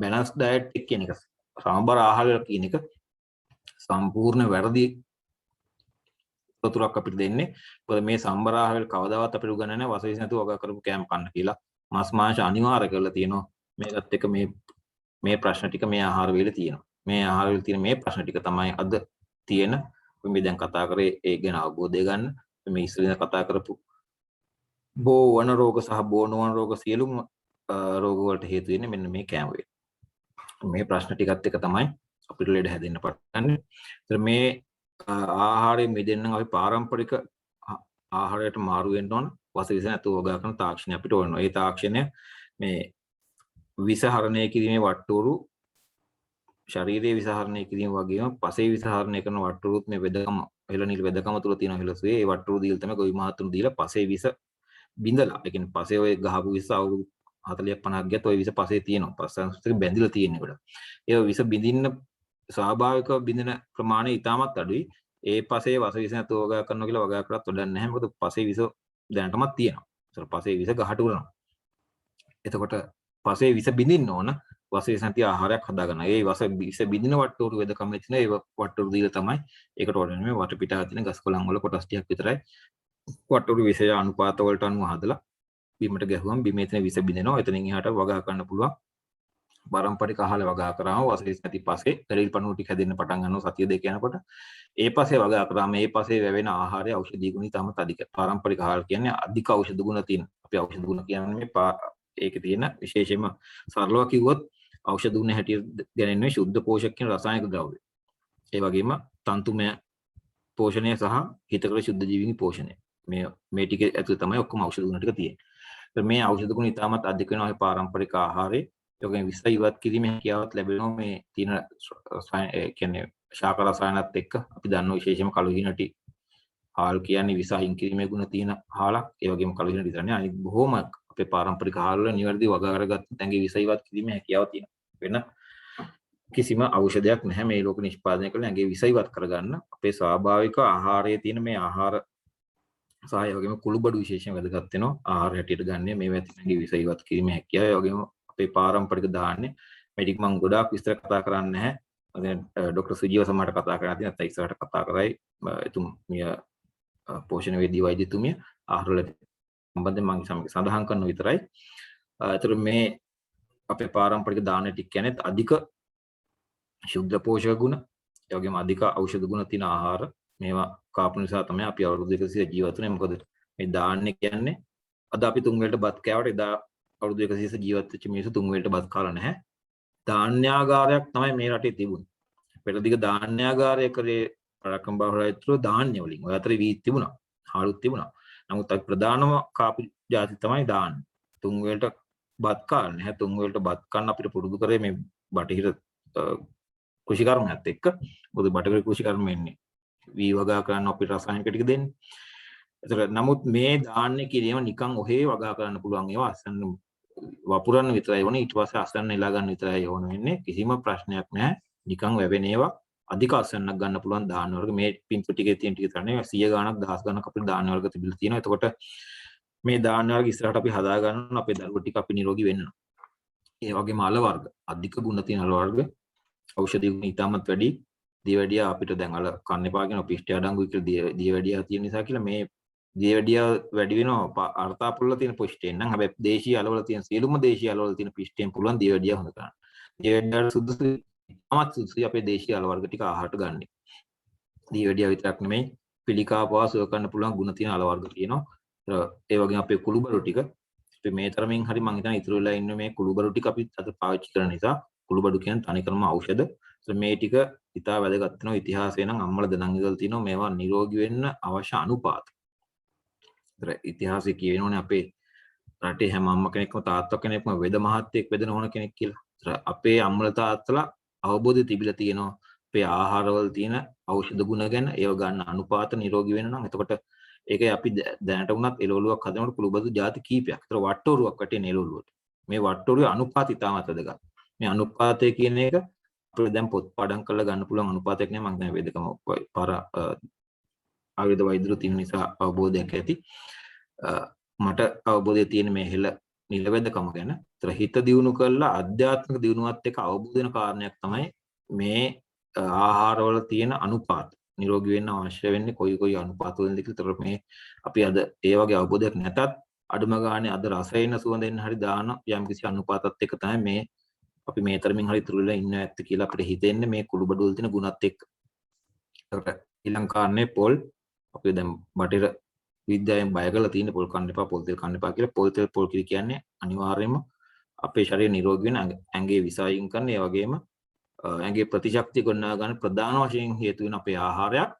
B: බැලන්ස් ඩයට් එක කියන එක, සමබර ආහාර කියන එක සම්පූර්ණ වැරදි උතුරක් අපිට දෙන්නේ. මොකද මේ සම්බර ආහාර කවදාවත් අපිට උගන්වන්නේ නැහැ වසවිස නැතුව වගා කරපු කෑම කන්න කියලා. මස් මාංශ අනිවාර්ය කරලා තියෙනවා. මේකත් එක මේ ප්‍රශ්න ටික මේ ආහාර වේල තියෙනවා. මේ ආහාර වේල තියෙන මේ ප්‍රශ්න ටික තමයි අද තියෙන මේ දැන් කතා කරේ ඒ ගැන අවබෝධය ගන්න. මේ ඉස්සෙල්ලා කතා කරපු බෝ වන රෝග සහ බෝ නොවන රෝග සියලුම රෝග වලට හේතු වෙන්නේ මෙන්න මේ කෑම වේල. මේ ප්‍රශ්න ටිකත් එක තමයි අපිට ලෙඩ හැදෙන්න පටන් ගන්න. ඒතර මේ ආහාරයෙන් මිදෙන්න අපි පාරම්පරික ආහාරයට මාරු වෙන්න ඕන. වසවිස නැතුව වගා කරන තාක්ෂණය අපිට ඕන. ඒ තාක්ෂණය මේ විසහරණය කිරීමේ වට්ටෝරු, ශරීරයේ විසහරණය කිරීම වගේම පසේ විසහරණය කරන වට්ටෝරුත් මේ වෙදකම හෙළනිල් වෙදකම තුල තියෙන හිලසුවේ ඒ වට්ටෝරු දීලා තමයි ගොවි මහතුරු දීලා පසේ විස බිඳලා. ඒ කියන්නේ පසේ ඔය ගහපු විස අවුරුදු 40ක් 50ක් ගියත් ඔය විස පසේ තියෙනවා. පස් සංස්කෘතික බැඳිලා තියෙන කොට. ඒ විස බිඳින්න ස්වාභාවිකව බිඳින ප්‍රමාණය ඉතාමත් අඩුයි. ඒ පසේ වසවිස නැතුව වගා කරනවා කියලා වගා කරත් වැඩක් නැහැ. මොකද පසේ විස දැනටමත් තියෙනවා. ඒතර පසේ විස ගහට උරනවා. එතකොට පසේ විස බිඳින්න ඕන වසවිස නැති ආහාරයක් හදාගන්න. ඒ විස බිඳින වට්ටෝරු වෙදකම තියෙන ඒ වට්ටෝරු දීලා තමයි ඒකට ඕනේ මේ වටපිටාව තියෙන ගස් කොළන් වල කොටස් ටිකක් විතරයි වට්ටෝරු විෂය අනුපාත වලට අනුව හදලා බිමට ගැහුවම බිමේ තියෙන විස බිඳිනවා. එතනින් එහාට වගා කරන්න පුළුවන්. පාරම්පරික ආහාර වගා කරාම වසවිස නැති පසේ පෙරේල් පණුව ටික හැදෙන්න පටන් ගන්නවා සතිය දෙක යනකොට. ඒ පසේ වගා කරාම ඒ පසේ වැවෙන ආහාරයේ ඖෂධීය ගුණ ඉතාමත් අධික. පාරම්පරික ආහාර කියන්නේ අධික ඖෂධ ගුණ තියෙන. අපි ඖෂධ ගුණ කියන්නේ මේ ඒකේ තියෙන විශේෂයෙන්ම සරලව කිව්වොත් ඖෂධ ගුණ හැටියට දැනෙන්නේ ශුද්ධ පෝෂක කියන රසායනික ද්‍රව්‍ය. ඒ වගේම තන්තුමය පෝෂණය සහ හිතකර ශුද්ධ ජීවීන් පෝෂණය. මේ ටික ඇතුළේ තමයි ඔක්කොම ඖෂධ ගුණ ටික තියෙන්නේ. මේ ඖෂධ ගුණ ඉතාමත් අධික වෙනවා මේ පාරම්පරික ආහාරයේ. ඒ වගේම විස ඉවත් කිරීමේ හැකියාවත් ලැබෙනවා මේ තියෙන කියන්නේ ශාක රසායනත් එක්ක. අපි දන්නවා විශේෂයෙන්ම කලුහිනටි හාල් කියන්නේ විස අයින් කිරීමේ ගුණ තියෙන හාලක්. ඒ වගේම කලුහිනටි විතරනේ අනිත් බොහොම අපේ පාරම්පරික ආහාර වල නිවැරදිව වගා කරගත්ත තැන්ගේ විස ඉවත් කිරීමේ හැකියාව තියෙනවා. වෙන කිසිම ඖෂධයක් නැහැ මේ ලෝක නිෂ්පාදනය කරලා ඇඟේ විස ඉවත් කරගන්න. අපේ ස්වාභාවික ආහාරයේ තියෙන මේ ආහාර සහ ඒ වගේම කුළුබඩු විශේෂයෙන් වැදගත් වෙනවා. ආහාර හැටියට ගන්න මේ වැතිනගේ විස ඉවත් කිරීමේ හැකියාව. ඒ වගේම අපේ පාරම්පරික ධාන්‍ය මේ ටික මම ගොඩාක් විස්තර කතා කරන්නේ නැහැ. දැන් ડોક્ટર සුජීව සමහරට කතා කරලා තියෙනවා. නැත්නම් ඉස්සරහට කතා කරයි එතුමිය පෝෂණ වේදී වෛද්‍යතුමිය ආහාර වල සම්බන්ධයෙන් මම සඳහන් කරන විතරයි. ඒතර මේ අපේ පාරම්පරික දාන ටික කියන්නේ අධික ශුද්ධ පෝෂක ගුණ, ඒ වගේම අධික ඖෂධ ගුණ තියෙන ආහාර. මේවා කාපු නිසා තමයි අපි අවුරුදු 100 ජීවත් වෙන්නේ. මොකද මේ දාන්නේ කියන්නේ අද අපි තුන් වේලට බත් කෑවට එදා අවුරුදු 100 ජීවත් වෙච්ච මිනිස්සු තුන් වේලට බත් කාලා නැහැ. ධාන්‍යාගාරයක් තමයි මේ රටේ තිබුණේ. පෙරදිග ධාන්‍යාගාරය කරේ පරාක්‍රම බහුරයතුරු ධාන්‍ය වලින්. ඔය අතරේ වීත් තිබුණා. හාලුත් තිබුණා. නමුත් අපි ප්‍රධානම කාපු ಜಾති තමයි දාන්නේ. තුන් වේලට බත් කාලා නැහැ. තුන් වේලට බත් කන්න අපිට පුරුදු කරේ මේ බටහිර කෘෂිකර්මයත් එක්ක. මොකද බටහිර කෘෂිකර්ම වෙන්නේ වී වගා කරන්න අපිට රසායනික ටික දෙන්නේ. ඒතර නමුත් මේ ධාන්‍ය කිරීම නිකන් ඔහේ වගා කරන්න පුළුවන් ඒවා අසන්න වපුරන්න විතරයි වුණේ. ඊට පස්සේ අසන්න එලා ගන්න විතරයි ඕන වෙන්නේ. කිසිම ප්‍රශ්නයක් නැහැ. නිකන් වැවෙන ඒවා අධික අසන්නක් ගන්න පුළුවන් ධාන්‍ය වර්ග. මේ පින්තු ටිකේ තියෙන ටික තමයි 100 ගණක් 1000 ගණක් අපිට ධාන්‍ය වර්ග තිබිලා තියෙනවා. එතකොට මේ ධාන්‍ය වර්ග ඉස්සරහට අපි හදා ගන්න අපේ දරුවෝ ටික අපි නිරෝගී වෙන්න. ඒ වගේම අල වර්ග අධික ගුණ තියෙන අල වර්ග ඖෂධ ගුණ ඉතාමත් වැඩි. දියවැඩියා අපිට දැන් අල කන්න එපා කියන පිෂ්ඨ අඩංගුයි කියලා දියවැඩියා තියෙන නිසා කියලා මේ දියවැඩියා වැඩි වෙනවා අර්ථාපුල්ල තියෙන පිෂ්ඨයෙන් නම්. හැබැයි දේශීය අලවල තියෙන සියලුම දේශීය අලවල තියෙන පිෂ්ඨයෙන් පුළුවන් දියවැඩියා හොඳ කරන්න. දියවැඩියාට සුදුසු ඉතාමත් සුදුසුයි අපේ දේශීය අල වර්ග ටික ආහාරට ගන්න. දියවැඩියා විතරක් නෙමෙයි පිළිකා පාසුව කරන්න පුළුවන් ගුණ තියෙන අල වර්ග තියෙනවා. ඒ වගේම අපේ කුළුබරු ටික අපි මේ තරමින් හරි මං හිතන්නේ ඉතුරු වෙලා ඉන්න මේ කුළුබරු ටික අපි අද පාවිච්චි කරන නිසා කුළුබඩු කියන්නේ තනිකරම ඖෂධ. මේ ටික ඉතා වැදගත් වෙනවා. ඉතිහාසයේ නම් අම්මලා දනන් ඉඳලා තියෙනවා මේවා නිරෝගී වෙන්න අවශ්‍ය අනුපාත. ඉතිහාසයේ කියනෝනේ අපේ රටේ හැම අම්ම කෙනෙක්ම තාත්තා කෙනෙක්ම වෙද මහත්තයෙක් වෙදන ඕන කෙනෙක් කියලා. අපේ අම්මලා තාත්තලා අවබෝධය තිබිලා තියෙනවා අපේ ආහාරවල තියෙන ඖෂධ ගුණ ගැන. ඒව ගන්න අනුපාත නිරෝගී වෙන්න නම් එතකොට ඒකයි අපි දැනට වුණත් එළවලුවක් හදනකොට කුළුබදු ಜಾති කීපයක්. ඒතර වට්ටෝරුවක් වටේ එළවලුවට. මේ වට්ටෝරුවේ අනුපාත ඉතාමත් වැදගත්. මේ අනුපාතය කියන එක අපිට දැන් පොත් පාඩම් කරලා ගන්න පුළුවන් අනුපාතයක් නේ. මම දැන් වේදකම ආයුර්වේද වෛද්‍යරු තියෙන නිසා අවබෝධයක් ඇති. මට අවබෝධය තියෙන මේ හෙළ නිලවැදකම ගැන. ඒතර හිත දියුණු කරලා අධ්‍යාත්මික දියුණුවත් එක්ක අවබෝධ වෙන කාරණයක් තමයි මේ ආහාරවල තියෙන අනුපාත. නිරෝගී වෙන්න අවශ්‍ය වෙන්නේ කොයි අනුපාත වලින්ද කියලා. ඒතර මේ අපි අද ඒ වගේ අවබෝධයක් නැතත් අඩුම ගානේ අද රසයෙන් සුවඳෙන් හරි දාන යම්කිසි අනුපාතات එක්ක තමයි මේ අපි මේ තරමින් හරි ඉතුරු වෙලා ඉන්න ඇත්ත කියලා අපිට හිතෙන්නේ මේ කුළුබඩු වල තියෙන ගුණත් එක්ක. ඒකට ඊළඟ කාරණේ පොල්. අපි දැන් බටහිර විද්‍යාවෙන් බය කරලා තියෙන පොල් කන්න එපා, පොල් තෙල් කන්න එපා කියලා. පොල් තෙල් පොල් කිරි කියන්නේ අනිවාර්යයෙන්ම අපේ ශරීරය නිරෝගී වෙන ඇඟේ විස අයින් කරන, ඒ වගේම ඇඟේ ප්‍රතිශක්තිය ගොඩනගා ගන්න ප්‍රධාන වශයෙන් හේතු වෙන අපේ ආහාරයක්.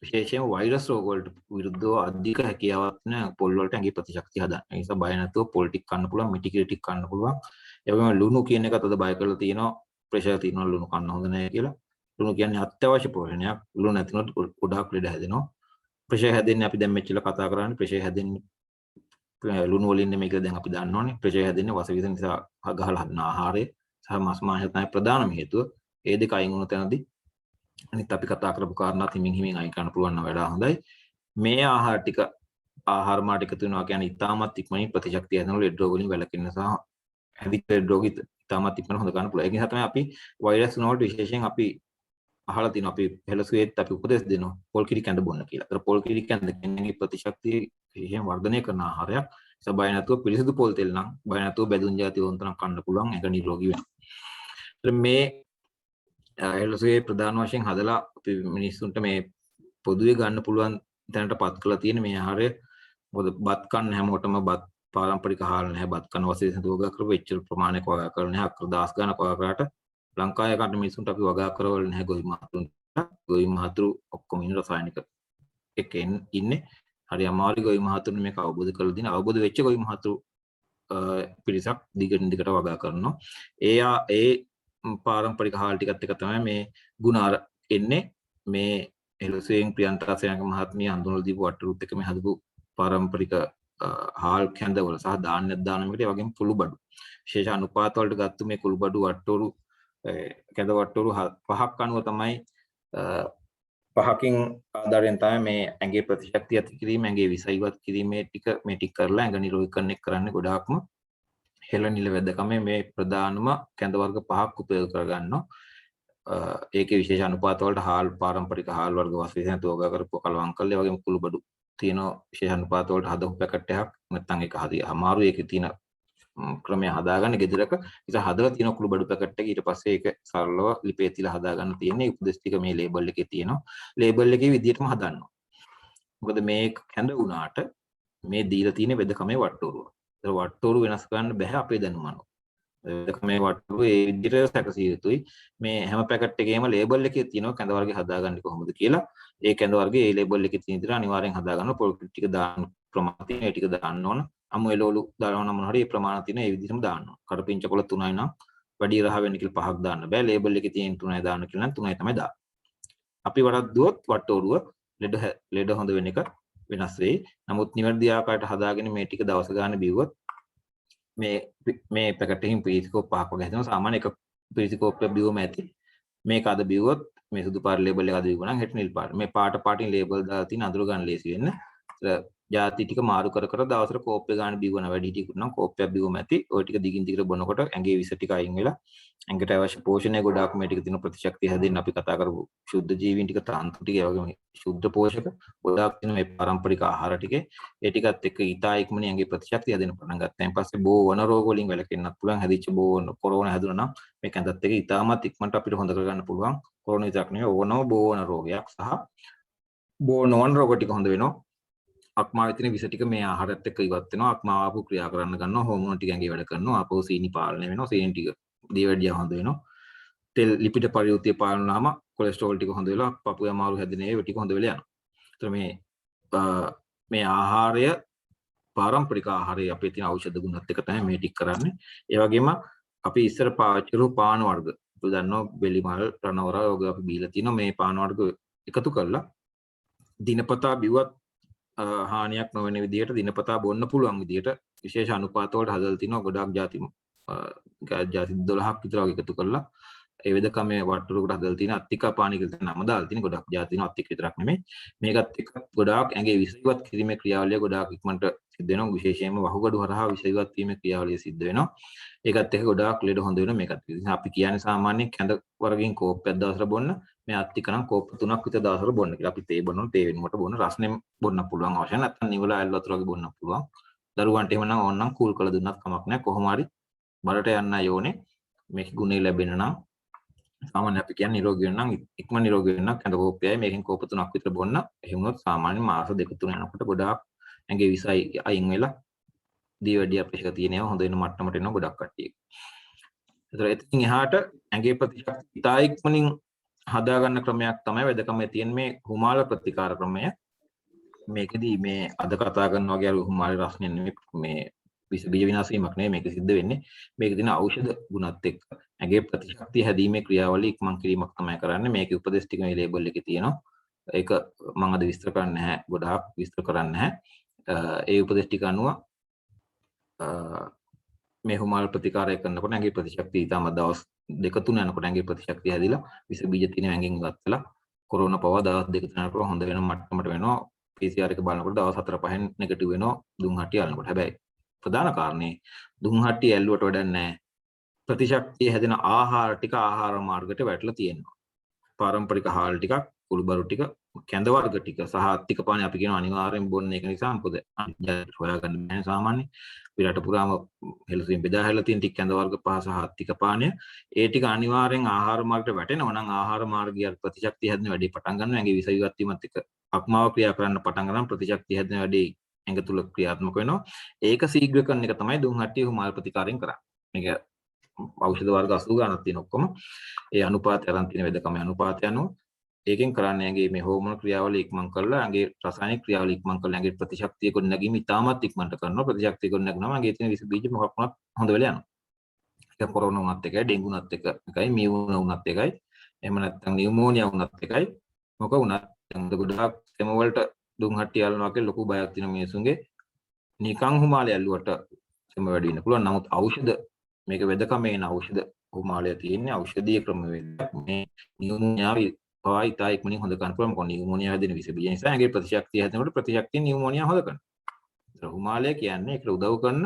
B: විශේෂයෙන්ම වෛරස් රෝග වලට විරුද්ධව අධික හැකියාවක් තියෙන පොල් වලට ඇඟේ ප්‍රතිශක්තිය හදන්න. ඒ නිසා බය නැතුව පොල් ටික කන්න පුළුවන්, මිටි කිරි ටික කන්න පුළුවන්. ඒ වගේම ලුණු කියන එකත් අද බය කරලා තියෙනවා. ප්‍රෙෂර් තියෙනවා ලුණු කන්න හොඳ නැහැ කියලා. ලුණු කියන්නේ අත්‍යවශ්‍ය පෝෂණයක්. ලුණු නැතිනොත් ගොඩාක් ලෙඩ හැදෙනවා. ප්‍රෙෂර් හැදෙන්නේ අපි දැන් මෙච්චර කතා කරන්නේ ප්‍රෙෂර් හැදෙන්නේ ලුණු වලින් නෙමෙයි කියලා දැන් අපි දන්නවනේ. ප්‍රෙෂර් හැදෙන්නේ වසවිස නිසා ගහලා හදන ආහාරය සහ මස් මාංශය තමයි ප්‍රධානම හේතුව. ඒ දෙක අයින් වුණ තැනදී අනිත් අපි කතා කරපු කාරණාත් හිමින් අයින් කරන්න පුළුවන් නම් වඩා හොඳයි. මේ ආහාර ටික ආහාර මාට එකතු වෙනවා කියන්නේ ඉතාමත් ඉක්මනින් ප්‍රතිශක්තිය හදන ලෙඩ රෝග වලින් වැළකෙන්න සහ හැදිච්ච ලෙඩ රෝග ඉතාමත් ඉක්මන හොඳ ගන්න පුළුවන්. ඒ නිසා තමයි අපි වෛරස් වලට විශේෂයෙන් අපි අහලා තිනවා අපි හෙළසුවේත් අපි උපදෙස් දෙනවා පොල් කිරි කැඳ බොන්න කියලා. ඒතර පොල් කිරි කැඳ කියන්නේ ප්‍රතිශක්තිය විශේෂයෙන් වර්ධනය කරන ආහාරයක්. ඒක බය නැතුව පිරිසිදු පොල් තෙල් නම් බය නැතුව බැදුම් ಜಾති වොන්තරම් කන්න පුළුවන්. ඒක නිරෝගී වෙනවා. ඒතර මේ හෙළසුවේ ප්‍රධාන වශයෙන් හදලා අපි මිනිස්සුන්ට මේ පොදුවේ ගන්න පුළුවන් තැනටපත් කරලා තියෙන මේ ආහාරය. මොකද බත් කන්න හැමෝටම බත් පාරම්පරික ආහාර නැහැ. බත් කන වශයෙන් සඳෝගා කරපු එච්චර ප්‍රමාණයක් වගා කරලා නැහැ. අක්‍ර 10 ගණක් වගා කරාට ලංකාවේ කන්න මිනිස්සුන්ට අපි වගා කරවල නැහැ ගොවි මහතුරුන්ට. ගොවි මහතුරු ඔක්කොම ඉන්න රසායනික එකෙන් ඉන්නේ. හරි අමාරු ගොවි මහතුරුන් මේක අවබෝධ කරලා දින අවබෝධ වෙච්ච ගොවි මහතුරු පිරිසක් දිගින් දිගට වගා කරනවා. ඒ පාරම්පරික ආහාර ටිකත් එක තමයි මේ ගුණ එන්නේ. මේ එළසෙන් ප්‍රියන්තා සේනක මහත්මිය හඳුන්වලා දීපු වටරුත් එක මේ හදපු පාරම්පරික හාල් කැඳවල සහ ධාන්‍යයක් දාන එකට ඒ වගේම කුළුබඩු විශේෂ අනුපාත වලට ගත්ත මේ කුළුබඩු වට්ටෝරු කැඳ වට්ටෝරු 5ක් අනුව තමයි 5කින් ආධාරයෙන් තමයි මේ ඇඟේ ප්‍රතිශක්තිය ඇති කිරීම, ඇඟේ විස ඉවත් කිරීමේ ටික මේ ටික කරලා ඇඟ නිරෝගී කරන එක කරන්නේ ගොඩාක්ම හෙළ නිල වෙදකමේ මේ ප්‍රධානම කැඳ වර්ග 5ක් උපයෝග කරගන්නවා. ඒකේ විශේෂ අනුපාත වලට හාල් පාරම්පරික හාල් වර්ග වශයෙන් තෝරා කරපු කලවංකල් ඒ වගේම කුළුබඩු තියෙන විශේෂ අනුපාත වලට හදපු පැකට් එකක් නැත්නම් ඒක හදිය අමාරු ඒකේ තියෙන ක්‍රමය හදාගන්න ගෙදරක ඉතින් හදලා තියෙන කුළුබඩු පැකට් එක ඊට පස්සේ ඒක සරලව ලිපේ තියලා හදාගන්න තියෙන්නේ උපදෙස් ටික මේ ලේබල් එකේ තියෙනවා ලේබල් එකේ විදිහටම හදන්නවා මොකද මේ කැඳ වුණාට මේ දීලා තියෙන වෙදකමේ වට්ටෝරුව. ඒක වට්ටෝරුව වෙනස් කරන්න බෑ අපේ දැනුම අනුව. වෙදකමේ වට්ටෝරුව ඒ විදිහට සැකසිය යුතුයි. මේ හැම පැකට් එකේම ලේබල් එකේ තියෙනවා කැඳ වර්ගය හදාගන්නේ කොහොමද කියලා. ඒ කැඳ වර්ගය ඒ ලේබල් එකේ තියෙන විදිහට අනිවාර්යෙන් හදාගන්න පොල් ටික දාන්න ප්‍රමාණ තියෙන ඒ ටික දාන්න ඕන. අමු එළවලු දානවා මොන හරි ඒ ප්‍රමාණ තියෙන ඒ විදිහටම දාන්න ඕන. කරපිංච කොළ 3යි නම් වැඩි රහ වෙන්න කියලා 5ක් දාන්න බෑ. ලේබල් එකේ තියෙන 3යි දාන්න කියලා නම් 3යි තමයි දාන්න. අපි වරද්දුවොත් වට්ටෝරුව ලෙඩ හොඳ වෙන එක වෙනස් වෙයි. නමුත් නිවැරදි ආකාරයට හදාගෙන මේ ටික දවස් ගානේ බිව්වොත් මේ පැකට් එකකින් ප්‍රීතිකෝප් 5ක් වගේ හදනවා. සාමාන්‍ය එක ප්‍රීතිකෝප්යක් බිව්වම ඇති. මේක අද බිව්වොත් මේ සුදු පාට ලේබල් එක අද බිව්වා නම් හෙට නිල් පාට. මේ පාටින් ලේබල් දාලා තියෙන අඳුර ගන්න ලේසි වෙන්න. ಜಾති ටික මාරු කර දවසට කෝප්පේ ගන්න බිව්වන වැඩි ටිකුත් නම් කෝප්පයක් බිව්වම ඇති. ওই ටික දිගින් දිගට බොනකොට ඇඟේ විස ටික අයින් වෙලා ඇඟට අවශ්‍ය පෝෂණය ගොඩාක් මේ ටික තියෙන ප්‍රතිශක්තිය හැදෙන්න අපි කතා කරපු ශුද්ධ ජීවීන් ටික තාන්තු ටික ඒ වගේම ශුද්ධ පෝෂක ගොඩාක් තියෙන මේ පාරම්පරික ආහාර ටිකේ ඒ ටිකත් එක්ක ඊතා ඉක්මනින් ඇඟේ ප්‍රතිශක්තිය හැදෙන්න පටන් ගත්තා. ඊට පස්සේ බෝ වන රෝග වලින් වැළකෙන්නත් පුළුවන්. හැදිච්ච බෝ කොරෝනා හැදුණා නම් මේ කැඳත් එක ඊටමත් ඉක්මනට අපිට හොඳ කරගන්න පුළුවන්. කොරෝනා විතරක් නෙවෙයි ඕනම බෝ වන රෝගයක් සහ බෝ නොවන රෝග ටික හොඳ වෙනවා. අක්මාවේ තියෙන විස ටික මේ ආහාරات එක්ක ඉවත් වෙනවා. අක්මාව ආපු ක්‍රියා කරන්න ගන්නවා. හෝමෝන ටික ඇඟේ වැඩ කරනවා. ආපහු සීනි පාලනය වෙනවා. සීනි ටික දියවැඩිය හොඳ වෙනවා. තෙල් ලිපිඩ පරිවෘත්තිය පාලනය වුණාම කොලෙස්ටරෝල් ටික හොඳ වෙලා පපුවේ අමාරු හැදෙන ඒවා ටික හොඳ වෙලා යනවා. ඒතර මේ ආහාරය පාරම්පරික ආහාරය අපේ තියෙන ඖෂධ ගුණත් එක්ක තමයි මේ ටික කරන්නේ. ඒ වගේම අපි ඉස්සර පාවිච්චි කරපු පාන වර්ග. අපි දන්නවා බෙලිමල් රණවර ඔය අපි බීලා තියෙනවා මේ පාන වර්ග එකතු කරලා දිනපතා බිව්වත් හානියක් නොවන විදිහට දිනපතා බොන්න පුළුවන් විදිහට විශේෂ අනුපාත වලට හදලා තිනවා ගොඩාක් ಜಾති 12ක් විතර වගේ එකතු කරලා ඒ වෙදකමේ වට්ටුරුකට හදලා තියෙන අත්තිකා පානි කියලා නම දාලා තියෙන ගොඩාක් ಜಾති තියෙනවා අත්තික විතරක් නෙමෙයි මේකත් එක්ක ගොඩාක් ඇඟේ විස ඉවත් කිරීමේ ක්‍රියාවලිය ගොඩාක් ඉක්මනට සිද්ධ වෙනවා විශේෂයෙන්ම වහුගඩු හරහා විස ඉවත් වීමේ ක්‍රියාවලිය සිද්ධ වෙනවා ඒකත් එක්ක ගොඩාක් ලෙඩ හොඳ වෙනවා මේකත් ඉතින් අපි කියන්නේ සාමාන්‍යයෙන් කැඳ වර්ගයෙන් කෝප්පයක් දවසට බොන්න මේ අත්තික නම් කෝප්ප 3ක් විතර දවසට බොන්න කියලා අපි තේ බොනවා තේ වෙනුවට බොන්න රස්නෙම බොන්න පුළුවන් අවශ්‍ය නැත්නම් නිවල ඇල් වතුර වගේ බොන්න පුළුවන් දරුවන්ට එහෙම නම් ඕනනම් කූල් කරලා දුන්නත් කමක් නැහැ කොහොම හරි බඩට යන්න යෝනේ මේක ගුණේ ලැබෙන්න නම් සාමාන්‍ය අපි කියන්නේ නිරෝගී වෙන්න නම් ඉක්මන නිරෝගී වෙන්න කැඳ කෝප්පයයි මේකෙන් කෝප්ප 3ක් විතර බොන්න එහෙම වුණොත් සාමාන්‍ය මාස 2-3 යනකොට ගොඩාක් ඇඟේ විසයි අයින් වෙලා දියවැඩිය අපේක තියෙනවා හොඳ වෙන මට්ටමට එනවා ගොඩක් කට්ටිය. ඒතර එතකින් එහාට ඇඟේ ප්‍රතිශක්තිය ඉතා ඉක්මනින් හදා ගන්න ක්‍රමයක් තමයි වෙදකමේ තියෙන මේ හුමාල ප්‍රතිකාර ක්‍රමය. මේකෙදි මේ අද කතා කරන වගේ අර හුමාල රස්නේ නෙමෙයි මේ විස බීජ විනාශ වීමක් නෙමෙයි මේක සිද්ධ වෙන්නේ. මේකේ තියෙන ඖෂධ ගුණත් එක්ක ඇඟේ ප්‍රතිශක්තිය හැදීමේ ක්‍රියාවලිය ඉක්මන් කිරීමක් තමයි කරන්නේ. මේකේ උපදේශ ටික මේ ලේබල් එකේ තියෙනවා. ඒක මම අද විස්තර කරන්නේ නැහැ. ගොඩාක් විස්තර කරන්නේ නැහැ. ඒ උපදේශ ටික අනුව මේ හුමාල් ප්‍රතිකාරය කරනකොට ඇඟේ ප්‍රතිශක්තිය ඊටම දවස් 2-3 යනකොට ඇඟේ ප්‍රතිශක්තිය හැදිලා විස බීජ තියෙන ඇඟෙන් ඉවත් වෙලා කොරෝනා පව දවස් 2-3 යනකොට හොඳ වෙන මට්ටමට වෙනවා PCR එක බලනකොට දවස් 4-5න් නෙගටිව් වෙනවා දුම් හට්ටිය අල්ලනකොට හැබැයි ප්‍රධාන කාරණේ දුම් හට්ටිය ඇල්ලුවට වැඩක් නැහැ ප්‍රතිශක්තිය හැදෙන ආහාර ටික ආහාර මාර්ගයට වැටලා තියෙනවා පාරම්පරික ආහාර ටිකක් කුළුබරු ටික කැඳ වර්ග ටික සහ අත්තික පානේ අපි කියන අනිවාර්යෙන් බොන්න එක නිසා මොකද හොයාගන්න බැහැ සාමාන්‍ය පිරට පුරාම හෙළසින් බෙදා හැලා තියෙන ටික කැඳ වර්ග පහ සහ අත්තික පානේ ඒ ටික අනිවාර්යෙන් ආහාර මාර්ගයට වැටෙනවා නම් ආහාර මාර්ගය ප්‍රතිශක්තිය හැදෙන වැඩි පටන් ගන්නවා ඇඟේ විස ඉවත් වීමත් එක්ක අක්මාව ක්‍රියා කරන්න පටන් ගන්න ප්‍රතිශක්තිය හැදෙන වැඩි ඇඟ තුල ක්‍රියාත්මක වෙනවා ඒක ශීඝ්‍ර කරන එක තමයි දුම් හට්ටිය හුමාල් ප්‍රතිකාරයෙන් කරන්නේ මේක ඖෂධ වර්ග 80 ගණක් තියෙන ඔක්කොම ඒ අනුපාතය අරන් තියෙන වෙදකමේ අනුපාතය අනුව ඒකෙන් කරන්නේ ඇඟේ මේ හෝමෝන ක්‍රියාවලිය ඉක්මන් කරලා ඇඟේ රසායනික ක්‍රියාවලිය ඉක්මන් කරලා ඇඟේ ප්‍රතිශක්තිය ගොඩනැගීම ඉතාමත් ඉක්මනට කරනවා ප්‍රතිශක්තිය ගොඩනැගුණාම ඇඟේ තියෙන විස බීජ මොකක් වුණත් හොඳ වෙලා යනවා ඒක කොරෝනා වුණත් එකයි ඩෙන්ගු වුණත් එකයි මියුන වුණත් එකයි එහෙම නැත්නම් නියුමෝනියා වුණත් එකයි මොක වුණත් දැන් ගොඩාක් තෙම වලට දුම් හට්ටිය අල්ලනවා කියලා ලොකු බයක් තියෙන මිනිසුන්ගේ නිකං හුමාලය ඇල්ලුවට තෙම වැඩි වෙන්න පුළුවන් නමුත් ඖෂධ මේක වෙදකමේ එන ඖෂධ හුමාලය තියෙන්නේ ඖෂධීය ක්‍රමවේදයක් මේ නියුමෝනියා පවයි තා ඉක්මනින් හොද කරන්න පුළුවන් මොකද නියුමෝනියා හැදෙන විස බීජ නිසා ඇඟේ ප්‍රතිශක්තිය හැදෙනකොට ප්‍රතිශක්තිය නියුමෝනියා හොද කරනවා. ඒතර හුමාලය කියන්නේ ඒකට උදව් කරන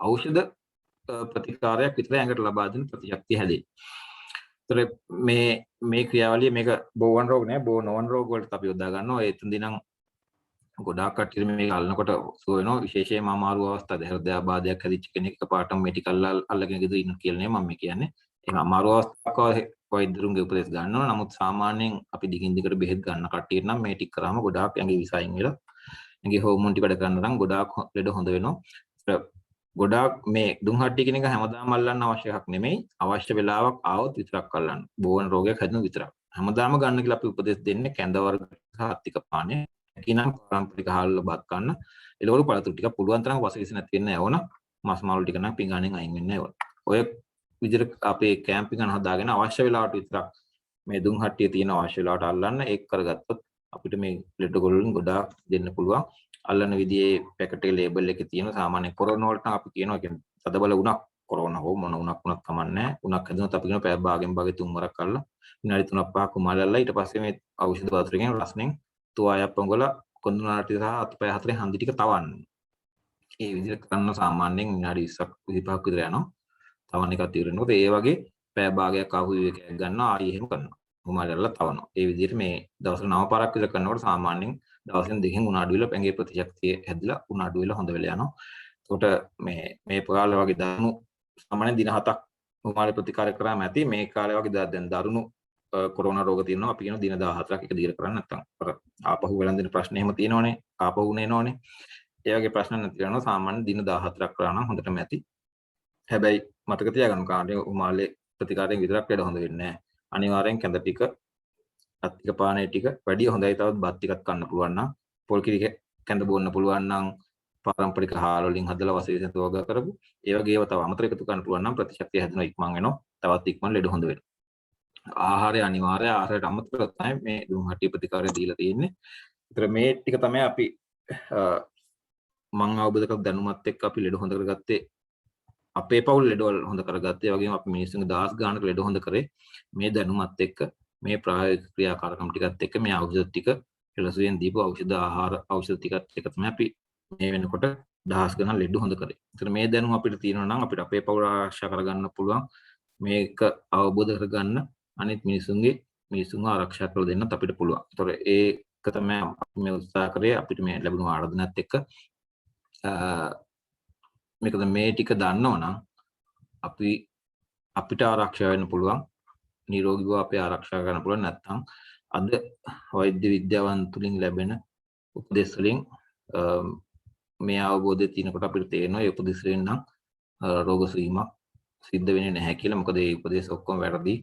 B: ඖෂධ ප්‍රතිකාරයක් විතර ඇඟට ලබා දෙන ප්‍රතිශක්තිය හැදෙන්නේ. ඒතර මේ ක්‍රියාවලිය මේක බෝවන් රෝග නෑ බෝ නොවන් රෝග වලට අපි යොදා ගන්නවා. ඒ තුන් දිනක් ගොඩාක් කට්ටිය මේක අල්ලනකොට සුව වෙනවා. විශේෂයෙන්ම අමාරු අවස්ථාද හෘදයාබාධයක් හැදිච්ච කෙනෙක් එකපාරටම මෙඩිකල් අල්ලගෙන ගෙදර ඉන්න කියලා නේ මම කියන්නේ. ඒක අමාරු අවස්ථාවක වෛද්‍යරුන්ගේ උපදෙස් ගන්නවා. නමුත් සාමාන්‍යයෙන් අපි දිගින් දිගට බෙහෙත් ගන්න කට්ටියට නම් මේ ටික කරාම ගොඩාක් ඇඟේ විසයින් වෙලා ඇඟේ හෝමෝන් ටික වැඩ කරන නම් ගොඩාක් ලෙඩ හොඳ වෙනවා. ගොඩාක් මේ දුම්හට්ටිය කියන එක හැමදාම අල්ලන්න අවශ්‍ය එකක් නෙමෙයි. අවශ්‍ය වෙලාවක් ආවොත් විතරක් අල්ලන්න. බෝවන් රෝගයක් හැදෙන විතරක්. හැමදාම ගන්න කියලා අපි උපදෙස් දෙන්නේ කැඳ වර්ග සහ අත්තික පානය. කිනම් පාරම්පරික ආහාර බත් ගන්න. එළවලු පළතුරු ටික පුළුවන් තරම් වසවිස නැති වෙන්න ඕන. මස් මාළු ටික නම් පිඟානෙන් අයින් වෙන්න ඕන. ඔය විදිහට අපේ කැම්පින් ගන්න හදාගෙන අවශ්‍ය වෙලාවට විතරක් මේ දුම්හට්ටිය තියෙන අවශ්‍ය වෙලාවට අල්ලන්න ඒක කරගත්තොත් අපිට මේ ලෙඩ ගොල්ලන් ගොඩාක් දෙන්න පුළුවන්. අල්ලන විදිහේ පැකට් එකේ ලේබල් එකේ තියෙන සාමාන්‍ය කොරෝනා වලට අපි කියනවා කියන්නේ තදබල උණක් කොරෝනා හෝ මොන උණක් වුණත් කමන්නේ උණක් හැදුනොත් අපි කියනවා පැය භාගෙන් භාගෙ 3 වරක් අල්ලලා විනාඩි 3ක් 5ක් උමාලලා ඊට පස්සේ මේ ඖෂධ වතුරකින් රස්නෙන් තුවාලයක් පොඟලා කොඳුනාටි සහ අතපය හතරේ හන්දි ටික තවන්න. ඒ විදිහට කරන සාමාන්‍යයෙන් විනාඩි 20ක් 25ක් විතර යනවා. තවන්න එකක් తీරන. මොකද ඒ වගේ පැය භාගයක් ආපු විවේකයක් ගන්නවා ආයෙ එහෙම කරනවා. උමාලලා තවනවා. ඒ විදිහට මේ දවසට 9 පාරක් විතර කරනකොට සාමාන්‍යයෙන් දවසෙන් දෙකකින් උනාඩු වෙලා පැඟේ ප්‍රතිශක්තිය හැදිලා උනාඩු වෙලා හොඳ වෙලා යනවා. එතකොට මේ කාලේ වගේ දරුණු සාමාන්‍යයෙන් දින 7ක් උමාලේ ප්‍රතිකාර කරාම ඇති. මේ කාලේ වගේ දැන් දරුණු කොරෝනා රෝග තියෙනවා. අපි කියන දින 14ක් එක දිගට කරන්නේ නැත්නම් අර ආපහු වෙලඳින ප්‍රශ්න එහෙම තියෙනවනේ. ආපහු නේනවනේ. ඒ වගේ ප්‍රශ්න නැති වෙනවා. සාමාන්‍ය දින 14ක් කරා නම් හොඳටම ඇති. හැබැයි මතක තියාගන්න කාණ්ඩේ උමාලේ ප්‍රතිකාරයෙන් විතරක් වැඩ හොඳ වෙන්නේ නැහැ. අනිවාර්යෙන් කැඳ ටික අත්තික පානේ ටික වැඩි හොඳයි. තවත් බත් ටිකක් කන්න පුළුවන් නම් පොල් කිරි කැඳ බොන්න පුළුවන් නම් පාරම්පරික ආහාර වලින් හදලා වශයෙන් තෝග කරපු ඒ වගේ ඒවා තව අමතර එකතු කරන්න පුළුවන් නම් ප්‍රතිශක්තිය හැදෙනවා ඉක්මන් වෙනවා. තවත් ඉක්මන් ලෙඩ හොඳ වෙනවා. ආහාරය අනිවාර්ය ආහාරයට අමතරව තමයි මේ දුම්හට්ටිය ප්‍රතිකාරය දීලා තියෙන්නේ. ඒතර මේ ටික තමයි අපි මම අවබෝධ කර දැනුමත් එක්ක අපි ලෙඩ හොඳ කරගත්තේ. අපේ පවුල් ලෙඩවල් හොඳ කරගත්තේ. ඒ වගේම අපි මිනිස්සුන්ගේ දහස් ගානක ලෙඩ හොඳ කරේ මේ දැනුමත් එක්ක මේ ප්‍රායෝගික ක්‍රියාකාරකම් ටිකත් එක්ක මේ ඖෂධ ටික එළසුවෙන් දීපු ඖෂධ ආහාර ඖෂධ ටිකත් එක්ක තමයි අපි මේ වෙනකොට දහස් ගණන් ලෙඩ හොඳ කරේ. ඒතර මේ දැනුම අපිට තියෙනවා නම් අපිට අපේ පවුල ආරක්ෂා කරගන්න පුළුවන්. මේක අවබෝධ කරගන්න අනිත් මිනිසුන්ව ආරක්ෂා කරලා දෙන්නත් අපිට පුළුවන්. ඒතර ඒක තමයි අපි මේ උත්සාහ කරේ අපිට මේ ලැබුණු ආරාධනාවත් එක්ක මේකද මේ ටික දන්නවනම් අපිට ආරක්ෂා වෙන්න පුළුවන්. නිරෝගීව අපේ ආරක්ෂා කරන්න පුළුවන්. නැත්නම් අද වෛද්‍ය විද්‍යාවන් තුලින් ලැබෙන උපදෙස් වලින් මේ අවබෝධය තියෙනකොට අපිට තේරෙනවා මේ උපදෙස් වලින් නම් රෝග සීමක් සිද්ධ වෙන්නේ නැහැ කියලා. මොකද මේ උපදෙස් ඔක්කොම වැරදි.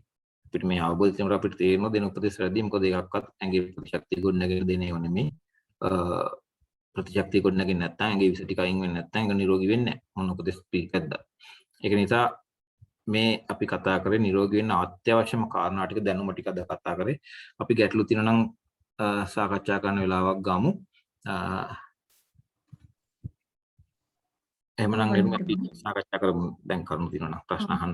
B: අපිට මේ අවබෝධය තියෙනකොට අපිට තේරෙනවා දෙන උපදෙස් වැරදි. මොකද ඒකක්වත් ඇඟේ ප්‍රතිශක්තිය ගොඩනගෙන දෙන ඒවා නෙමෙයි. ප්‍රතිශක්තිය ගොඩනගෙන නැත්නම් ඇඟේ විස ටික අයින් වෙන්නේ නැත්නම් ඒක නිරෝගී වෙන්නේ නැහැ. මොන උපදෙස් පිළිපැද්දා. ඒක නිසා මේ අපි කතා කරේ නිරෝගී වෙන්න අත්‍යවශ්‍යම කාරණා ටික දැනුම ටික අද කතා කරේ. අපි ගැටලු තියෙනවා නම් සාකච්ඡා කරන වෙලාවක් ගමු. එහෙමනම් අපි සාකච්ඡා කරමු. දැන් කරුණු තියෙනවා නම් ප්‍රශ්න අහන්න.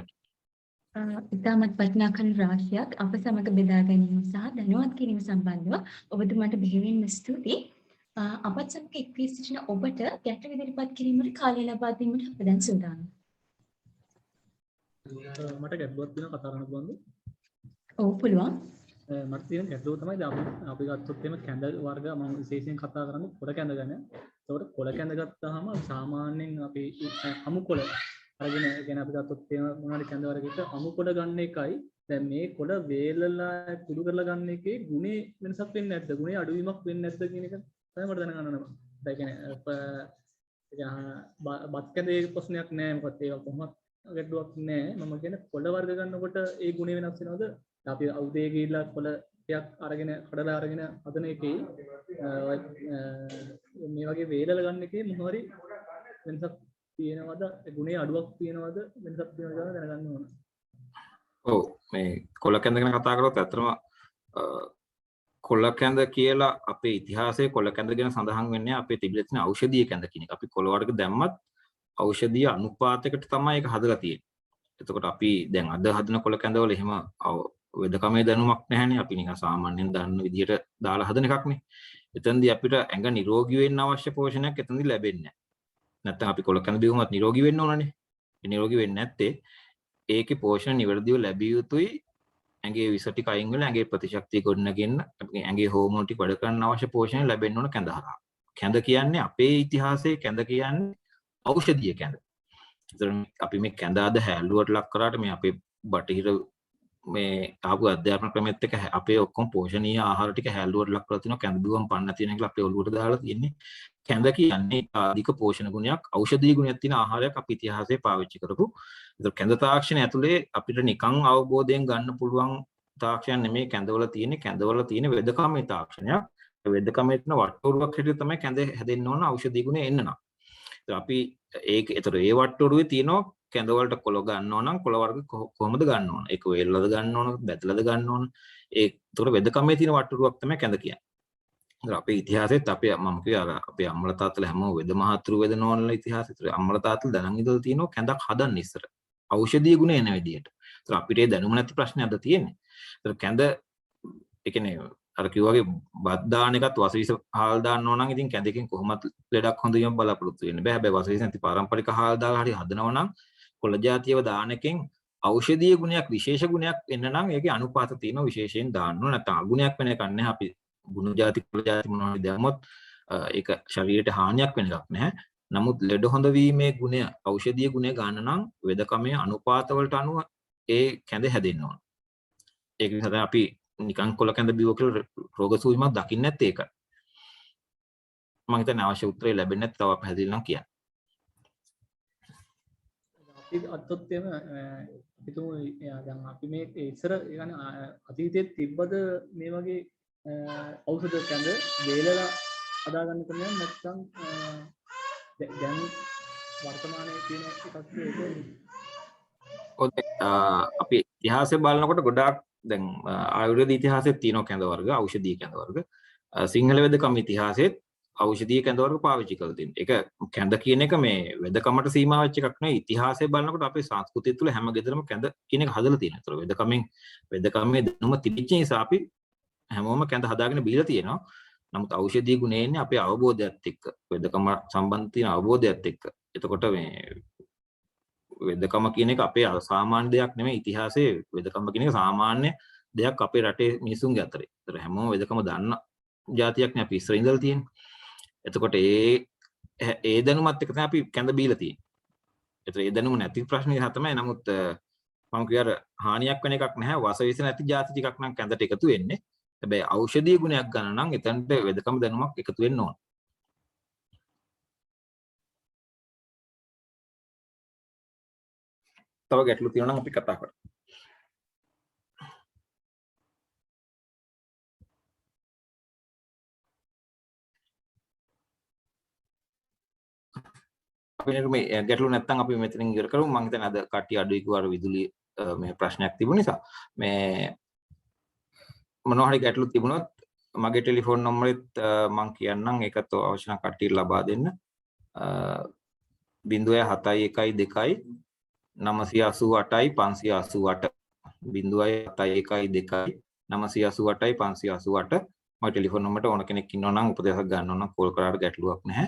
A: ඉතාමත් වටිනා කරුණු රාශියක් අප සමග බෙදා ගැනීම සහ දැනුවත් කිරීම සම්බන්ධව ඔබතුමාට බෙහෙවින්ම ස්තුතියි. අපත් සමග එක් වී සිටින ඔබට ගැටළු ඉදිරිපත් කිරීමට කාලය ලබා දීමට අප දැන් සූදානම්.
C: මට ගැටලුවක් තියෙනවා කතා කරන්න පුළුවන්ද?
A: ඔව් පුළුවන්.
C: මට තියෙන ගැටලුව තමයි දැන් අපි ගත්තොත් එහෙම කැඳ වර්ග මම විශේෂයෙන් කතා කරන්නේ කොළ කැඳ ගැන. ඒකට කොළ කැඳ ගත්තාම සාමාන්‍යයෙන් අපි අමු කොළ අරගෙන يعني අපි ගත්තොත් එහෙම මොනවාරි කැඳ වර්ගයක අමු කොළ ගන්න එකයි දැන් මේ කොළ වේලලා කුඩු කරලා ගන්න එකේ ගුණේ වෙනසක් වෙන්නේ නැද්ද? ගුණේ අඩුවීමක් වෙන්නේ නැද්ද කියන එක තමයි මට දැනගන්න ඕන. ඒ කියන්නේ බත් කැඳේ ප්‍රශ්නයක් නෑ. මොකද ඒක කොහොමද ගැටලුවක් නෑ. මම කියන්නේ කොළ වර්ග ගන්නකොට ඒ ගුණේ වෙනස් වෙනවද? අපි අවුදේ ගිහිල්ලා කොළ ටිකක් අරගෙන කඩලා අරගෙන හදන එකේ මේ වගේ වේලලා ගන්න එකේ මොනවාරි වෙනසක් තියෙනවද? ගුණේ අඩුවක් තියෙනවද? වෙනසක් තියෙනවද කියලා දැනගන්න ඕන.
B: ඔව් මේ කොළ කැඳ ගැන කතා කරොත් ඇත්තටම කොළ කැඳ කියලා අපේ ඉතිහාසයේ කොළ කැඳ ගැන සඳහන් වෙන්නේ අපේ තිබිලා තියෙන ඖෂධීය කැඳ කියන එක. අපි කොළ වර්ග දැම්මත් ඖෂධීය අනුපාතයකට තමයි ඒක හදලා තියෙන්නේ. එතකොට අපි දැන් අද හදන කොළ කැඳවල එහෙම වෙදකමේ දැනුමක් නැහැනේ. අපි නිකන් සාමාන්‍යයෙන් දන්න විදිහට දාලා හදන එකක්නේ. එතෙන්දී අපිට ඇඟ නිරෝගී වෙන්න අවශ්‍ය පෝෂණයක් එතෙන්දී ලැබෙන්නේ නැහැ. නැත්නම් අපි කොළ කැඳ බිව්වමත් නිරෝගී වෙන්න ඕනනේ. නිරෝගී වෙන්නේ නැත්තේ ඒකේ පෝෂණ නිවැරදිව ලැබිය යුතුයි. ඇඟේ විස ටික අයින් වෙලා ඇඟේ ප්‍රතිශක්තිය ගොඩනගෙන ඇඟේ හෝමෝන් ටික වැඩ කරන්න අවශ්‍ය පෝෂණය ලැබෙන්න ඕන කැඳ හරහා. කැඳ කියන්නේ අපේ ඉතිහාසයේ කැඳ කියන්නේ ඖෂධීය කැඳ. ඒතර අපි මේ කැඳ අද හැලුවට ලක් කරාට මේ අපේ බටහිර මේ ආපු අධ්‍යාපන ක්‍රමෙත් එක්ක අපේ ඔක්කොම පෝෂණීය ආහාර ටික හැලුවට ලක් කරලා තිනවා. කැඳ බිව්වම පන්න තියෙන එක අපේ ඔළුවට දාලා තියෙන්නේ. කැඳ කියන්නේ අධික පෝෂණ ගුණයක්, ඖෂධීය ගුණයක් තියෙන ආහාරයක් අපි ඉතිහාසයේ පාවිච්චි කරපු. ඒතර කැඳ තාක්ෂණය ඇතුලේ අපිට නිකන් අවබෝධයෙන් ගන්න පුළුවන් තාක්ෂණයක් නෙමෙයි කැඳවල තියෙන්නේ. කැඳවල තියෙන වෙදකමේ තාක්ෂණයක්. වෙදකමේ තියෙන වට්ටෝරුවක් හැටියට තමයි කැඳ හැදෙන්න ඕන ඖෂධීය ගුණය එන්න නම්. ඒතර අපි ඒතර ඒ වට්ටෝරුවේ තියෙනවා කැඳ වලට කොළ ගන්නවා නම් කොළ වර්ග කොහොමද ගන්න ඕන? ඒක වේල්ලද ගන්න ඕන, බැදලාද ගන්න ඕන? ඒතර වෙදකමේ තියෙන වට්ටෝරුවක් තමයි කැඳ කියන්නේ. අපේ ඉතිහාසෙත් අපේ මම කිව්වා අපේ අම්මලා තාත්තලා හැමෝම වෙද මහතුරු වෙද නෝනලා ඉතිහාසෙත් අම්මලා තාත්තලා දැනන් ඉඳලා තියෙනවා කැඳක් හදන්න ඉස්සර ඖෂධීය ගුණ එන විදියට. ඒතර අපිට ඒ දැනුම නැති ප්‍රශ්නයක් අද තියෙන්නේ. ඒතර කැඳ ඒ කියන්නේ අර කිව්වාගේ බත් දාන එකත් වසවිස හාල් දාන්න ඕන නම් ඉතින් කැඳකින් කොහොමත් ලෙඩක් හොඳ වීම බලාපොරොත්තු වෙන්න බෑ. හැබැයි වසවිස නැති පාරම්පරික හාල් දාලා හරි හදනවා නම් කොළ జాතියව දාන එකෙන් ඖෂධීය ගුණයක් විශේෂ ගුණයක් එන්න නම් ඒකේ අනුපාත තියෙනවා විශේෂයෙන් දාන්න ඕන. නැත්නම් අගුණයක් වෙන එකක් නැහැ. අපි ගුණ ಜಾති කුල ಜಾති මොනවද දැම්මොත් ඒක ශරීරයට හානියක් වෙන එකක් නැහැ. නමුත් ලෙඩ හොඳ වීමේ ගුණය ඖෂධීය ගුණය ගන්න නම් වෙදකමේ අනුපාත වලට අනුව ඒ කැඳ හැදෙන්න ඕන. ඒක නිසා තමයි අපි නිකන් කොළ කැඳ බිව්ව කියලා රෝග සූචිමක් දකින්නේ නැත්තේ ඒක. මම හිතන්නේ අවශ්‍ය උත්තරේ ලැබෙන්නේ නැත්නම් තව පැහැදිලි නම් කියන්න.
C: අපි අත්ොත් එම හිතමු දැන් අපි මේ ඉස්සර يعني අතීතයේ තිබ්බද මේ වගේ ඖෂධ කැඳ වේලලා හදාගන්න ක්‍රමයක් නැත්නම් දැන් වර්තමානයේ තියෙන එකක්
B: ඒක අපි ඉතිහාසය බලනකොට ගොඩාක් දැන් ආයුර්වේද ඉතිහාසෙත් තියෙනවා කැඳ වර්ග, ඖෂධීය කැඳ වර්ග. සිංහල වෙදකම ඉතිහාසෙත් ඖෂධීය කැඳ වර්ග පාවිච්චි කරලා තියෙනවා. ඒක කැඳ කියන එක මේ වෙදකමට සීමා වෙච්ච එකක් නෙවෙයි. ඉතිහාසය බලනකොට අපේ සංස්කෘතිය තුළ හැම ගෙදරම කැඳ කියන එක හදලා තියෙනවා. ඒතර වෙදකමේ දැනුම තිබිච්ච නිසා අපි හැමෝම කැඳ හදාගෙන බීලා තියෙනවා. නමුත් ඖෂධීය ගුණය එන්නේ අපේ අවබෝධයත් එක්ක. වෙදකම සම්බන්ධ තියෙන අවබෝධයත් එක්ක. එතකොට මේ වෙදකම කියන එක අපේ සාමාන්‍ය දෙයක් නෙමෙයි. ඉතිහාසයේ වෙදකම කියන එක සාමාන්‍ය දෙයක් අපේ රටේ මිනිසුන්ගේ අතරේ. ඒතර හැමෝම වෙදකම දන්න જાතියක් නේ අපි ඉස්සර ඉඳලා තියෙන්නේ. එතකොට ඒ දැනුමත් එක්ක තමයි අපි කැඳ බීලා තියෙන්නේ. ඒතර ඒ දැනුම නැති ප්‍රශ්නේ තමයි. නමුත් මම කියාර හානියක් වෙන එකක් නැහැ. වසවිස නැති જાති ටිකක් නම් කැඳට එකතු වෙන්නේ. හැබැයි ඖෂධීය ගුණයක් ගන්න නම් එතනට වෙදකම දැනුමක් එකතු වෙන්න ඕන. තව ගැටලු තියෙනවා නම් අපි කතා කරමු. අපි මේ ගැටලු නැත්නම් අපි මෙතනින් ඉවර කරමු. මම හිතන්නේ අද කට්ටිය අඩුයි කිව්වා විදුලි මේ ප්‍රශ්නයක් තිබුණ නිසා. මේ මොනවා හරි ගැටලු තිබුණොත් මගේ ටෙලිෆෝන් නම්බරෙත් මම කියන්නම්. ඒකත් අවශ්‍ය නම් කට්ටියට ලබා දෙන්න. 07112 988යි 588 07112 988යි 588 මගේ ටෙලිෆෝන් නම්බරට ඕන කෙනෙක් ඉන්නවා නම් උපදේශයක් ගන්න ඕන නම් කෝල් කරාට ගැටලුවක් නැහැ.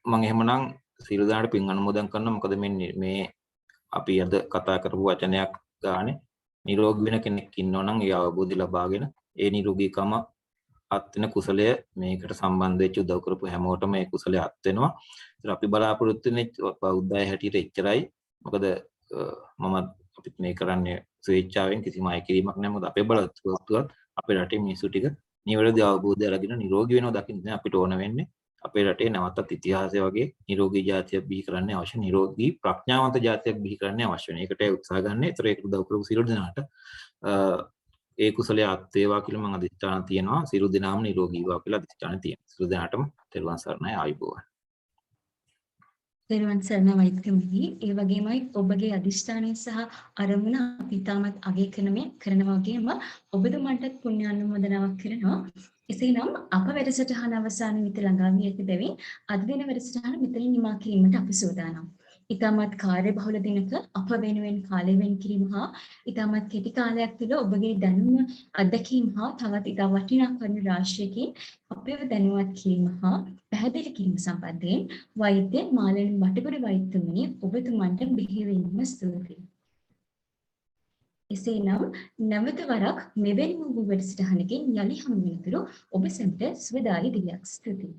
B: මම එහෙමනම් සියලු දෙනාට පින් අනුමෝදන් කරනවා. මොකද මේ අපි අද කතා කරපු වචනයක් ගානේ නිරෝගී වෙන කෙනෙක් ඉන්නවා නම් ඒ අවබෝධය ලබාගෙන ඒ නිරෝගීකම අත් වෙන කුසලය මේකට සම්බන්ධ වෙච්ච උදව් කරපු හැමෝටම මේ කුසලය අත් වෙනවා. ඒත් අපි බලාපොරොත්තු වෙන්නේ බෞද්ධය හැටියට එච්චරයි. මොකද මම අපිත් මේ කරන්නේ ස්වේච්ඡාවෙන් කිසිම අය කිරීමක් නැහැ. මොකද අපේ බලාපොරොත්තුවත් අපේ රටේ මිනිස්සු ටික නිවැරදි අවබෝධය අරගෙන නිරෝගී වෙනවා දකින්න අපිට ඕන වෙන්නේ. අපේ රටේ නැවතත් ඉතිහාසය වගේ නිරෝගී ජාතියක් බිහි කරන්න අවශ්‍ය. නිරෝගී ප්‍රඥාවන්ත ජාතියක් බිහි කරන්න අවශ්‍ය වෙන. ඒකට උත්සාහ ගන්න. ඒතර ඒක උදව් කරපු සියලු දෙනාට ඒ කුසලයේ අත් වේවා කියලා මම අධිෂ්ඨාන තියෙනවා. සියලු දෙනාම නිරෝගී වේවා කියලා අධිෂ්ඨාන තියෙනවා. සියලු දෙනාටම තෙරුවන් සරණයි ආයුබෝවන්.
A: තෙරුවන් සරණයි වෛද්‍යමනි. ඒ වගේමයි ඔබගේ අධිෂ්ඨානය සහ අරමුණ අපි තාමත් අගය කරනවා වගේම ඔබතුමාටත් පුණ්‍යානුමෝදනාවක් කරනවා. එසේනම් අප වැඩසටහන අවසාන විට ළඟා වී ඇති බැවින් අද දින වැඩසටහන මෙතනින් නිමා කිරීමට අපි සූදානම්. ඉතාමත් කාර්යබහුල දිනක අප වෙනුවෙන් කාලය වෙන් කිරීම හා ඉතාමත් කෙටි කාලයක් තුළ ඔබගේ දැනුම අත්දැකීම් හා තවත් ඉතා වටිනා කරුණු රාශියකින් අපිව දැනුවත් කිරීම හා පැහැදිලි කිරීම සම්බන්ධයෙන් වෛද්‍ය මාලනී වටකුරු වෛද්‍යතුමනි ඔබතුමන්ට බෙහෙවින්ම ස්තුතියි. එසේනම් නැවත වරක් මෙවැනිම වූ වැඩසටහනකින් යලි හමු වෙනතුරු ඔබ සැමට සුවදායි දිනයක්. ස්තුතියි.